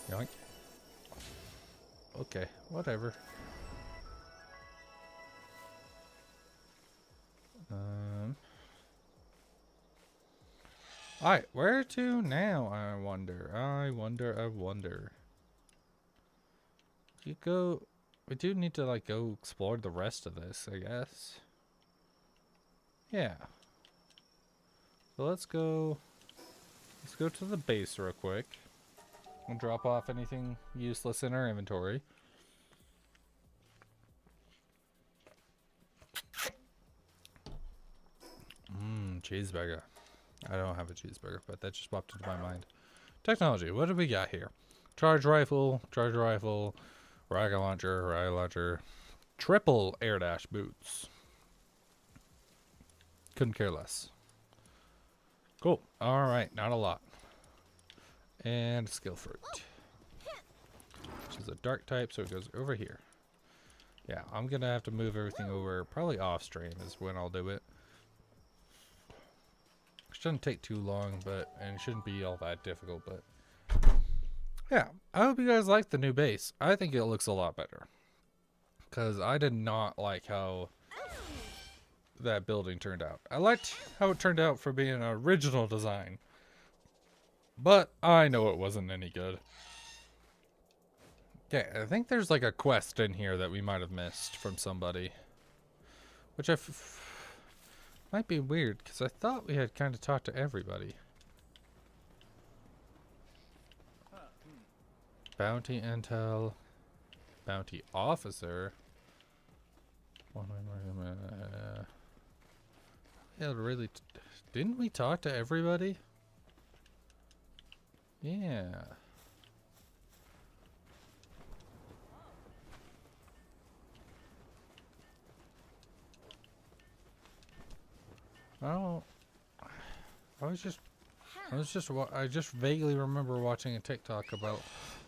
Yoink. Okay, whatever. Alright, where to now, I wonder. I wonder. You go... We do need to, like, go explore the rest of this, I guess. Yeah. So let's go... Let's go to the base real quick. And drop off anything useless in our inventory. Cheeseburger. I don't have a cheeseburger, but that just popped into my mind. Technology, what do we got here? Charge rifle, rocket launcher, triple air dash boots. Couldn't care less. Cool. Alright, not a lot. And skill fruit. Which is a dark type, so it goes over here. Yeah, I'm gonna have to move everything over. Probably off stream is when I'll do it. Shouldn't take too long, and it shouldn't be all that difficult, but yeah, I hope you guys like the new base. I think it looks a lot better, because I did not like how that building turned out. I liked how it turned out for being an original design, but I know it wasn't any good. Okay, I think there's like a quest in here that we might have missed from somebody, which might be weird, because I thought we had kind of talked to everybody. Bounty intel. Bounty officer. Yeah, really. Didn't we talk to everybody? Yeah. Oh, I just vaguely remember watching a TikTok about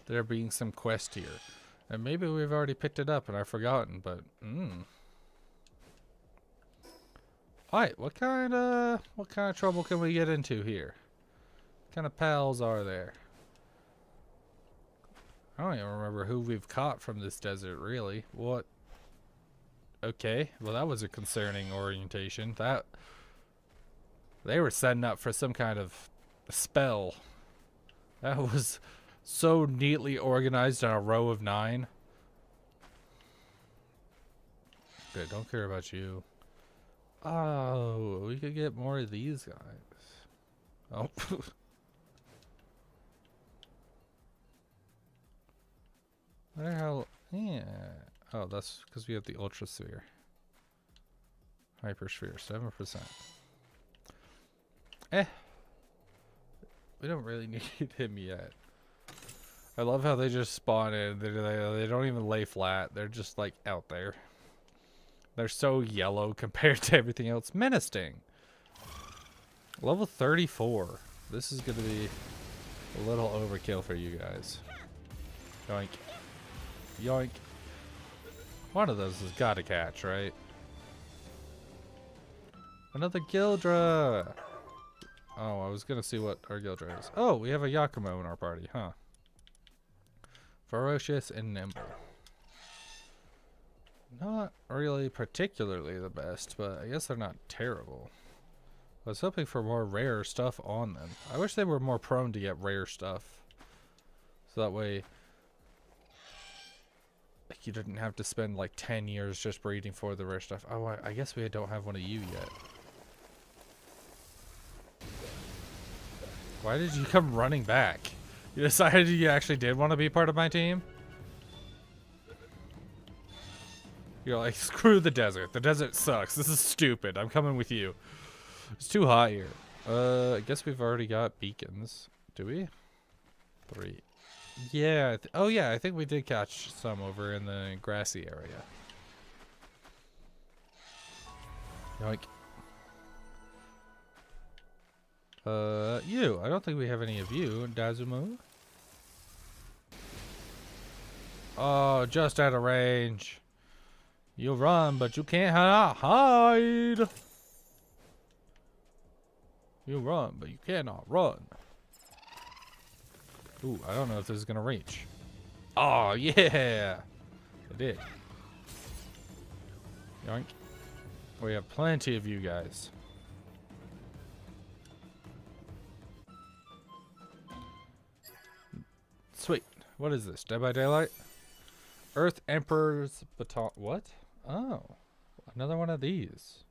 there being some quest here, and maybe we've already picked it up and I've forgotten. But alright, what kind of trouble can we get into here? What kind of pals are there? I don't even remember who we've caught from this desert, really. What? Okay, well that was a concerning orientation. They were setting up for some kind of spell. That was so neatly organized on a row of 9. Good, don't care about you. Oh, we could get more of these guys. Oh. What the hell? Yeah. Oh, that's because we have the Ultra Sphere. Hypersphere, 7%. We don't really need him yet. I love how they just spawn in. They don't even lay flat. They're just like out there. They're so yellow compared to everything else. Menacing. Level 34. This is going to be a little overkill for you guys. Yoink. Yoink. One of those has got to catch, right? Another Gildra. Oh, I was going to see what our Gildra is. Oh, we have a Yakumo in our party, huh? Ferocious and nimble. Not really particularly the best, but I guess they're not terrible. I was hoping for more rare stuff on them. I wish they were more prone to get rare stuff. So that way, like, you didn't have to spend like 10 years just breeding for the rare stuff. Oh, I guess we don't have one of you yet. Why did you come running back? You decided you actually did want to be part of my team? You're like, screw the desert. The desert sucks. This is stupid. I'm coming with you. It's too hot here. I guess we've already got beacons. Do we? 3. Yeah. Oh, yeah. I think we did catch some over in the grassy area. Yoink. You. I don't think we have any of you. Dazumu. Oh, just out of range. You run, but you can't hide. You run, but you cannot run. Ooh, I don't know if this is gonna reach. Oh, yeah. It did. Yoink. We have plenty of you guys. What is this? Dead by Daylight? Earth Emperor's Baton. What? Oh. Another one of these.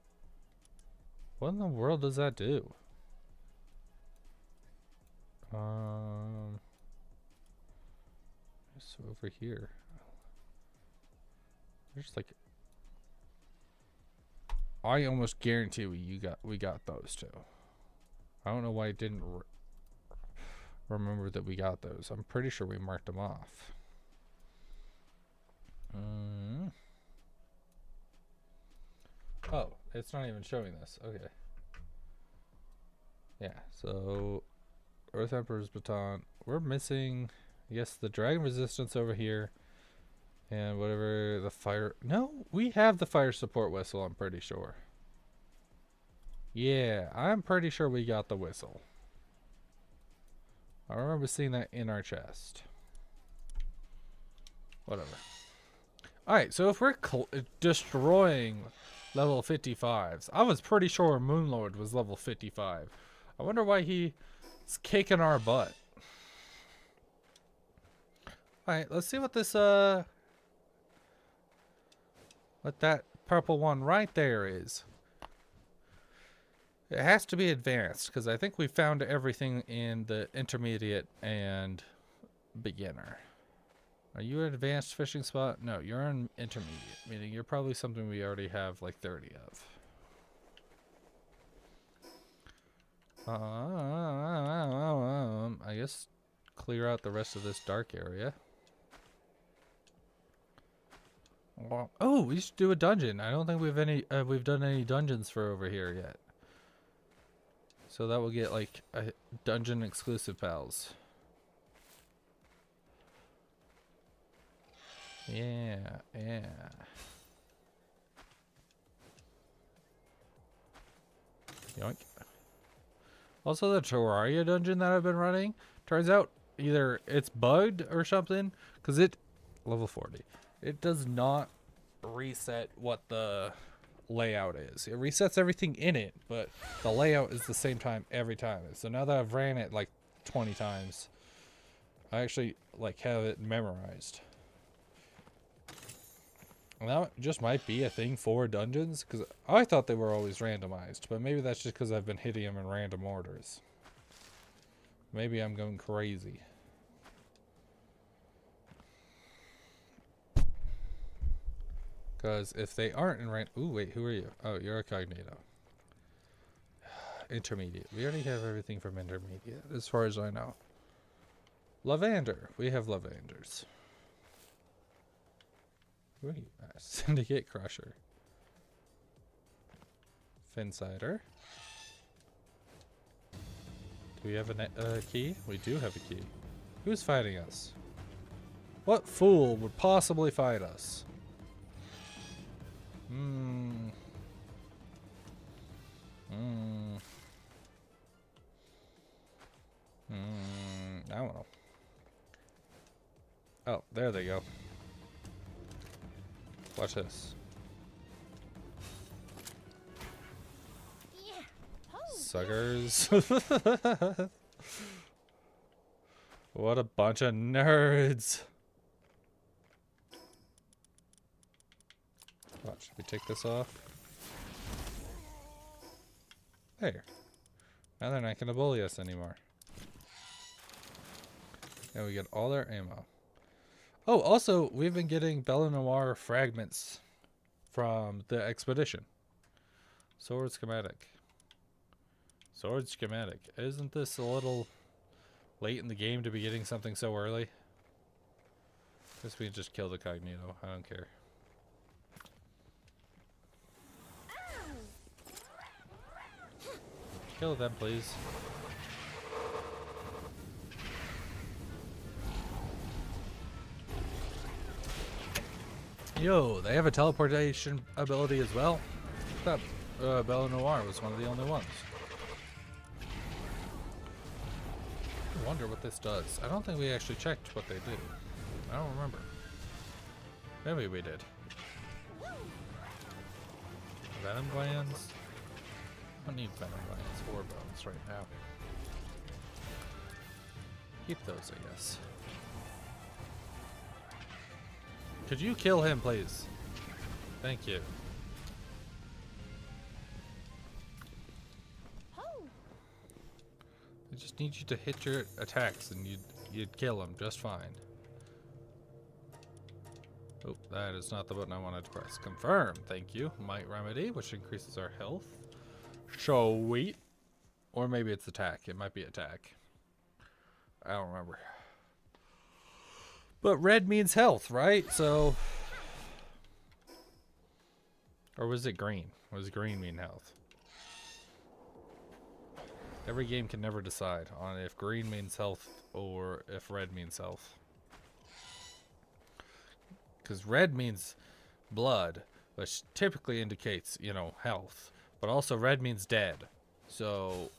What in the world does that do? It's over here. There's like. I almost guarantee we got those two. I don't know why I didn't remember that we got those. I'm pretty sure we marked them off. Oh, it's not even showing this. Okay. Yeah, so Earth Emperor's Baton. We're missing, I guess, the Dragon Resistance over here. And whatever the fire... No, we have the fire support whistle, I'm pretty sure. Yeah, I'm pretty sure we got the whistle. I remember seeing that in our chest. Whatever. Alright, so if we're destroying level 55s, I was pretty sure Moonlord was level 55. I wonder why he's kicking our butt. Alright, let's see what this, what that purple one right there is. It has to be advanced, because I think we found everything in the intermediate and beginner. Are you an advanced fishing spot? No, you're an intermediate, meaning you're probably something we already have like 30 of. I guess clear out the rest of this dark area. Oh, we should do a dungeon. I don't think we've done any dungeons for over here yet. So that will get like a dungeon exclusive pals. Yeah, yeah. Yoink. Also, the Terraria dungeon that I've been running, turns out either it's bugged or something, because level 40, it does not reset what the layout is. It resets everything in it, but the layout is the same time every time. So now that I've ran it like 20 times, I actually like have it memorized. And that just might be a thing for dungeons, because I thought they were always randomized, but maybe that's just because I've been hitting them in random orders. Maybe I'm going crazy. Because if they aren't in random... Ooh, wait, who are you? Oh, you're a cognito. Intermediate. We already have everything from intermediate, as far as I know. Lavander. We have Lavanders. Who are you? Syndicate Crusher. Finsider. Do we have a key? We do have a key. Who's fighting us? What fool would possibly fight us? I don't know. Oh, there they go. Watch this. Suckers. What a bunch of nerds. Watch, we take this off. There. Now they're not going to bully us anymore. And we get all their ammo. Oh, also, we've been getting Bella Noir fragments from the expedition. Sword schematic. Sword schematic. Isn't this a little late in the game to be getting something so early? Guess we can just kill the cognito. I don't care. Kill them, please. Yo, they have a teleportation ability as well? I thought Bella Noir was one of the only ones. I wonder what this does. I don't think we actually checked what they do. I don't remember. Maybe we did. Venom glands? I don't need venom glands or bones right now. Keep those, I guess. Could you kill him, please? Thank you. I just need you to hit your attacks and you'd kill him just fine. Oh, that is not the button I wanted to press. Confirm, thank you. Might Remedy, which increases our health. Sweet. Or maybe it's attack. It might be attack. I don't remember. But red means health, right? So... Or was it green? Or does green mean health? Every game can never decide on if green means health or if red means health. Because red means blood, which typically indicates, you know, health. But also red means dead. So,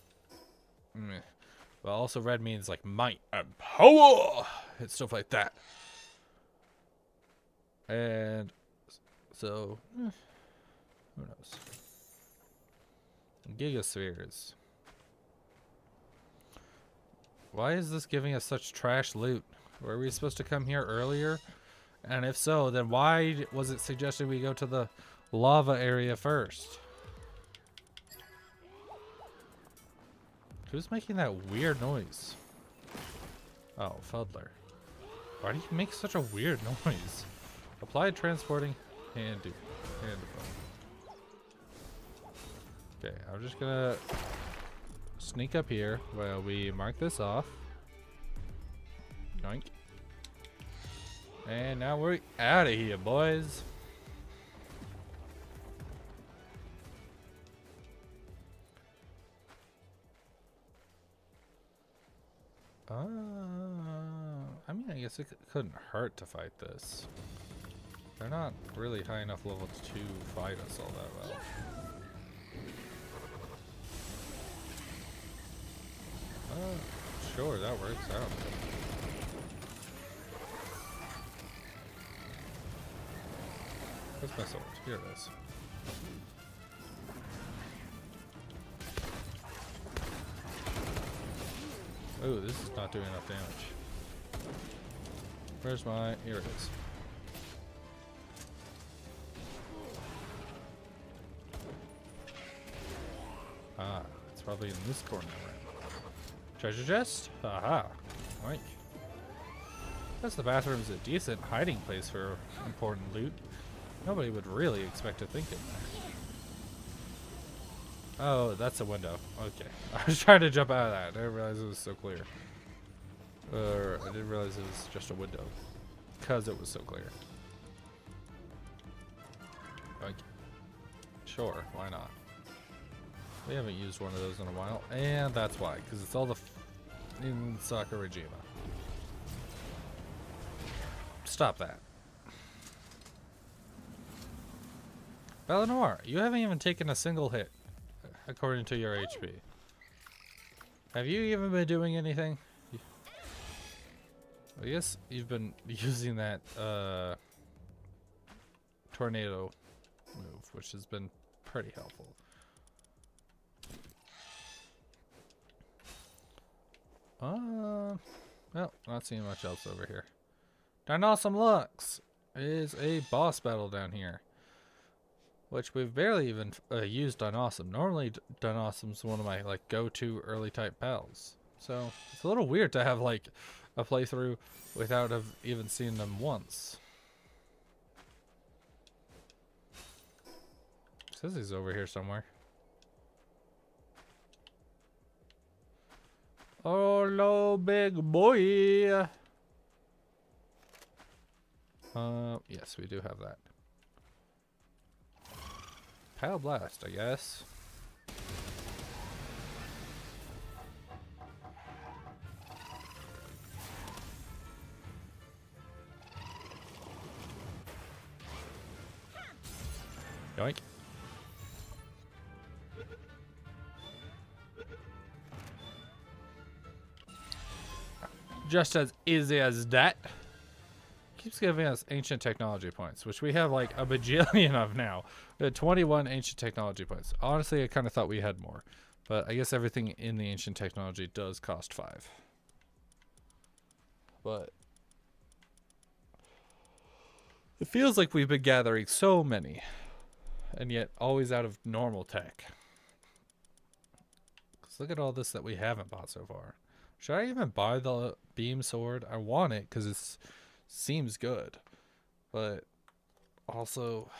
but also red means like might and power and stuff like that. And so, who knows? Gigaspheres. Why is this giving us such trash loot? Were we supposed to come here earlier? And if so, then why was it suggested we go to the lava area first? Who's making that weird noise? Oh, Fuddler. Why do you make such a weird noise? Applied transporting hand to phone. Okay, I'm just gonna sneak up here while we mark this off. Yoink. And now we're out of here, boys. I mean, I guess it couldn't hurt to fight this. They're not really high enough level to fight us all that well. Sure, that works out. Where's my sword? Here it is. Oh, this is not doing enough damage. Where's my... Here it is. Ah, it's probably in this corner. Treasure chest? Aha. Right. Guess the bathroom's a decent hiding place for important loot. Nobody would really expect to think it. Oh, that's a window. Okay. I was trying to jump out of that. I didn't realize it was so clear. I didn't realize it was just a window. Because it was so clear. Okay. Sure, why not? We haven't used one of those in a while. And that's why. Because it's all the in Sakurajima. Stop that. Valinor, you haven't even taken a single hit, according to your HP. Have you even been doing anything? I guess you've been using that tornado move, which has been pretty helpful. Well, not seeing much else over here. Dynawesome Lux is a boss battle down here, which we've barely even used Dynawesome. Normally, Dynawesome's one of my like go-to early type pals, so it's a little weird to have like a playthrough without have even seen them once. It says he's over here somewhere. Hello, big boy. Yes, we do have that. Pile Blast, I guess. Yoink. Just as easy as that. Keeps giving us ancient technology points, which we have like a bajillion of now. We had 21 ancient technology points. Honestly, I kind of thought we had more, but I guess everything in the ancient technology does cost 5. But It feels like we've been gathering so many, and yet always out of normal tech. 'Cause look at all this that we haven't bought so far. Should I even buy the beam sword? I want it because it seems good. But also,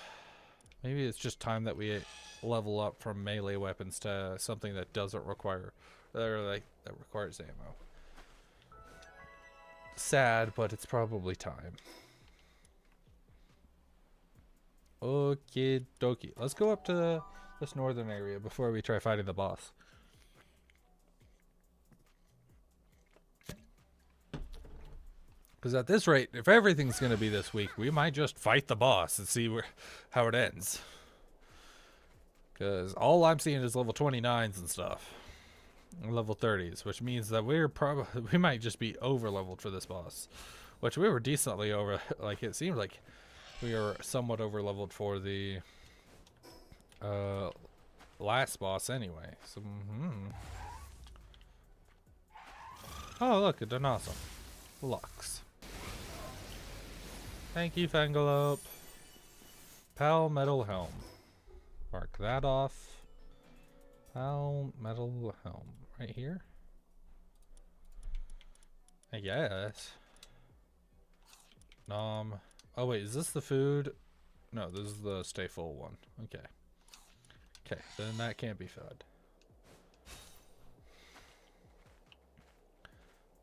maybe it's just time that we level up from melee weapons to something that doesn't require, or like that requires ammo. Sad, but it's probably time. Okie dokie. Let's go up to this northern area before we try fighting the boss. Because at this rate, if everything's going to be this week, we might just fight the boss and see how it ends. Because all I'm seeing is level 29s and stuff. And level 30s, which means that we might just be over leveled for this boss. Which we were decently over. Like, it seemed like we were somewhat over leveled for the last boss anyway. So, Oh, look, a Donaso. Lux. Thank you, Fangalope. Pal Metal Helm. Mark that off. Pal Metal Helm. Right here? I guess. Oh wait, is this the food? No, this is the stay full one. Okay. Okay, then that can't be fed.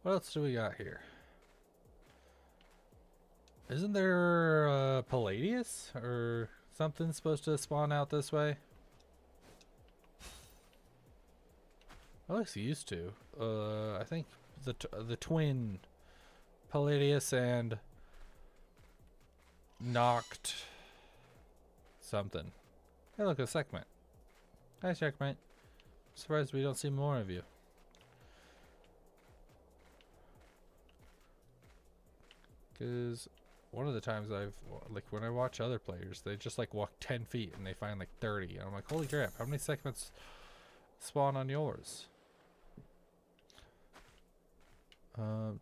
What else do we got here? Isn't there Palladius or something supposed to spawn out this way? At least he used to. I think the twin Palladius and knocked something. Hey, look, a segment. Hi, segment. Surprised we don't see more of you. Because one of the times like when I watch other players, they just like walk 10 feet and they find like 30. And I'm like, holy crap, how many segments spawn on yours?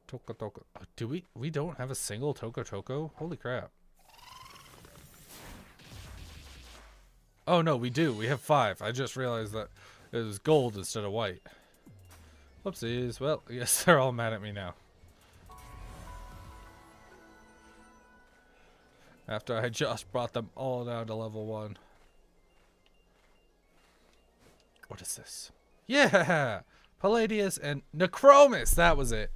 Toko Toko. Do we don't have a single Toko Toko? Holy crap. Oh no, we do. We have 5. I just realized that it was gold instead of white. Whoopsies. Well, I guess they're all mad at me now. After I just brought them all down to level 1. What is this? Yeah! Palladius and Necromus! That was it.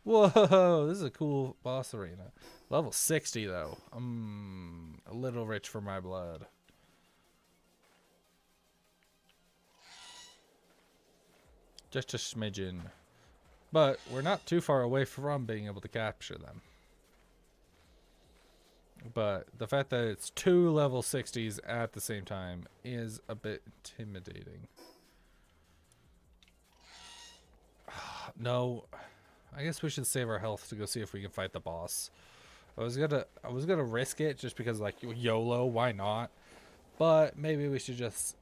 Whoa, this is a cool boss arena. Level 60 though. A little rich for my blood. Just a smidgen. But we're not too far away from being able to capture them. But the fact that it's 2 level 60s at the same time is a bit intimidating. No, I guess we should save our health to go see if we can fight the boss. I was gonna risk it just because, like, YOLO, why not? But maybe we should just.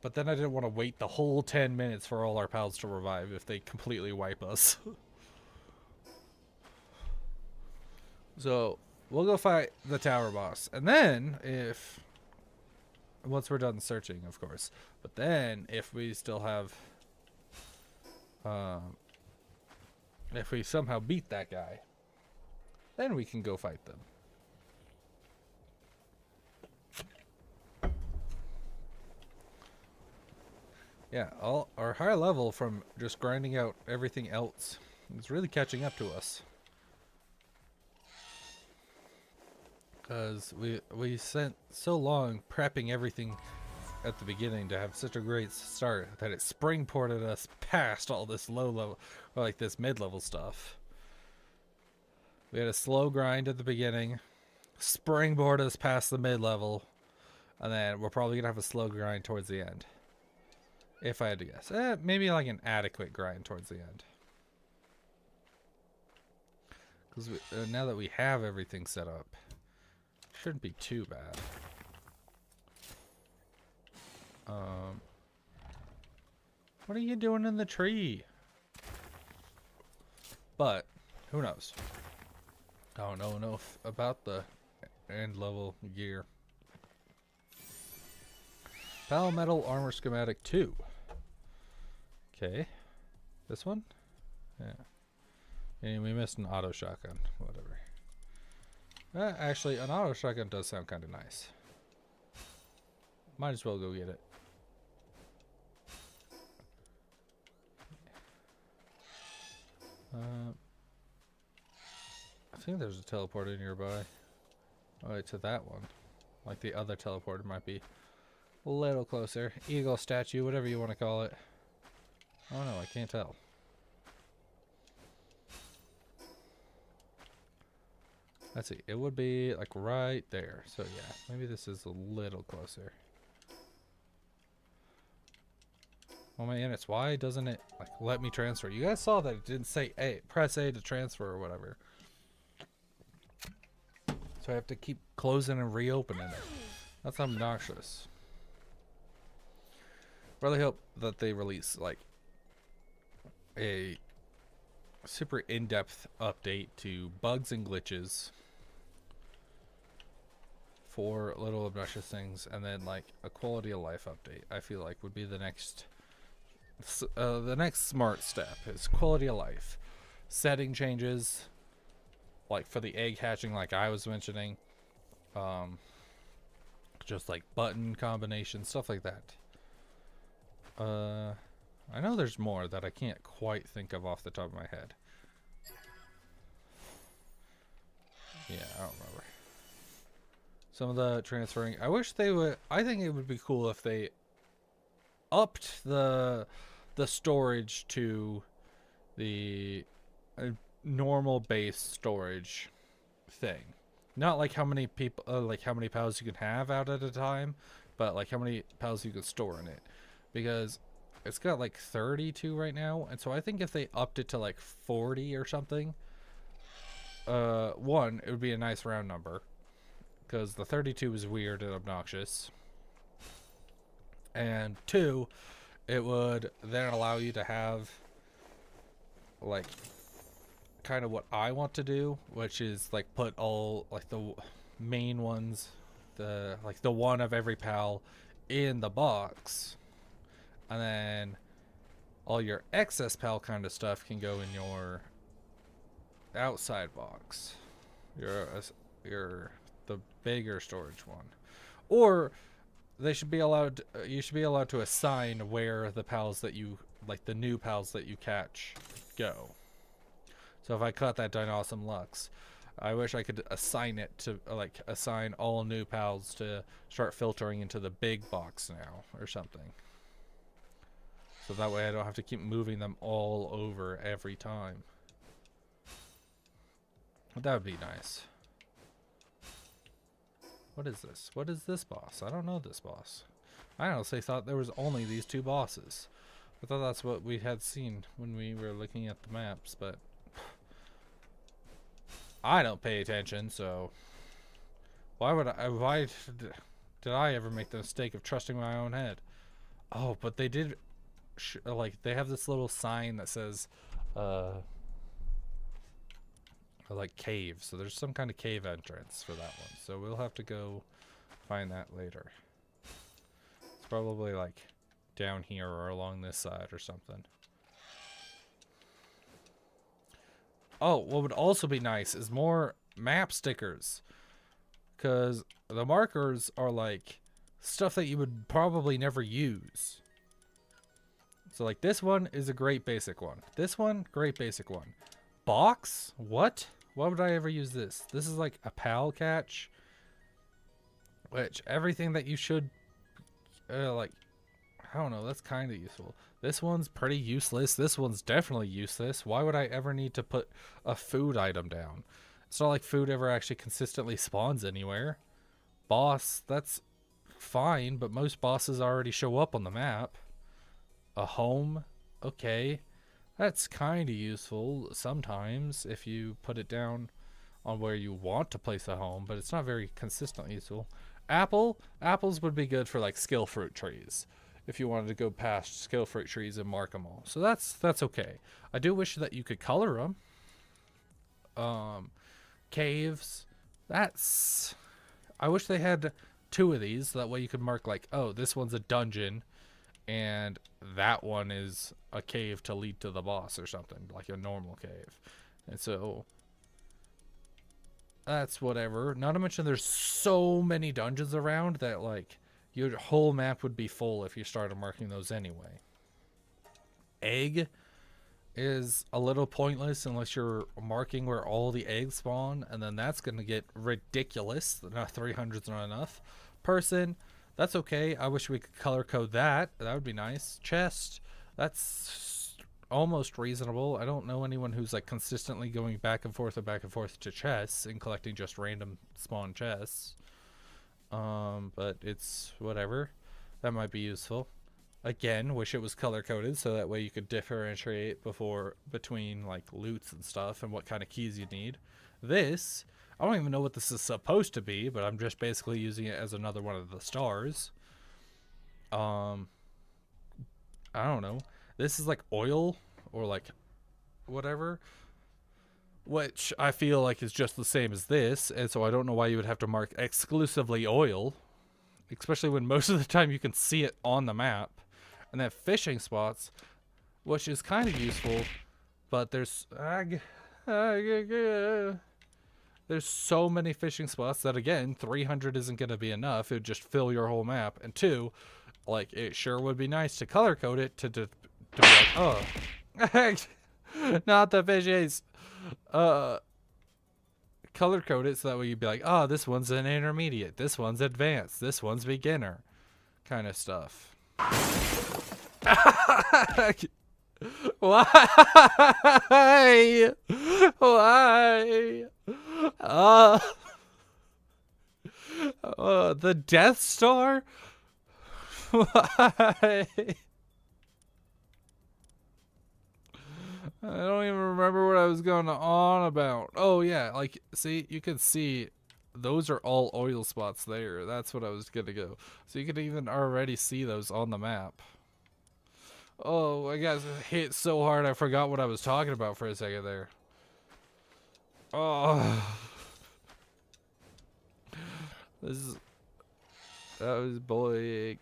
But then I didn't want to wait the whole 10 minutes for all our pals to revive if they completely wipe us. So we'll go fight the tower boss, and then once we're done searching, of course. But then if we still have. If we somehow beat that guy, then we can go fight them. Yeah, our high level from just grinding out everything else is really catching up to us. Because we spent so long prepping everything at the beginning to have such a great start that it springboarded us past all this low level, or like this mid-level stuff. We had a slow grind at the beginning, springboard us past the mid-level, and then we're probably gonna have a slow grind towards the end. If I had to guess, maybe like an adequate grind towards the end. Because now that we have everything set up, shouldn't be too bad. What are you doing in the tree? But who knows? I don't know enough about the end level gear. Pal Metal Armor Schematic 2. Okay. This one? Yeah. And we missed an auto shotgun. Whatever. Actually, an auto shotgun does sound kind of nice. Might as well go get it. I think there's a teleporter nearby. Alright, to that one. Like the other teleporter might be a little closer. Eagle statue, whatever you want to call it. Oh no, I can't tell. Let's see, it would be like right there. So yeah, maybe this is a little closer. Oh man, it's why doesn't it like let me transfer? You guys saw that it didn't say A, press A to transfer or whatever. So I have to keep closing and reopening it. That's obnoxious. Really hope that they release like a super in-depth update to bugs and glitches for little obnoxious things, and then like a quality of life update. I feel like would be the next smart step is quality of life. Setting changes, like for the egg hatching, like I was mentioning, just like button combinations, stuff like that. I know there's more that I can't quite think of off the top of my head. Yeah, I don't remember. Some of the transferring, I wish they would. I think it would be cool if they upped the storage to the normal base storage thing. Not like how many people, like how many pals you can have out at a time, but like how many pals you can store in it. Because it's got like 32 right now, and so I think if they upped it to like 40 or something, one, it would be a nice round number, because the 32 is weird and obnoxious, and two, it would then allow you to have like kind of what I want to do, which is like put all like the main ones, the like the one of every pal in the box, and then all your excess pal kind of stuff can go in your outside box, your the bigger storage one. Or they should be allowed you should be allowed to assign where the pals that you like, the new pals that you catch, go. So if I caught that Dynawesome Lux, I wish I could assign it to like assign all new pals to start filtering into the big box now or something. So that way I don't have to keep moving them all over every time. That would be nice. What is this? What is this boss? I don't know this boss. I honestly thought there was only these two bosses. I thought that's what we had seen when we were looking at the maps, but I don't pay attention, so why did I ever make the mistake of trusting my own head? Oh, but they did like they have this little sign that says like cave, so there's some kind of cave entrance for that one, so we'll have to go find that later. It's probably like down here or along this side or something. Oh, what would also be nice is more map stickers, because the markers are like stuff that you would probably never use. So like this one is a great basic one. This one, great basic one. Box? What? Why would I ever use this? This is like a pal catch, which everything that you should like, I don't know, that's kind of useful. This one's pretty useless. This one's definitely useless. Why would I ever need to put a food item down? It's not like food ever actually consistently spawns anywhere. Boss, that's fine, but most bosses already show up on the map. A home, okay. That's kind of useful sometimes if you put it down on where you want to place a home, but it's not very consistently useful. Apples would be good for like skill fruit trees, if you wanted to go past skill fruit trees and mark them all. So that's okay. I do wish that you could color them. caves. That's... I wish they had 2 of these. So that way you could mark like, oh, this one's a dungeon. And that one is a cave to lead to the boss or something. Like a normal cave. And so... that's whatever. Not to mention there's so many dungeons around that like your whole map would be full if you started marking those anyway. Egg is a little pointless unless you're marking where all the eggs spawn, and then that's going to get ridiculous. 300's not enough. Person, that's okay. I wish we could color code that. That would be nice. Chest, that's almost reasonable. I don't know anyone who's like consistently going back and forth to chests and collecting just random spawn chests. But it's whatever. That might be useful. Again, wish it was color coded so that way you could differentiate between like loots and stuff and what kind of keys you need. This, I don't even know what this is supposed to be, but I'm just basically using it as another one of the stars. I don't know. This is like oil or like whatever, which I feel like is just the same as this, and so I don't know why you would have to mark exclusively oil, especially when most of the time you can see it on the map. And then fishing spots, which is kind of useful, but there's so many fishing spots that again 300 isn't going to be enough. It would just fill your whole map. And 2, like it sure would be nice to color code it to be like, oh, not the fishies. Color code it so that way you'd be like, oh, this one's an intermediate, this one's advanced, this one's beginner, kind of stuff. Why? Why? The Death Star? Why? I don't even remember what I was going on about. Oh yeah, like see, you can see those are all oil spots there. That's what I was gonna go. So you can even already see those on the map. Oh, I got hit so hard I forgot what I was talking about for a second there. Oh. That was big.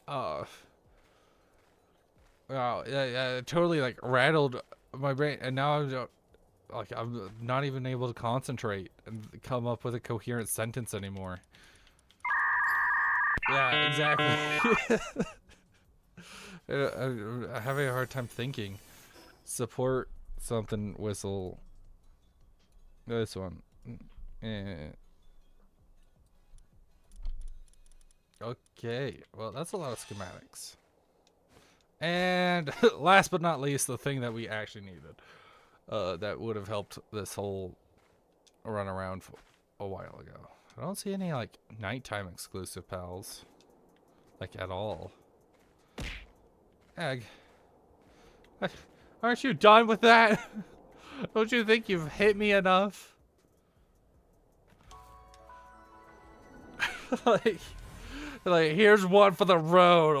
Oh. Wow, yeah, it totally like rattled my brain, and now I'm not even able to concentrate and come up with a coherent sentence anymore. Yeah, exactly. I'm having a hard time thinking. Support something whistle. This one. Okay, well that's a lot of schematics. And last but not least, the thing that we actually needed. That would have helped this whole run around a while ago. I don't see any like nighttime exclusive pals, like at all. Egg, aren't you done with that? Don't you think you've hit me enough? like here's one for the road.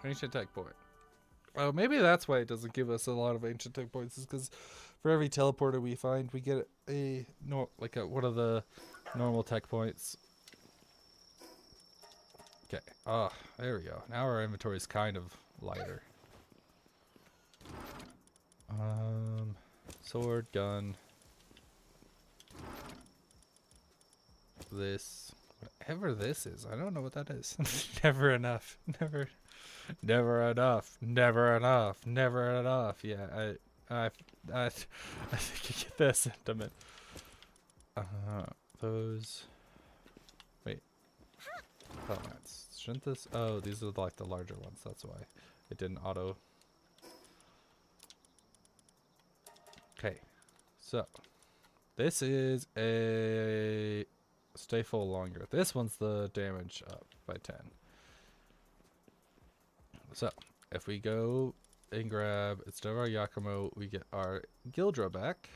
Ancient tech point. Oh, maybe that's why it doesn't give us a lot of ancient tech points. Is because for every teleporter we find, we get one of the normal tech points. Okay. Ah, there we go. Now our inventory is kind of lighter. Sword, gun. This, whatever this is, I don't know what that is. Never enough. Never enough. Yeah, I think I get that sentiment. Those. Wait. Formats. Shouldn't this? Oh, these are like the larger ones. That's why it didn't auto. Okay, so this is a stay full longer. This one's the damage up by 10. So, if we go and grab, instead of our Yakumo, we get our Gildra back.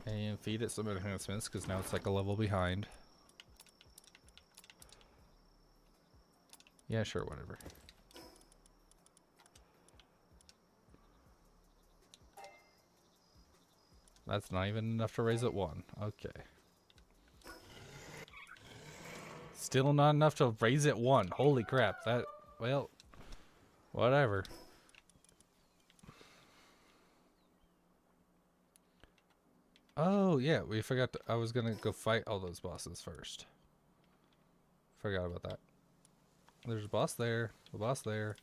And feed it some enhancements, because now it's like a level behind. Yeah, sure, whatever. That's not even enough to raise it 1. Okay. Still not enough to raise it 1. Holy crap. That, well, whatever. Oh, yeah, we forgot to, I was gonna go fight all those bosses first. Forgot about that. There's a boss there, a boss there,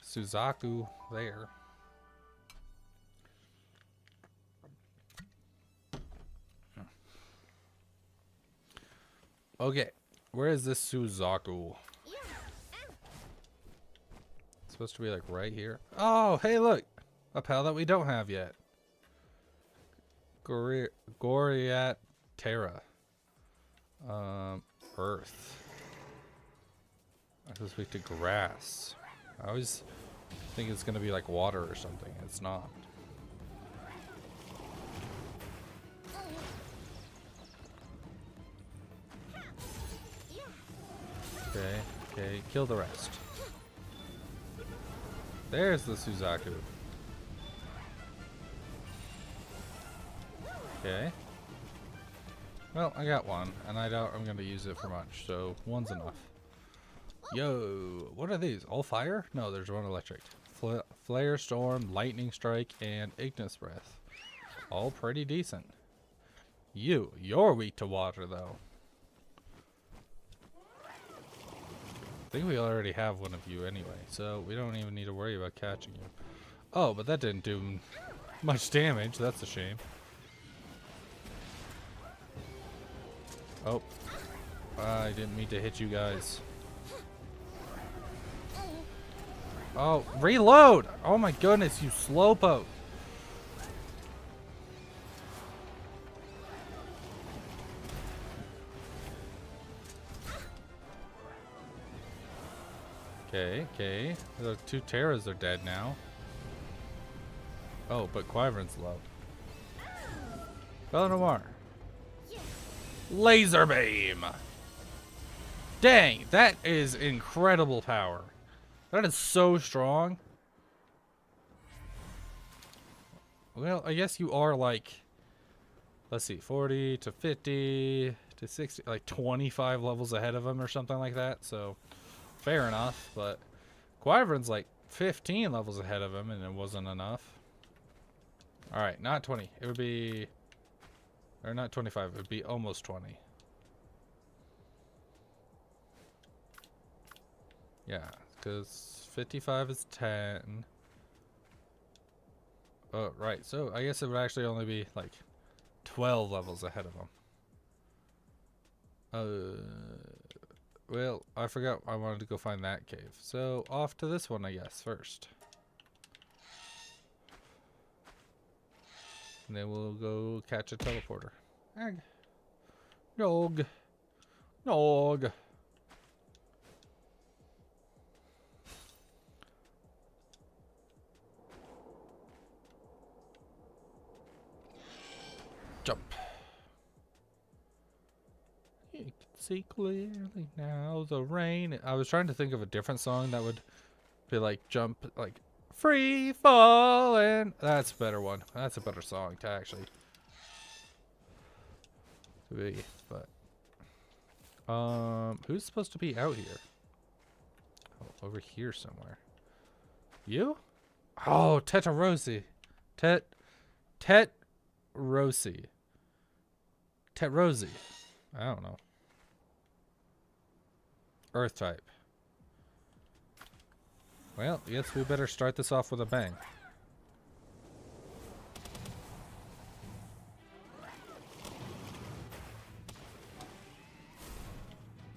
Suzaku there. Okay, where is this Suzaku? It's supposed to be like right here. Oh, hey, look, a pal that we don't have yet. Goriat Terra. Earth. I'm supposed to speak to grass. I always think it's gonna be like water or something. It's not. Okay, okay, kill the rest. There's the Suzaku. Okay. Well, I got 1, and I doubt I'm going to use it for much, so 1's enough. Yo, what are these? All fire? No, there's 1 electric. Flare, Storm, Lightning Strike, and Ignis Breath. All pretty decent. You're weak to water, though. I think we already have 1 of you anyway, so we don't even need to worry about catching you. Oh, but that didn't do much damage. That's a shame. Oh, I didn't mean to hit you guys. Oh, reload! Oh my goodness, you slowpoke. Okay, okay. The 2 Terras are dead now. Oh, but Quivern's low. Bellamar. Laser beam. Dang, that is incredible power. That is so strong. Well, I guess you are like, let's see, 40 to 50 to 60, like 25 levels ahead of him or something like that. So, fair enough. But Quivern's like 15 levels ahead of him, and it wasn't enough. All right, not 20. It would be, or not 25. It would be almost 20. Yeah, because 55 is 10. Oh, right. So I guess it would actually only be like 12 levels ahead of him. Well, I forgot I wanted to go find that cave. So off to this one, I guess, first. And then we'll go catch a teleporter. Ag. Nog. Nog. Jump. You can see clearly now the rain. I was trying to think of a different song that would be like jump, like free falling. That's a better one. That's a better song to actually be. But who's supposed to be out here? Oh, over here somewhere. You? Oh, Tetarosi. Rosie. Rosie. I don't know. Earth type. Well, I guess we better start this off with a bang.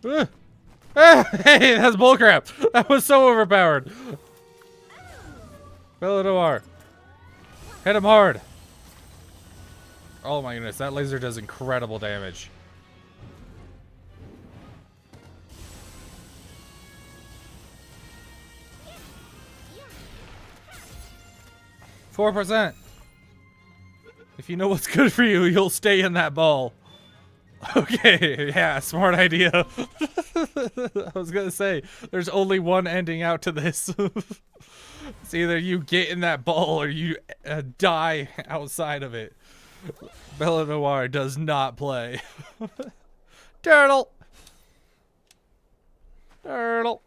Hey, that's bullcrap. That was so overpowered. Bellador. Hit him hard. Oh my goodness, that laser does incredible damage. %. If you know what's good for you, you'll stay in that ball. Okay, yeah, smart idea. I was gonna say, there's only one ending out to this. It's either you get in that ball or you die outside of it. Bella Noir does not play. Turtle! Turtle!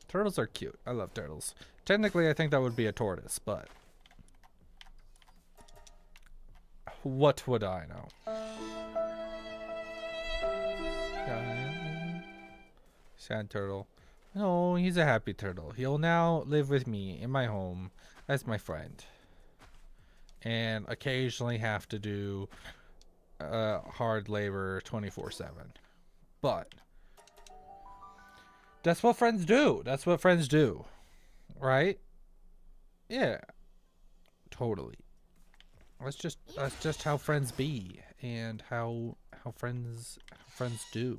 Turtles are cute. I love turtles. Technically, I think that would be a tortoise, but... what would I know? Sad turtle. No, he's a happy turtle. He'll now live with me in my home as my friend. And occasionally have to do hard labor 24/7. But that's what friends do. That's what friends do. Right? Yeah. Totally. That's just how friends be and how friends do.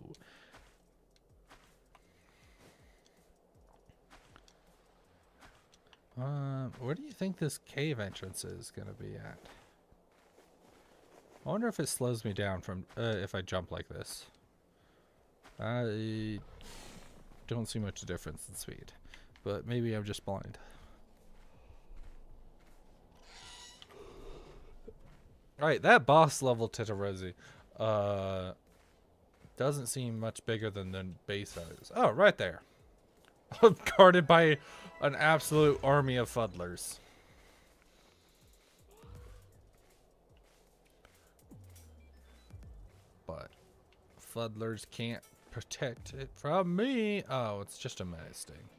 Where do you think this cave entrance is gonna be at? I wonder if it slows me down from if I jump like this. I don't see much difference in speed, but maybe I'm just blind. Alright, that boss level Tetarozi doesn't seem much bigger than the base is. Oh, right there. Guarded by an absolute army of fuddlers. But fuddlers can't protect it from me. Oh, it's just a meta sting.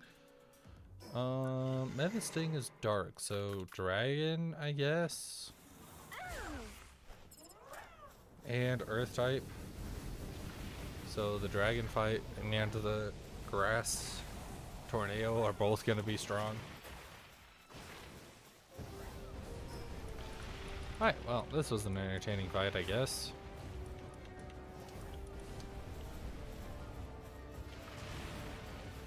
Meta sting is dark, so dragon, I guess. And earth type. So the dragon fight and the grass tornado are both going to be strong. Alright, well, this was an entertaining fight, I guess.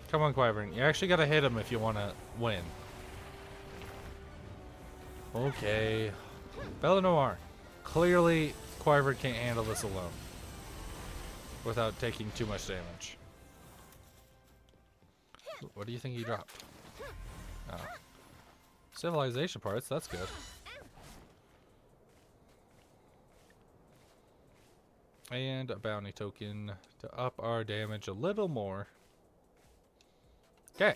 Come on, Quivern. You actually got to hit him if you want to win. Okay. Bella Noir. Clearly, Quivern can't handle this alone without taking too much damage. What do you think he dropped? Oh. Civilization parts, that's good. And a bounty token to up our damage a little more. Okay.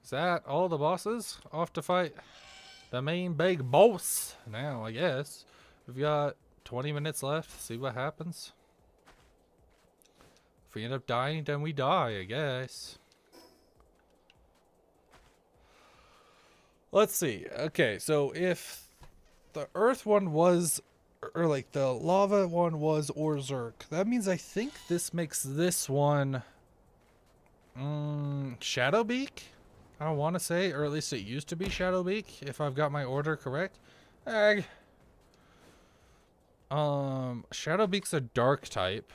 Is that all the bosses? Off to fight the main big boss now, I guess. We've got 20 minutes left. See what happens. If we end up dying, then we die, I guess. Let's see. Okay, so if the earth one was, or like the lava one was Orzurk, that means I think this makes this one Shadowbeak? I don't want to say, or at least it used to be Shadowbeak, if I've got my order correct. Shadowbeak's a dark type.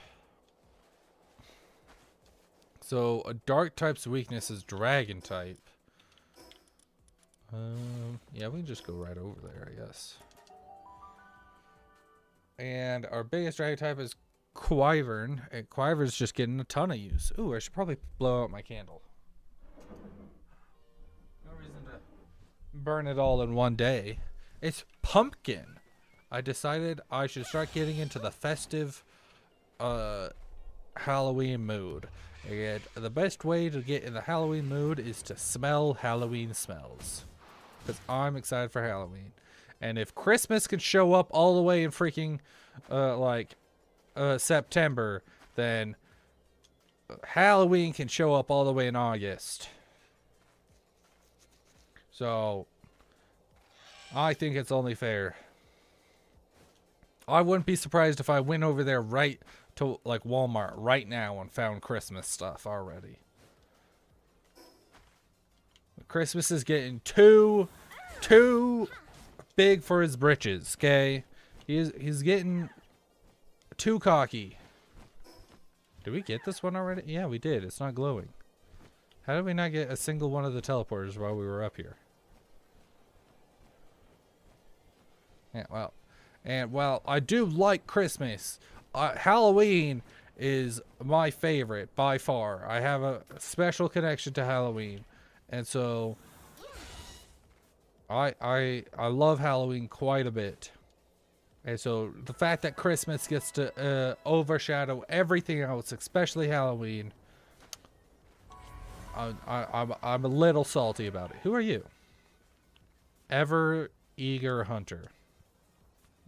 So a dark type's weakness is dragon type. Yeah, we can just go right over there, I guess. And our biggest dragon type is Quivern, and Quivern's just getting a ton of use. Ooh, I should probably blow out my candle. No reason to burn it all in one day. It's pumpkin. I decided I should start getting into the festive Halloween mood. And the best way to get in the Halloween mood is to smell Halloween smells. Because I'm excited for Halloween. And if Christmas could show up all the way in freaking September, then Halloween can show up all the way in August. So I think it's only fair. I wouldn't be surprised if I went over there right to like Walmart right now and found Christmas stuff already. Christmas is getting too big for his britches, okay? He's getting too cocky. Did we get this one already? Yeah, we did. It's not glowing. How did we not get a single one of the teleporters while we were up here? Yeah, well. And while I do like Christmas, Halloween is my favorite by far. I have a special connection to Halloween, and so I love Halloween quite a bit. And so the fact that Christmas gets to overshadow everything else, especially Halloween, I'm a little salty about it. Who are you? Ever eager hunter.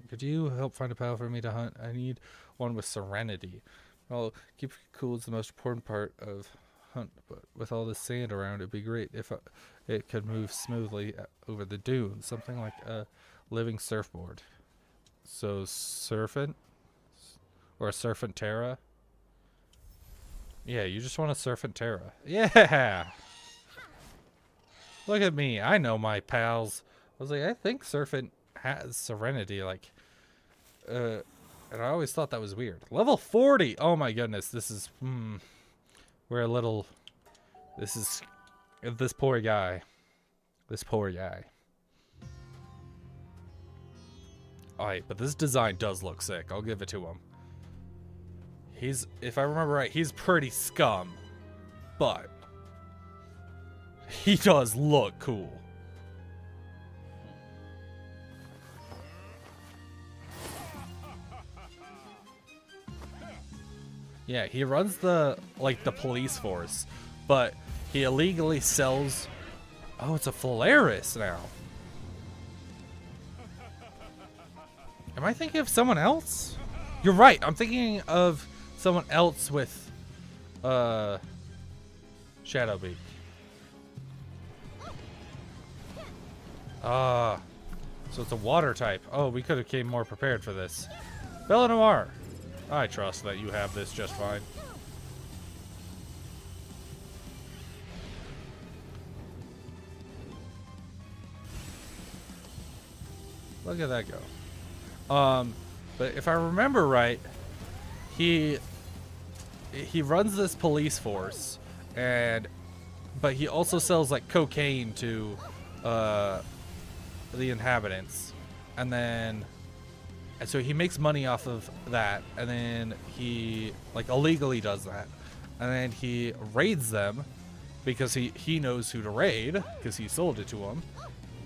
Could you help find a pal for me to hunt? I need one with serenity. Well, keep cool is the most important part of hunt, but with all this sand around, it'd be great if it could move smoothly over the dunes. Something like a living surfboard. So surfing? Or a surfing Terra? Yeah, you just want a surfing Terra. Yeah! Look at me. I know my pals. I was like, I think surfing has serenity, like, and I always thought that was weird. Level 40! Oh my goodness, this is, we're a little, this poor guy. This poor guy. Alright, but this design does look sick. I'll give it to him. He's, if I remember right, he's pretty scum. But he does look cool. Yeah, he runs the police force, but he illegally sells. Oh, it's a Polaris now. Am I thinking of someone else? You're right. I'm thinking of someone else with Shadowbeak. So it's a water type. Oh, we could have came more prepared for this. Bella Noir. I trust that you have this just fine. Look at that go. But if I remember right, he runs this police force, but he also sells like cocaine to the inhabitants, and so he makes money off of that, and then he like illegally does that, and then he raids them because he knows who to raid because he sold it to them,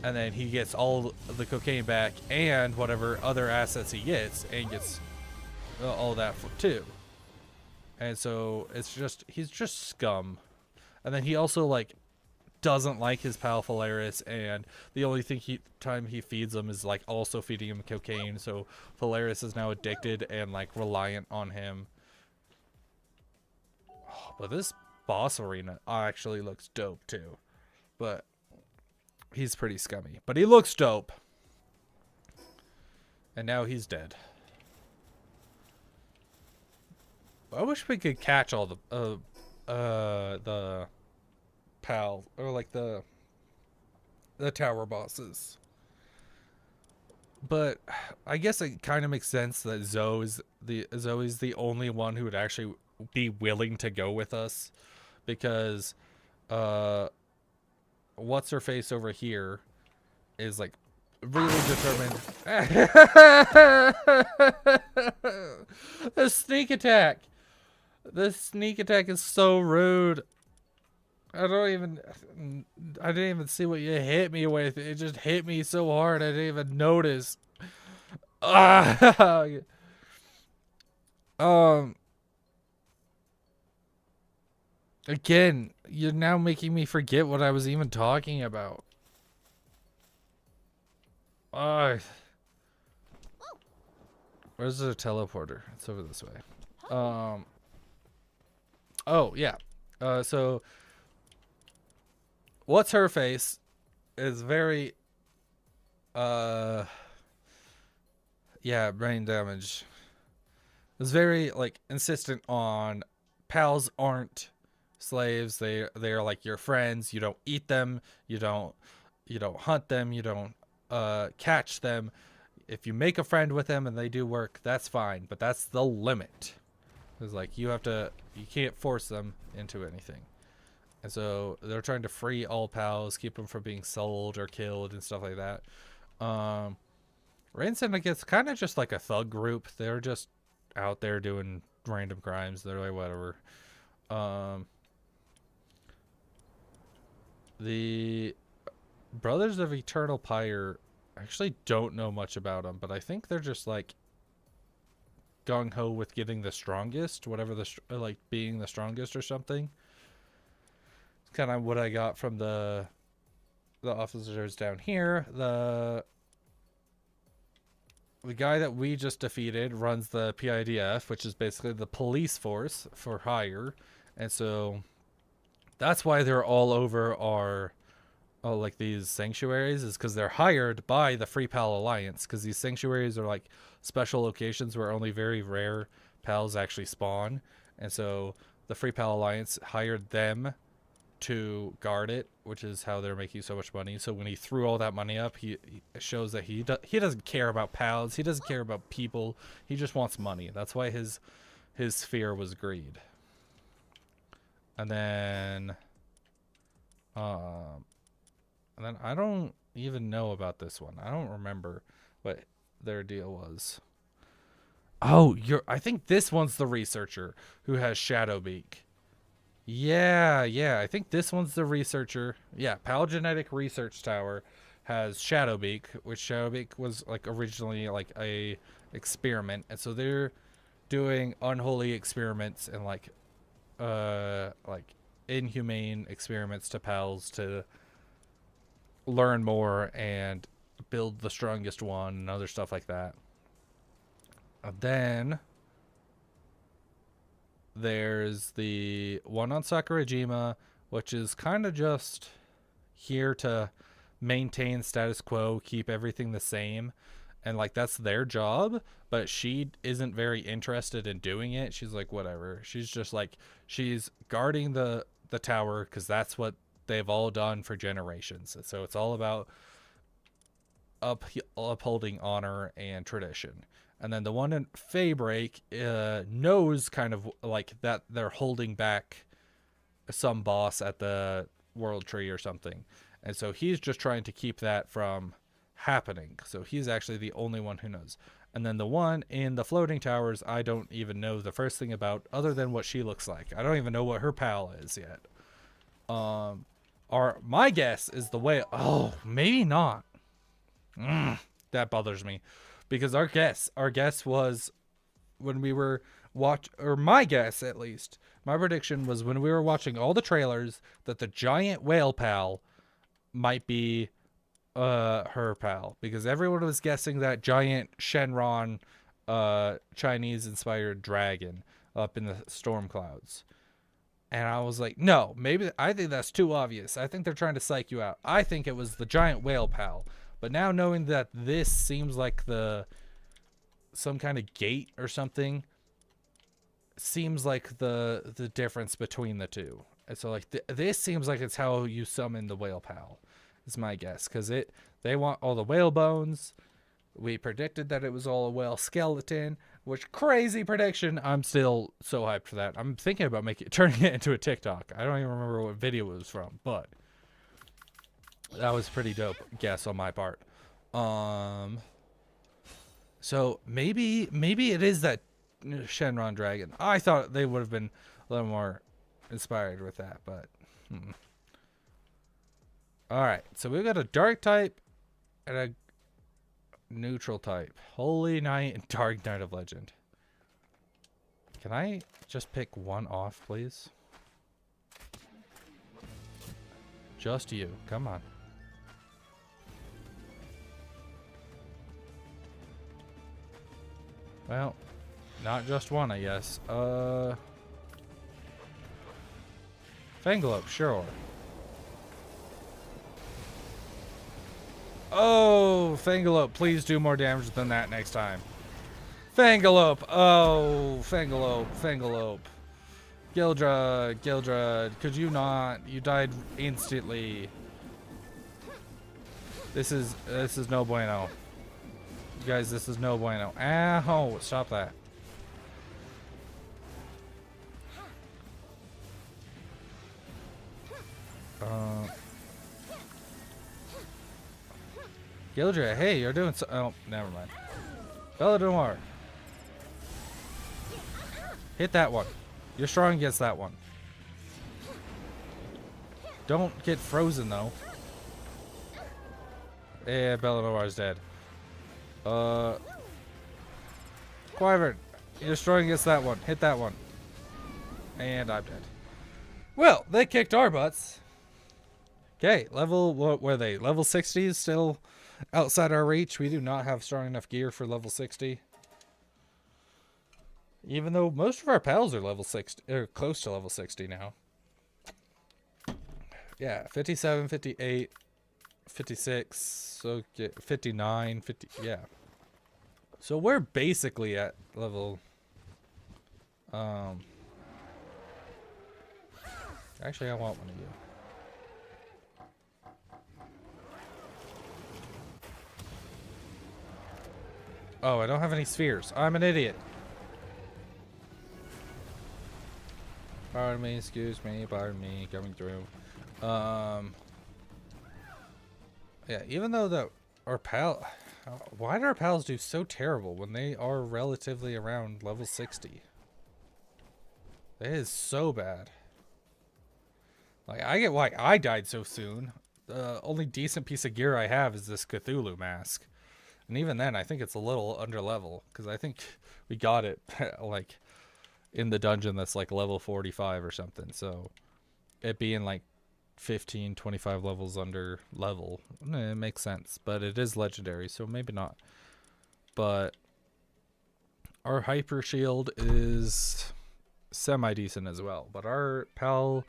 and then he gets all the cocaine back and whatever other assets he gets, and gets all that too. And so he's just scum. And then he also like doesn't like his pal Polaris, and the only time he feeds him is like also feeding him cocaine. So Polaris is now addicted and like reliant on him. Oh, but this boss arena actually looks dope too. But he's pretty scummy, but he looks dope. And now he's dead. I wish we could catch all the pal, or like the tower bosses. But I guess it kind of makes sense that Zoe's the only one who would actually be willing to go with us, because what's her face over here is like really determined. The sneak attack. The sneak attack is so rude. I didn't even see what you hit me with. It just hit me so hard I didn't even notice. Again, you're now making me forget what I was even talking about. Where's the teleporter? It's over this way. Oh yeah. So what's her face is very yeah, brain damage. Is very like insistent on pals aren't slaves. They are like your friends. You don't eat them, you don't hunt them, you don't catch them. If you make a friend with them and they do work, that's fine, but that's the limit. It's like you can't force them into anything. And so they're trying to free all pals, keep them from being sold or killed and stuff like that. Rain Syndicate, it's kind of just like a thug group. They're just out there doing random crimes. They're like, whatever. The Brothers of Eternal Pyre, I actually don't know much about them, but I think they're just like gung-ho with getting the strongest, whatever like being the strongest or something. It's kind of what I got from the officers down here. The guy that we just defeated runs the PIDF, which is basically the police force for hire, and so that's why they're all over our like these sanctuaries, is because they're hired by the Free Pal Alliance, because these sanctuaries are like special locations where only very rare pals actually spawn, and so the Free Pal Alliance hired them to guard it, which is how they're making so much money. So when he threw all that money up, he shows that he doesn't care about pals, he doesn't care about people, he just wants money. That's why his fear was greed. And then I don't even know about this one. I don't remember what their deal was. Oh, I think this one's the researcher who has Shadowbeak. Yeah, I think this one's the researcher. Yeah, Pal-Genetic Research Tower has Shadowbeak, which Shadowbeak was like originally like a experiment, and so they're doing unholy experiments and like inhumane experiments to pals to learn more and build the strongest one and other stuff like that. And then there's the one on Sakurajima, which is kind of just here to maintain status quo, keep everything the same, and like that's their job, but she isn't very interested in doing it. She's like, whatever. She's just like, she's guarding the tower because that's what they've all done for generations. So it's all about upholding honor and tradition. And then the one in Faybreak knows kind of like that they're holding back some boss at the World Tree or something. And so he's just trying to keep that from happening. So he's actually the only one who knows. And then the one in the floating towers, I don't even know the first thing about other than what she looks like. I don't even know what her pal is yet. My guess is the way. Oh, maybe not. That bothers me, because our guess was when we were my guess at least, my prediction was when we were watching all the trailers that the giant whale pal might be her pal, because everyone was guessing that giant Shenron Chinese inspired dragon up in the storm clouds. And I was like, no, maybe I think that's too obvious. I think they're trying to psych you out. I think it was the giant whale pal. But now knowing that this seems like some kind of gate or something, seems like the difference between the two. And so like this seems like it's how you summon the whale pal, is my guess, because they want all the whale bones. We predicted that it was all a whale skeleton, which crazy prediction. I'm still so hyped for that. I'm thinking about turning it into a TikTok. I don't even remember what video it was from, but that was pretty dope guess on my part. So maybe it is that Shenron dragon. I thought they would have been a little more inspired with that, but all right. So we've got a dark type and a neutral type. Holy Knight and Dark Knight of Legend. Can I just pick one off, please? Just you. Come on. Well, not just one, I guess. Fangalope, sure. Oh, Fangalope, please do more damage than that next time. Fangalope, oh, Fangalope. Gildred, could you not? You died instantly. This is no bueno. You guys, this is no bueno. Ow, stop that. Gildred, hey, you're doing so. Oh, never mind. Bella Noir. Hit that one. You're strong against that one. Don't get frozen, though. Yeah, Bellinoir's dead. Wyvern, you're strong against that one. Hit that one. And I'm dead. Well, they kicked our butts. Okay, what were they? Level 60 is still outside our reach. We do not have strong enough gear for level 60. Even though most of our pals are level 60, or close to level 60 now. Yeah, 57, 58, 56, so 59, 50, yeah. So we're basically at level, actually I want one of you. Oh, I don't have any spheres. I'm an idiot. Pardon me, excuse me, pardon me, coming through. Yeah, even though our why do our pals do so terrible when they are relatively around level 60? That is so bad. Like, I get why I died so soon. The only decent piece of gear I have is this Cthulhu mask. And even then, I think it's a little under level. Because I think we got it, like, in the dungeon that's, like, level 45 or something. So, it being, like, 15, 25 levels under level, it makes sense. But it is legendary, so maybe not. But our hyper shield is semi-decent as well. But our pal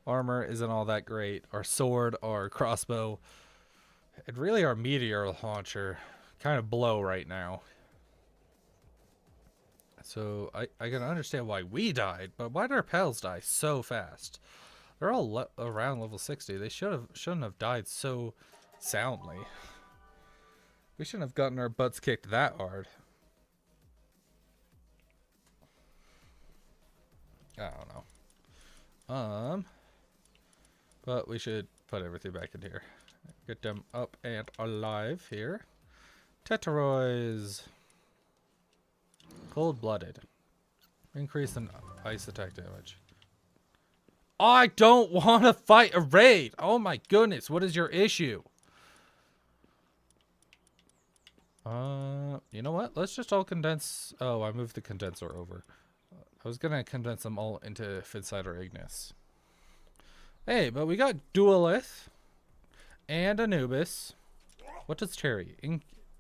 armor isn't all that great. Our sword, our crossbow, and really our meteor launcher kind of blow right now. So I can understand why we died, but why did our pals die so fast? They're all around level 60. They shouldn't have died so soundly. We shouldn't have gotten our butts kicked that hard. I don't know. But we should put everything back in here. Get them up and alive here. Teteroids. Cold-blooded. Increase in ice attack damage. I don't want to fight a raid! Oh my goodness, what is your issue? You know what? Let's just all condense... Oh, I moved the condenser over. I was gonna condense them all into Fidside or Ignis. Hey, but we got Duelith and Anubis. What does Cherry?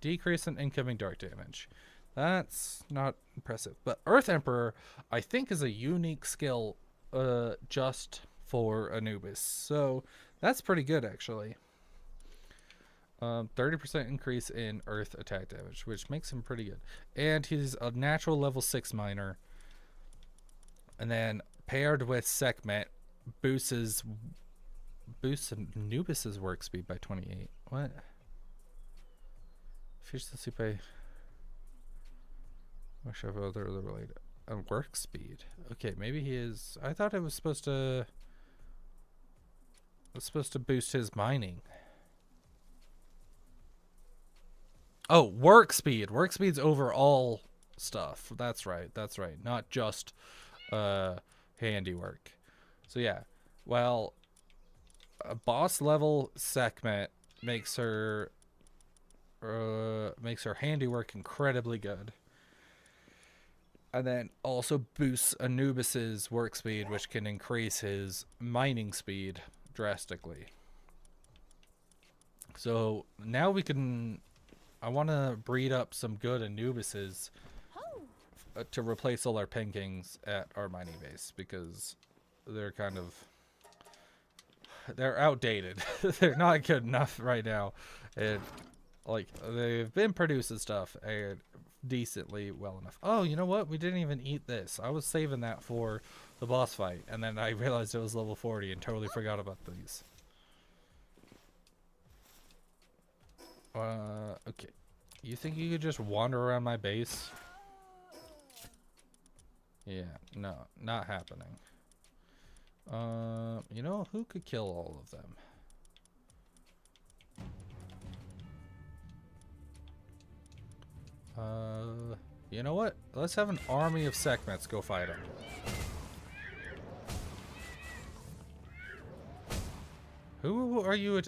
Decrease in incoming dark damage. That's not impressive. But Earth Emperor, I think, is a unique skill just for Anubis. So that's pretty good, actually. 30% increase in Earth attack damage, which makes him pretty good. And he's a natural level 6 miner. And then paired with Sekhmet, boosts Anubis's work speed by 28. What? Efficiency by... Wish I have other related. Work speed. Okay, maybe he is... I thought it was supposed to... It's supposed to boost his mining. Oh, work speed. Work speed's overall stuff. That's right. That's right. Not just handiwork. So yeah. Well, a boss level Sekhmet makes her handiwork incredibly good. And then also boosts Anubis's work speed, which can increase his mining speed drastically. So now we can... I want to breed up some good Anubises to replace all our Penkings at our mining base, because they're kind of... They're outdated. They're not good enough right now. And, like, they've been producing stuff and decently well enough. Oh, you know what? We didn't even eat this. I was saving that for the boss fight, and then I realized it was level 40 and totally forgot about these. Okay. You think you could just wander around my base? Yeah, no, not happening. You know, who could kill all of them? You know what? Let's have an army of Sekhmets go fight him. Who are you?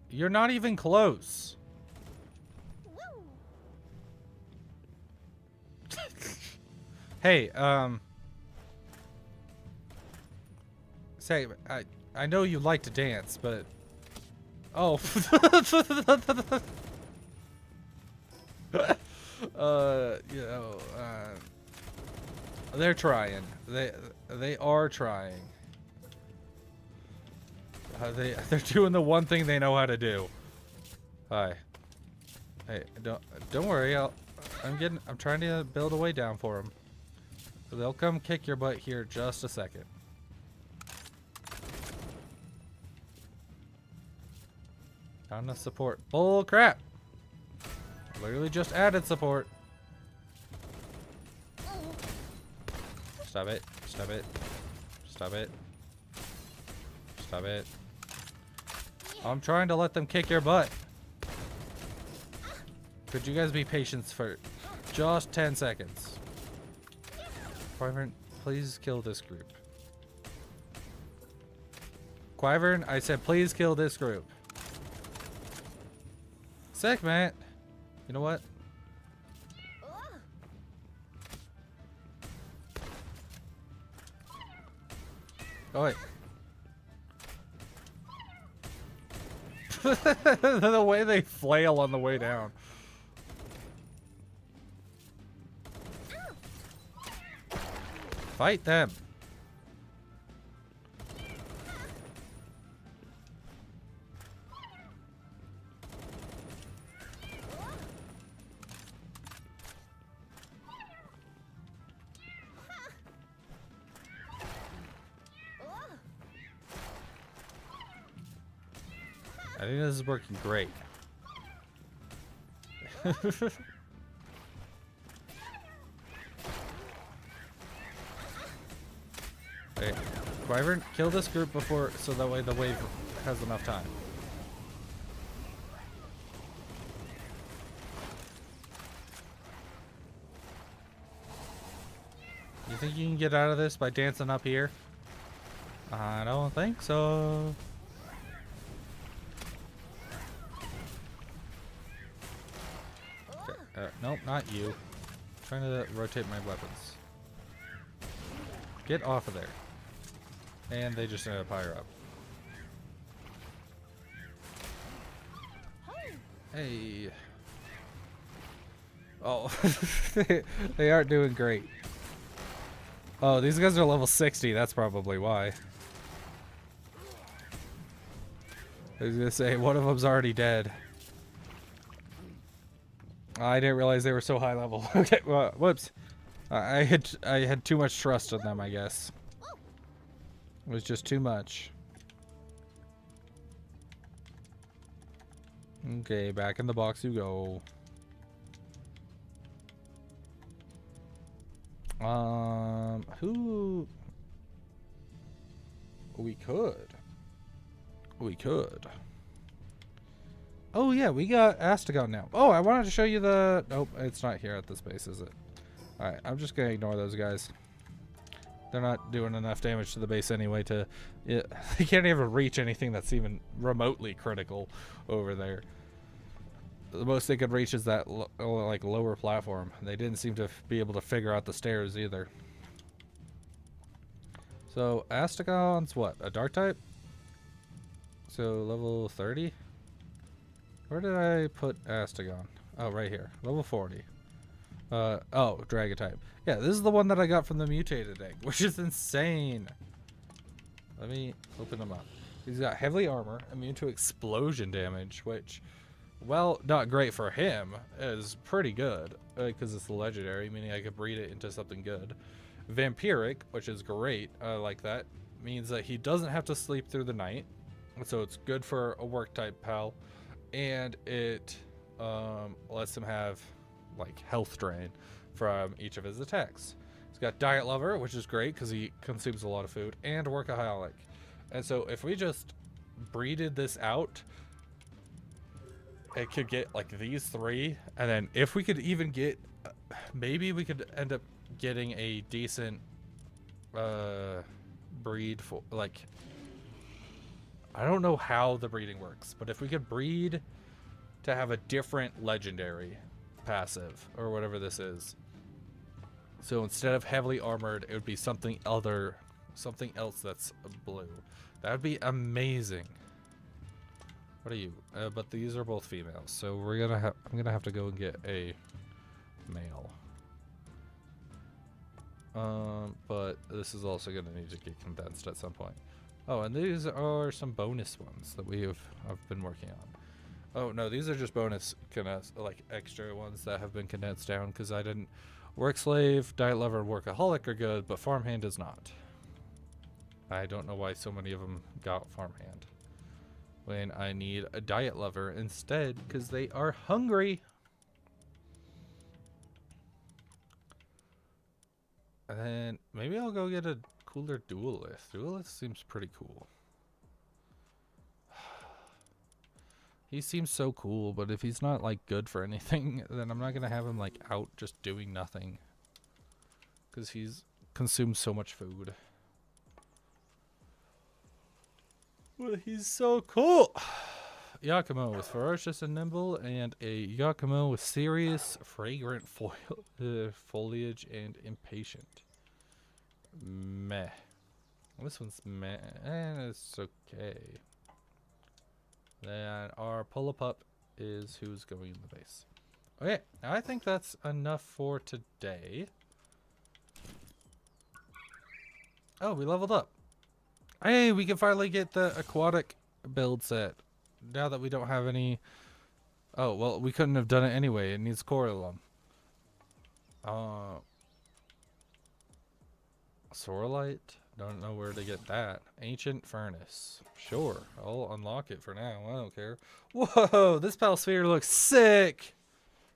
You're not even close. Hey, say, I know you like to dance, but oh, you know, they're trying. They are trying. They're doing the one thing they know how to do. Hi. Hey, don't worry. I'm trying to build a way down for them. They'll come kick your butt here just a second. Not enough support. Bull crap. Literally just added support. Stop it. Stop it. Stop it. Stop it. I'm trying to let them kick your butt. Could you guys be patient for just 10 seconds? Wyvern, please kill this group. Wyvern, I said please kill this group. Sekhmet. You know what? Oh wait. The way they flail on the way down. Fight them. I think this is working great. Hey, Wyvern, kill this group before, so that way the wave has enough time. You think you can get out of this by dancing up here? I don't think so. Okay, nope, not you. I'm trying to rotate my weapons. Get off of there. And they just ended up higher up. Hey. Oh, they aren't doing great. Oh, these guys are level 60. That's probably why. I was gonna say, one of them's already dead. I didn't realize they were so high level. Okay, well, whoops. I had too much trust in them, I guess. It was just too much. Okay, back in the box you go. Who? We could. Oh yeah, we got Astagon now. Oh, I wanted to show you the... Nope, it's not here at this base, is it? Alright, I'm just gonna ignore those guys. They're not doing enough damage to the base anyway to... They can't even reach anything that's even remotely critical over there. The most they could reach is that like lower platform. They didn't seem to be able to figure out the stairs either. So Astagon's what? A dark type? So level 30? Where did I put Astagon? Oh, right here. Level 40. Oh, dragon type. Yeah, this is the one that I got from the mutated egg, which is insane. Let me open him up. He's got heavily armor, immune to explosion damage, which, well, not great for him. Is pretty good, because it's legendary, meaning I could breed it into something good. Vampiric, which is great, I like that. Means that he doesn't have to sleep through the night, so it's good for a work type pal. And it lets him have like health drain from each of his attacks. He's got Diet Lover, which is great because he consumes a lot of food, and Workaholic. And so if we just breeded this out, it could get like these three, and then if we could even get maybe we could end up getting a decent breed for, like, I don't know how the breeding works, but if we could breed to have a different legendary passive or whatever this is. So instead of heavily armored, it would be something else that's blue. That would be amazing. What are you? But these are both females, so I'm gonna have to go and get a male. But this is also gonna need to get condensed at some point. Oh, and these are some bonus ones that I've been working on. Oh no, these are just bonus like extra ones that have been condensed down because I didn't. Work slave, diet lover, and workaholic are good, but farmhand is not. I don't know why so many of them got farmhand when I need a diet lover instead because they are hungry. And then maybe I'll go get a cooler duelist. Duelist seems pretty cool. He seems so cool, but if he's not like good for anything, then I'm not gonna have him like out just doing nothing. Because he's consumed so much food. Well, he's so cool. Yakumo with ferocious and nimble, and a Yakumo with serious, fragrant foliage and impatient. Meh. This one's meh, and it's okay. Then our Pull-a-Pup is who's going in the base. Okay, I think that's enough for today. Oh, we leveled up. Hey, we can finally get the aquatic build set. Now that we don't have any... Oh, well, we couldn't have done it anyway. It needs Coralum. Sorolite? Don't know where to get that. Ancient Furnace. Sure, I'll unlock it for now. I don't care. Whoa, this Palsphere looks sick!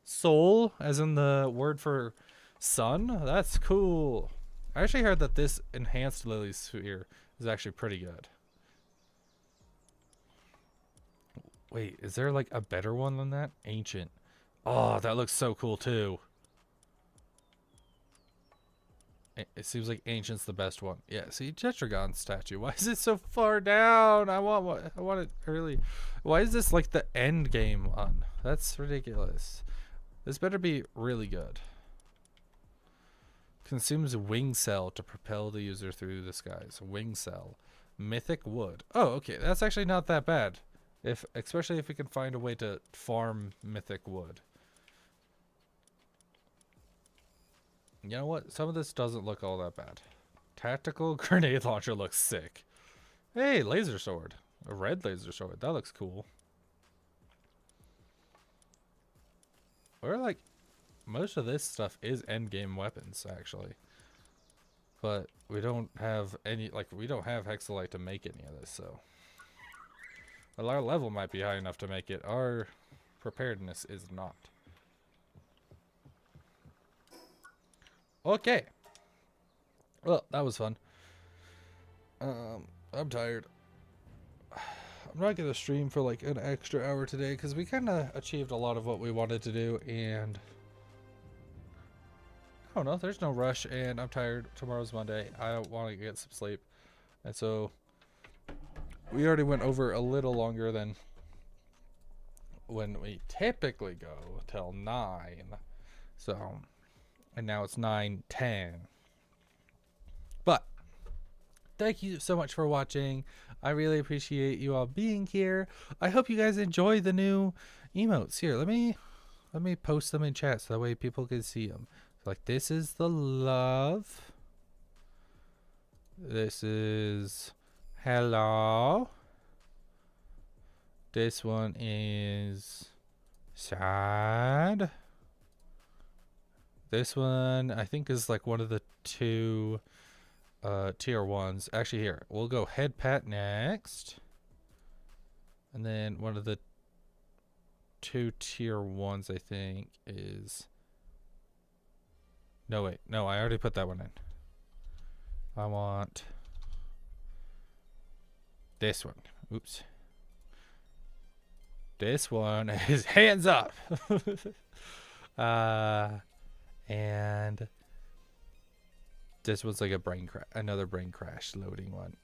Soul, as in the word for sun? That's cool. I actually heard that this enhanced Lily Sphere is actually pretty good. Wait, is there like a better one than that? Ancient. Oh, that looks so cool too. It seems like Ancient's the best one. Yeah, see, Tetragon statue. Why is it so far down? I want it early. Why is this like the end game one? That's ridiculous. This better be really good. Consumes wing cell to propel the user through the skies. Wing cell. Mythic wood. Oh, okay. That's actually not that bad. Especially if we can find a way to farm mythic wood. You know what? Some of this doesn't look all that bad. Tactical grenade launcher looks sick. Hey, laser sword. A red laser sword. That looks cool. Or like, most of this stuff is endgame weapons, actually. But we don't have any, like, we don't have Hexalite to make any of this, so. Well, our level might be high enough to make it. Our preparedness is not. Okay. Well, that was fun. I'm tired. I'm not going to stream for like an extra hour today because we kind of achieved a lot of what we wanted to do, and I don't know, there's no rush, and I'm tired. Tomorrow's Monday. I want to get some sleep. And so we already went over a little longer than when we typically go till 9. So, and now it's 9:10. But thank you so much for watching. I really appreciate you all being here. I hope you guys enjoy the new emotes. Here, let me post them in chat so that way people can see them. Like, this is the love. This is hello. This one is sad. This one, I think, is like one of the 2 tier 1s. Actually, here, we'll go head pat next. And then one of the 2 tier 1s, I think, is... No, wait. No, I already put that one in. I want this one. Oops. This one is hands up. And this was like another brain crash loading one.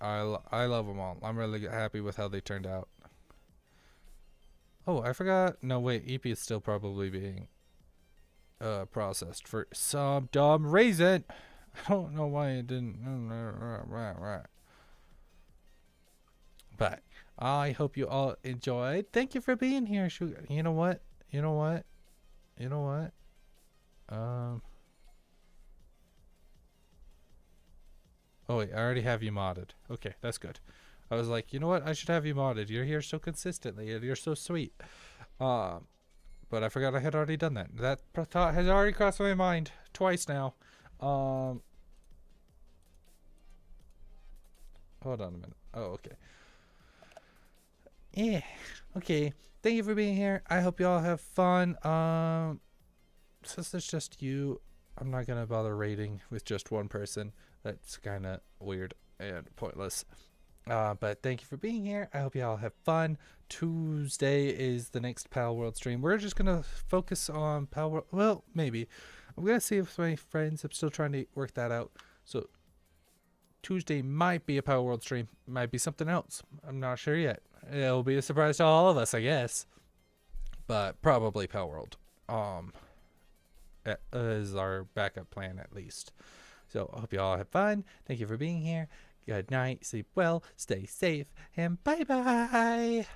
I love them all. I'm really happy with how they turned out. Oh, I forgot. No, wait. EP is still probably being processed for some dumb reason. I don't know why it didn't. But I hope you all enjoyed. Thank you for being here. You know what? You know what? You know what? Oh wait, I already have you modded. Okay, that's good. I was like, you know what? I should have you modded. You're here so consistently, and you're so sweet. But I forgot I had already done that. That thought has already crossed my mind twice now. Hold on a minute. Oh, okay. Yeah. Okay. Thank you for being here. I hope you all have fun. Since there's just you, I'm not gonna bother raiding with just one person. That's kind of weird and pointless. But thank you for being here. I hope you all have fun. Tuesday is the next Palworld stream. We're just gonna focus on Palworld. Well, maybe. I'm gonna see if my friends. I'm still trying to work that out. So Tuesday might be a Palworld stream. Might be something else. I'm not sure yet. It'll be a surprise to all of us, I guess. But probably Palworld. Is our backup plan at least. So I hope you all have fun. Thank you for being here. Good night. Sleep well. Stay safe. And bye-bye.